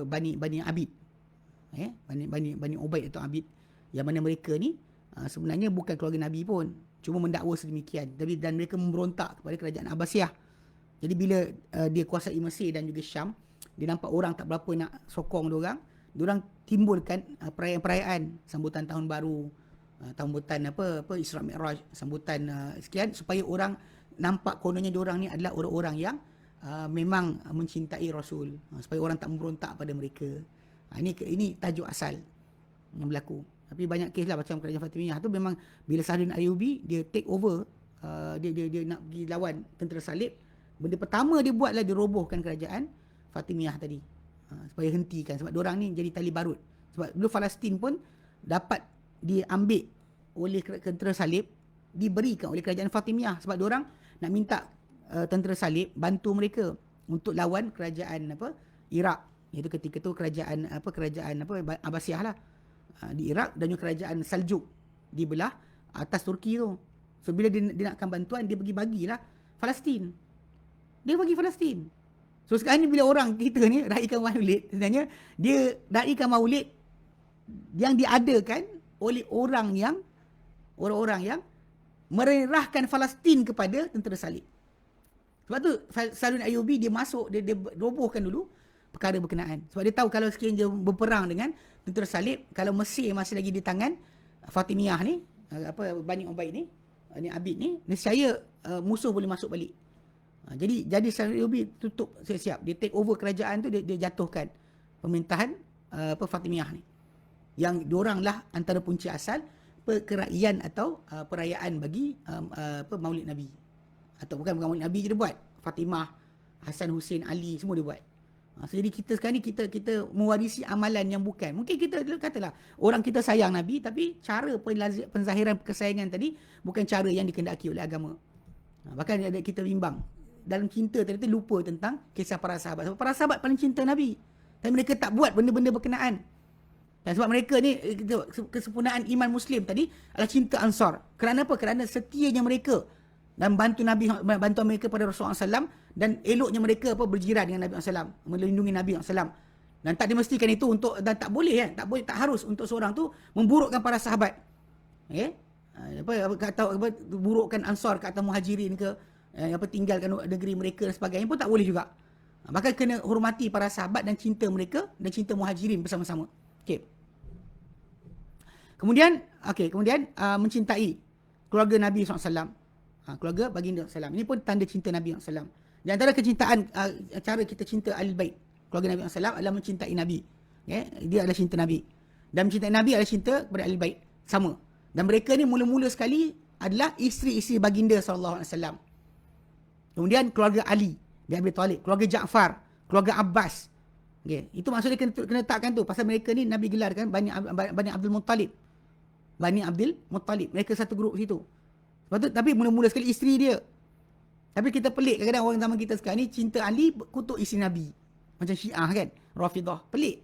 Bani Abid. Bani Ubaid atau Abid, yang mana mereka ni sebenarnya bukan keluarga Nabi pun, cuma mendakwa sedemikian. Dan mereka memberontak kepada kerajaan Abbasiyah. Jadi bila dia kuasai Mesir dan juga Syam, dia nampak orang tak berapa nak sokong diorang timbulkan perayaan-perayaan sambutan tahun baru, sambutan apa Isra Mi'raj, sambutan sekian, supaya orang nampak kononnya diorang ni adalah orang-orang yang memang mencintai Rasul, supaya orang tak memberontak pada mereka. Ini tajuk asal yang berlaku. Tapi banyak kes lah macam kerajaan Fatimiyah tu, memang bila Salahuddin Ayyubi dia take over, dia nak pergi lawan tentera salib, benda pertama dia buat lah dia robohkan kerajaan Fatimiyah tadi, supaya hentikan, sebab diorang ni jadi tali barut. Sebab dulu Palestin pun dapat diambil oleh tentera salib, diberikan oleh kerajaan Fatimiyah, sebab diorang nak minta tentera salib bantu mereka untuk lawan kerajaan Iraq, iaitu ketika tu kerajaan Abbasiyah lah di Iraq, dan juga kerajaan Saljuk di belah atas Turki tu. So bila dia nakkan bantuan, dia bagilah Palestin. Dia bagi Palestin. So sekarang ni bila orang kita ni raikan maulid, sebenarnya dia raikan maulid yang diadakan oleh orang-orang yang mererahkan Palestin kepada tentera salib. Sebab tu Salahuddin Ayyubi dia masuk, dia robohkan dulu perkara berkenaan. Sebab dia tahu kalau sekiranya dia berperang dengan tentera salib, kalau Mesir masih lagi di tangan Fatimiyah ni, Bani Ubaid ni Abid ni, nescaya musuh boleh masuk balik. Jadi Salahuddin Ayyubi tutup siap-siap. Dia take over kerajaan tu, dia jatuhkan pemerintahan Fatimiyah ni. Yang diorang lah antara punca asal perkerayan atau perayaan bagi Maulid Nabi. Atau bukan Maulid Nabi je dia buat. Fatimah, Hasan, Hussein, Ali, semua dia buat. So, jadi kita sekarang ni kita mewarisi amalan yang bukan. Mungkin kita katalah orang kita sayang Nabi, tapi cara penzahiran kesayangan tadi bukan cara yang dikehendaki oleh agama. Bahkan ada kita bimbang. Dalam cinta tadi tu lupa tentang kisah para sahabat. Sebab para sahabat paling cinta Nabi, tapi mereka tak buat benda-benda berkenaan. Dan sebab mereka ni, kesempurnaan iman Muslim tadi adalah cinta Ansar. Kerana apa? Kerana setianya mereka dan bantu mereka pada Rasulullah SAW, dan eloknya mereka berjiran dengan Nabi SAW, melindungi Nabi SAW. Dan tak dimestikan itu untuk, dan tak boleh tak harus untuk seorang tu memburukkan para sahabat. Burukkan Ansar ke atas Muhajirin ke, tinggalkan negeri mereka dan sebagainya pun tak boleh juga. Bahkan kena hormati para sahabat dan cinta mereka dan cinta Muhajirin bersama-sama. Kemudian mencintai keluarga Nabi SAW, keluarga baginda SAW. Ini pun tanda cinta Nabi SAW. Di antara kecintaan, cara kita cinta Ahlul Bait, keluarga Nabi SAW, adalah mencintai Nabi. Dia adalah cinta Nabi. Dan mencintai Nabi adalah cinta kepada Ahlul Bait. Sama. Dan mereka ni mula-mula sekali adalah isteri-isteri baginda SAW. Kemudian keluarga Ali bin Abi Talib, keluarga Ja'far, keluarga Abbas. Itu maksudnya kena letakkan tu. Pasal mereka ni Nabi gelarkan Bani Abdul Muttalib. Bani Abdul Muttalib. Mereka satu grup situ. Sebab tu, tapi mula-mula sekali isteri dia. Tapi kita pelik, kadang-kadang orang zaman kita sekarang ni cinta Ali kutuk isteri Nabi. Macam Syiah kan, Rafidah. Pelik.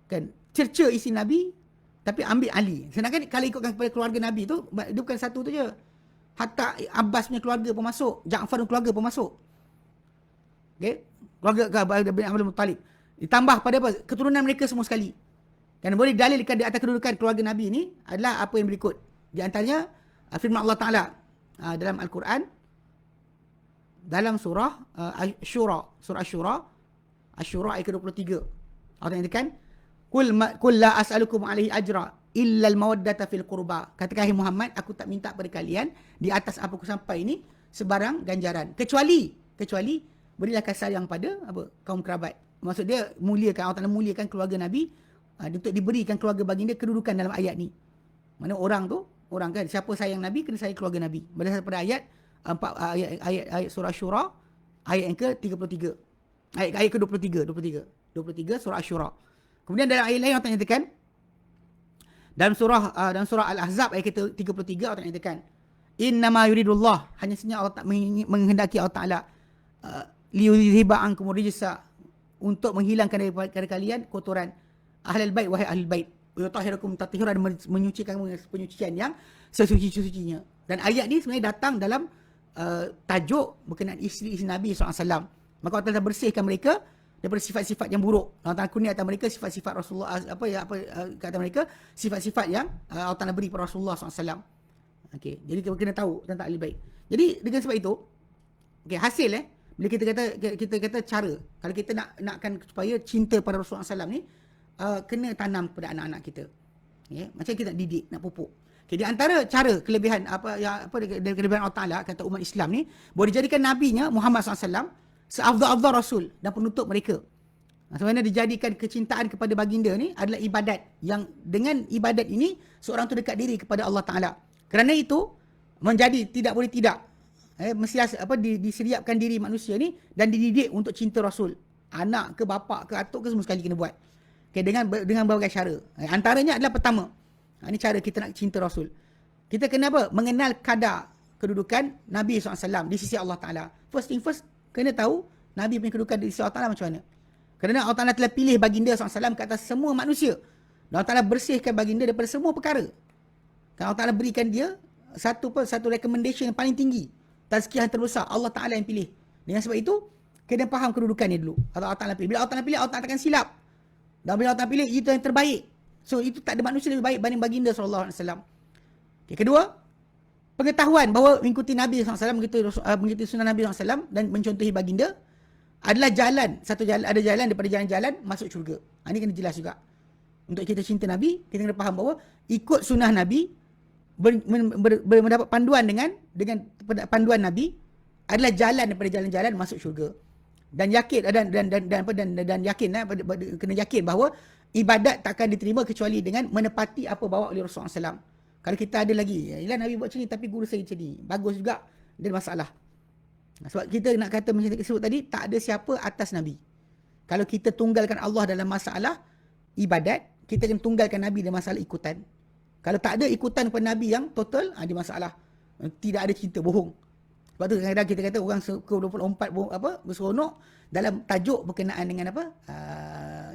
Kan? Cerca isteri Nabi, tapi ambil Ali. Sedangkan kalau ikutkan kepada keluarga Nabi tu, dia bukan satu tu je. Hatta Abbas punya keluarga pun masuk. Ja'far punya keluarga pun masuk. Keluarga Bani Abdul Muttalib. Ditambah pada apa? Keturunan mereka semua sekali. Dan boleh dalilkan di atas kedudukan keluarga Nabi ni adalah apa yang berikut. Di antaranya firman Allah Ta'ala dalam Al-Quran, dalam surah Asy-Syura, surah Asy-Syura ayat ke-23. Allah nyatakan, Qul la as'alukum alaihi ajra illa al-mawaddata fil qurba. Katakan, hai Muhammad, aku tak minta pada kalian di atas apa aku sampai ini sebarang ganjaran, kecuali berilah kasih sayang pada kaum kerabat. Maksud dia muliakan, Allah Ta'ala muliakan keluarga Nabi untuk diberikan keluarga baginda kedudukan dalam ayat ni. Mana orang kan, siapa sayang Nabi kena sayang keluarga Nabi. Berdasarkan pada ayat surah Syura ayat yang ke-33. Ayat ke-23 surah Syura. Kemudian dalam ayat lain Allah nyatakan, dalam surah Al-Ahzab ayat ke-33 Allah nyatakan, innama yuridullah, hanya saja Allah menghendaki Allah Ta'ala liyudhiba ankum rijsa, untuk menghilangkan daripada kalian kotoran ahlul bait, wahai ahlul bait, wa yutahhirakum tathiran, menyucikan penyucian yang sesuci-sucinya. Dan ayat ni sebenarnya datang dalam tajuk berkenaan isteri Nabi SAW. Maka Allah Ta'ala bersihkan mereka daripada sifat-sifat yang buruk. Allah Ta'ala kurnia atas mereka sifat-sifat Rasulullah, kata mereka sifat-sifat yang Allah Ta'ala beri kepada Rasulullah SAW. Jadi kita kena tahu tentang ahlul bait. Jadi dengan sebab itu, hasil bila kita kata cara, kalau kita nakkan supaya cinta pada Rasulullah SAW ni kena tanam pada anak-anak kita. Macam kita nak didik, nak pupuk. Okay, di antara cara kelebihan dari kelebihan Allah Taala kata umat Islam ni, boleh dijadikan nabinya Muhammad SAW seafdal-afdal rasul dan penutup mereka. Sebenarnya dijadikan kecintaan kepada baginda ni adalah ibadat yang dengan ibadat ini seorang tu dekat diri kepada Allah Taala. Kerana itu menjadi tidak boleh tidak mesti disediakan diri manusia ni dan dididik untuk cinta Rasul. Anak ke bapa ke atuk ke semua sekali kena buat. Okay, dengan berbagai cara. Antaranya adalah pertama. Ini cara kita nak cinta Rasul. Kita kena apa? Mengenal kadar kedudukan Nabi SAW di sisi Allah Ta'ala. First thing first, kena tahu Nabi punya kedudukan di sisi Allah Ta'ala macam mana. Kerana Allah Ta'ala telah pilih baginda SAW ke atas semua manusia. Dan Allah Ta'ala bersihkan baginda daripada semua perkara. Kan Allah Ta'ala berikan dia satu recommendation yang paling tinggi. Tazkiyah yang terbesar. Allah Ta'ala yang pilih. Dengan sebab itu, kena faham kedudukannya dulu. Allah Ta'ala pilih. Bila Allah Ta'ala pilih, Allah Ta'ala akan silap. Dan bila Allah Ta'ala pilih, itu yang terbaik. So, itu tak ada manusia lebih baik banding baginda SAW. Okay, kedua, pengetahuan bahawa mengikuti Nabi SAW, mengikuti sunnah Nabi SAW dan mencontohi baginda adalah ada jalan daripada jalan-jalan masuk syurga. Ini kena jelas juga. Untuk kita cinta Nabi, kita kena faham bahawa ikut sunnah Nabi, mendapat panduan dengan panduan Nabi adalah jalan daripada jalan-jalan masuk syurga. Dan yakin dan yakin kena yakin bahawa ibadat takkan diterima kecuali dengan menepati apa bawa oleh Rasulullah SAW. Kalau kita ada lagi, yalah Nabi buat macam ni tapi guru saya macam ni, bagus juga, dia ada masalah. Sebab kita nak kata macam kita sebut tadi, tak ada siapa atas Nabi. Kalau kita tunggalkan Allah dalam masalah ibadat, kita akan tunggalkan Nabi dalam masalah ikutan. Kalau tak ada ikutan kepada Nabi yang total, ada masalah. Tidak ada cinta, bohong. Sebab tu kadang-kadang kita kata orang suka 24 berseronok dalam tajuk berkenaan dengan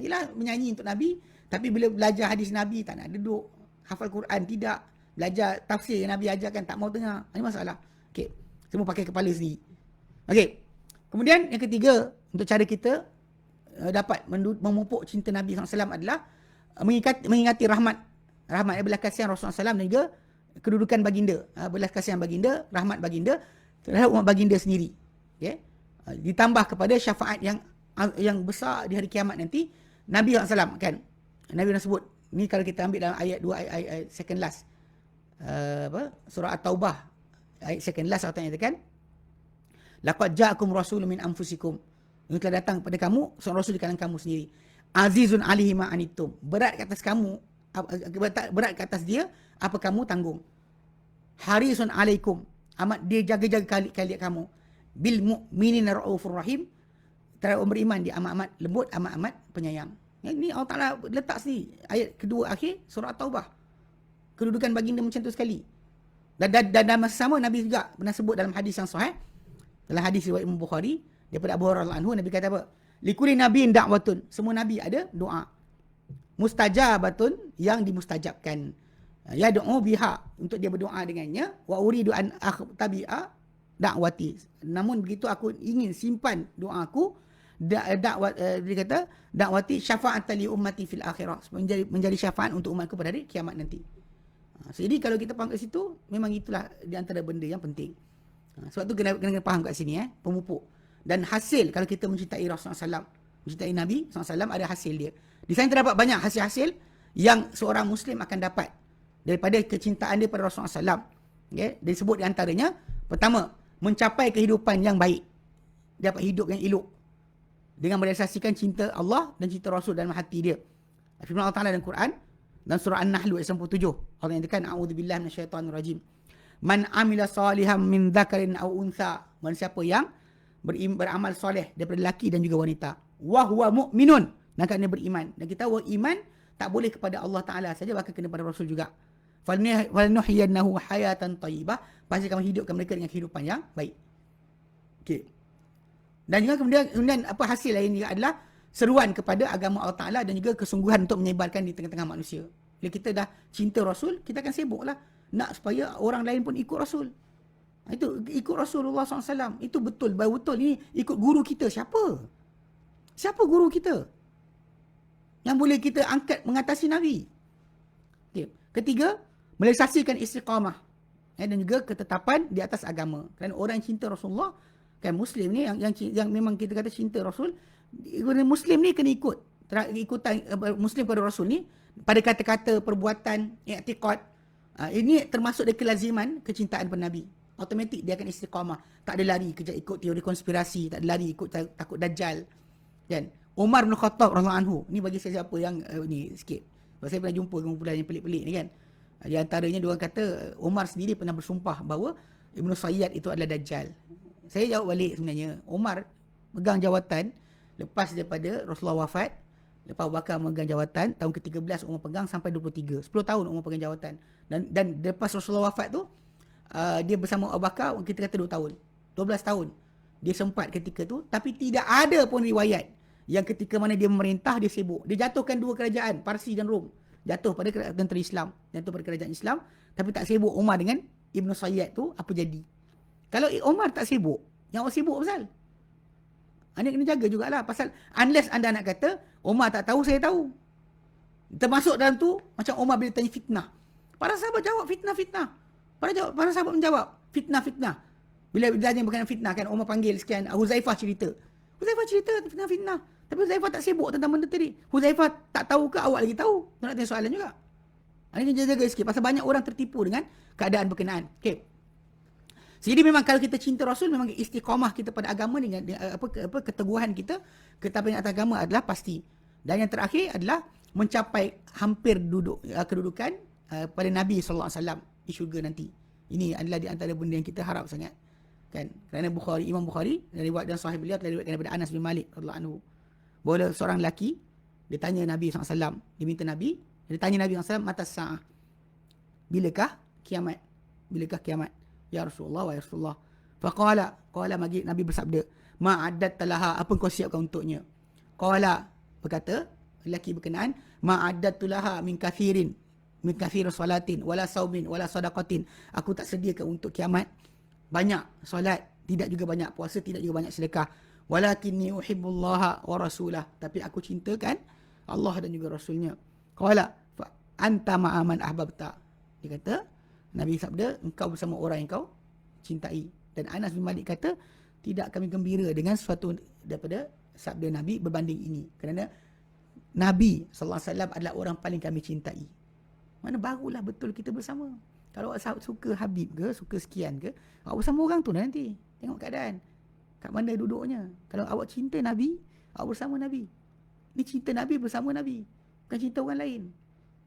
ialah menyanyi untuk Nabi, tapi bila belajar hadis Nabi tak nak duduk, hafal Quran tidak, belajar tafsir yang Nabi ajarkan tak mau dengar. Ini masalah. Okey, semua pakai kepala sendiri. Okey. Kemudian yang ketiga, untuk cara kita dapat memupuk cinta Nabi SAW adalah mengingati rahmat belas kasihan Rasulullah SAW dan juga kedudukan baginda, belas kasihan baginda, rahmat baginda terhadap umat baginda sendiri. Okay? Ditambah kepada syafaat yang besar di hari kiamat nanti. Nabi SAW kan, Nabi dah sebut ni, kalau kita ambil dalam ayat 2 ayat second last surah At-Taubah ayat second last, Allah nyatakan laqad ja'akum rasulun min anfusikum, yang telah datang kepada kamu seorang rasul di kalangan kamu sendiri, azizun alaihi ma anittum, berat ke atas kamu, berat ke atas dia apa kamu tanggung, harisun alaikum, amat dia jaga-jaga kalian kamu, bil mu'minina raufur rahim, terhadap orang beriman dia amat-amat lembut, amat-amat penyayang. Ini Allah Ta'ala letak sendiri ayat kedua akhir surah At-Taubah. Kedudukan baginda macam tu sekali. Dan masa sama Nabi juga pernah sebut dalam hadis yang sahih, dalam hadis riwayat Imam Bukhari daripada Abu Hurairah anhu, Nabi kata apa? Likulli nabiyyin da'watun, semua nabi ada doa. Mustajabatun, yang dimustajabkan. Ya doa biha, untuk dia berdoa dengannya. Wa uridu an akhtabi'a da'wati, namun begitu aku ingin simpan doaku, dia kata dakwati syafa'atan li ummati fil akhirah, menjadi syafaat untuk umatku pada hari kiamat nanti. Jadi kalau kita faham kat situ, memang itulah di antara benda yang penting. Sebab tu kena faham kat sini pemupuk. Dan hasil kalau kita mencintai Rasulullah SAW, mencintai Nabi SAW, ada hasil dia. Di sana terdapat banyak hasil-hasil yang seorang Muslim akan dapat daripada kecintaan dia pada Rasulullah SAW. Okay? Dia sebut di antaranya, pertama, mencapai kehidupan yang baik. Dapat hidup yang elok dengan merealisasikan cinta Allah dan cinta Rasul dalam hati dia. Firman Allah Ta'ala dalam Quran, dan surah An-Nahl ayat 97, Allah nyatakan, a'udzubillahi minasyaitonirrajim. Man amila salihan min dzakarin aw untha, man siapa yang beramal soleh daripada lelaki dan juga wanita, wa huwa mu'minun, dan dia beriman. Dan kita tahu iman tak boleh kepada Allah Ta'ala saja, bahkan kena pada Rasul juga. Falnuhyiyannahu hayatan thayyibah, pasti kamu hidupkan mereka dengan kehidupan yang baik. Okey. Dan juga kemudian apa hasil lain juga adalah seruan kepada agama Allah Ta'ala dan juga kesungguhan untuk menyebarkan di tengah-tengah manusia. Bila kita dah cinta Rasul, kita akan sibuklah nak supaya orang lain pun ikut Rasul. Itu ikut Rasulullah SAW. Itu betul ini ikut guru kita. Siapa guru kita yang boleh kita angkat mengatasi Nabi? Okay. Ketiga, merealisasikan istiqamah dan juga ketetapan di atas agama. Kerana orang yang cinta Rasulullah, kan Muslim ni yang memang kita kata cinta Rasul, Muslim ni kena ikutan Muslim kepada Rasul ni pada kata-kata, perbuatan, i'tiqad, Ini termasuk dari kelaziman kecintaan pada Nabi. Automatik dia akan istiqamah. Tak ada lari kerja ikut teori konspirasi, tak ada lari ikut takut dajjal. Kan? Umar bin Khattab radhiyallahu anhu. Ni bagi siapa yang ni sikit. Sebab saya pernah jumpa kumpulan yang pelik-pelik ni kan. Di antaranya diorang kata Umar sendiri pernah bersumpah bahawa Ibnu Sayyad itu adalah dajjal. Saya jawab balik sebenarnya. Umar pegang jawatan lepas daripada Rasulullah wafat. Lepas Abu Bakar memegang jawatan, tahun ke-13 Umar pegang sampai 23. 10 tahun Umar pegang jawatan. Dan lepas Rasulullah wafat tu, dia bersama Abu Bakar, kita kata 2 tahun. 12 tahun. Dia sempat ketika tu, tapi tidak ada pun riwayat yang ketika mana dia memerintah, dia sibuk. Dia jatuhkan 2 kerajaan, Parsi dan Rom. Jatuh pada tentera Islam. Jatuh pada kerajaan Islam, tapi tak sibuk Umar dengan Ibnu Sayyad tu, apa jadi? Kalau Umar tak sibuk, yang orang sibuk pasal? Anda kena jaga jugalah. Pasal unless anda nak kata Umar tak tahu, saya tahu. Termasuk dalam tu, macam Umar bila tanya fitnah. Para sahabat jawab fitnah-fitnah. Para sahabat menjawab fitnah-fitnah. Bila ditanya berkenaan fitnah kan, Umar panggil sekian, Huzaifah cerita. Huzaifah cerita fitnah-fitnah. Tapi Huzaifah tak sibuk tentang benda tadi. Huzaifah tak tahu ke awak lagi tahu? Nak tanya soalan juga. Anda kena jaga sikit. Pasal banyak orang tertipu dengan keadaan berkenaan. Okay. Jadi memang kalau kita cinta Rasul, memang istiqamah kita pada agama dengan keteguhan kita ketabahan atas agama adalah pasti. Dan yang terakhir adalah mencapai hampir kedudukan pada Nabi SAW di syurga nanti. Ini adalah di antara benda yang kita harap sangat. Kan? Kerana Imam Bukhari dari riwayat dan sahih beliau telah diriwayatkan daripada Anas bin Malik radhiyallahu anhu. Bahawa seorang lelaki dia tanya Nabi SAW, dia minta Nabi, dia tanya Nabi SAW, mata sa'ah. Bilakah kiamat? Bilakah kiamat? Ya Rasulullah, wa ya Rasulullah. Faqala, Nabi bersabda, ma'addat talaha, apa kau siapkan untuknya? Qala, berkata, lelaki berkenaan, ma'addat talaha min kathir salatin, wala saumin, wala sadaqatin. Aku tak sediakan untuk kiamat banyak solat, tidak juga banyak puasa, tidak juga banyak sedekah. Walakinni uhibbullaha wa rasulah. Tapi aku cintakan Allah dan juga Rasulnya. Qala, fa anta ma'aman ahbabta. Dia kata, Nabi sabda, engkau bersama orang yang kau cintai. Dan Anas bin Malik kata, tidak kami gembira dengan sesuatu daripada sabda Nabi berbanding ini. Kerana Nabi SAW adalah orang paling kami cintai. Mana barulah betul kita bersama. Kalau awak suka Habib ke, suka sekian ke, awak bersama orang tu nanti. Tengok keadaan. Kat mana duduknya. Kalau awak cinta Nabi, awak bersama Nabi. Ni cinta Nabi bersama Nabi. Bukan cinta orang lain.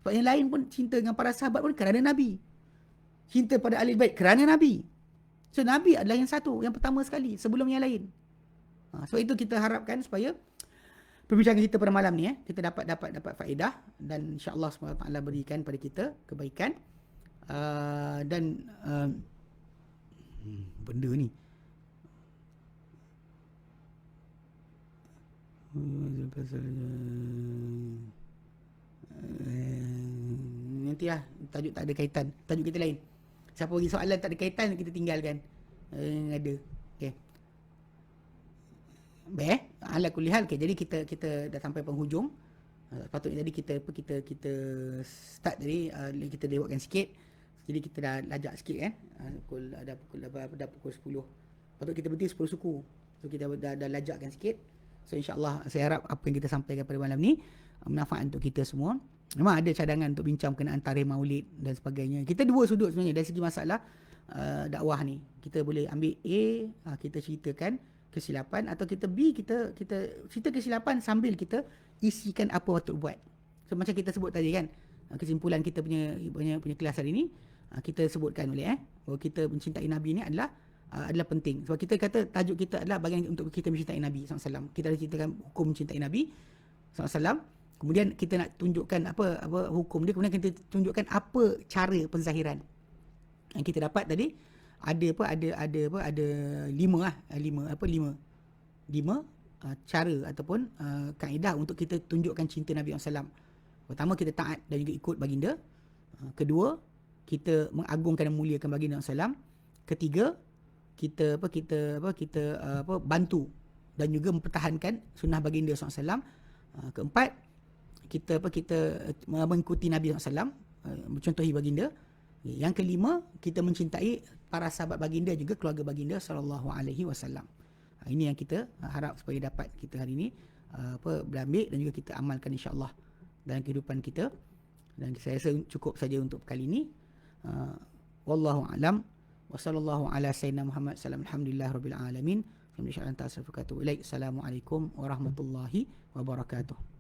Sebab yang lain pun cinta dengan para sahabat pun kerana Nabi. Cinta pada ahli bait kerana Nabi. So Nabi adalah yang satu, yang pertama sekali sebelum yang lain. Sebab itu kita harapkan supaya perbincangan kita pada malam ni kita dapat faedah dan insya-Allah SWT berikan pada kita kebaikan. Dan benda ni nantilah tajuk tak ada kaitan, tajuk kita lain. Siapa bagi soalan tak ada kaitan, kita tinggalkan. Ada. Okey. Baik, ala kulli hal. Okay, jadi kita dah sampai penghujung. Patutnya tadi kita start tadi, kita lewatkan sikit. Jadi kita dah lajak sikit kan. Pukul 10. Patut kita berhenti 10 suku. So kita dah lajakkan sikit. So insya-Allah saya harap apa yang kita sampaikan pada malam ni bermanfaat untuk kita semua. Memang ada cadangan untuk bincang berkenaan tarikh Maulid dan sebagainya. Kita dua sudut sebenarnya dari segi masalah dakwah ni. Kita boleh ambil A, kita ceritakan kesilapan, atau kita B, kita cerita kesilapan sambil kita isikan apa patut buat. So macam kita sebut tadi kan, kesimpulan kita punya kelas hari ni, kita sebutkan boleh bahawa kita mencintai Nabi ni adalah penting. Sebab kita kata tajuk kita adalah bagian untuk kita mencintai Nabi SAW. Kita dah ceritakan hukum mencintai Nabi SAW. Kemudian kita nak tunjukkan apa hukum dia. Kemudian kita tunjukkan apa cara penzahiran. Yang kita dapat tadi ada 5 cara ataupun kaedah untuk kita tunjukkan cinta Nabi SAW. Pertama, kita taat dan juga ikut baginda. Kedua, kita mengagungkan dan muliakan baginda SAW. Ketiga, kita bantu dan juga mempertahankan sunnah baginda SAW. Keempat, kita mengikuti Nabi SAW, mencontohi baginda. Yang kelima, kita mencintai para sahabat baginda juga keluarga baginda SAW. Ini yang kita harap supaya dapat kita hari ini berambil dan juga kita amalkan insya-Allah dalam kehidupan kita. Dan saya rasa cukup saja untuk kali ini. Wallahu a'lam. Wa sallallahu ala sayyidina Muhammad sallam. Alhamdulillah rabbil alamin. Assalamualaikum warahmatullahi wabarakatuh.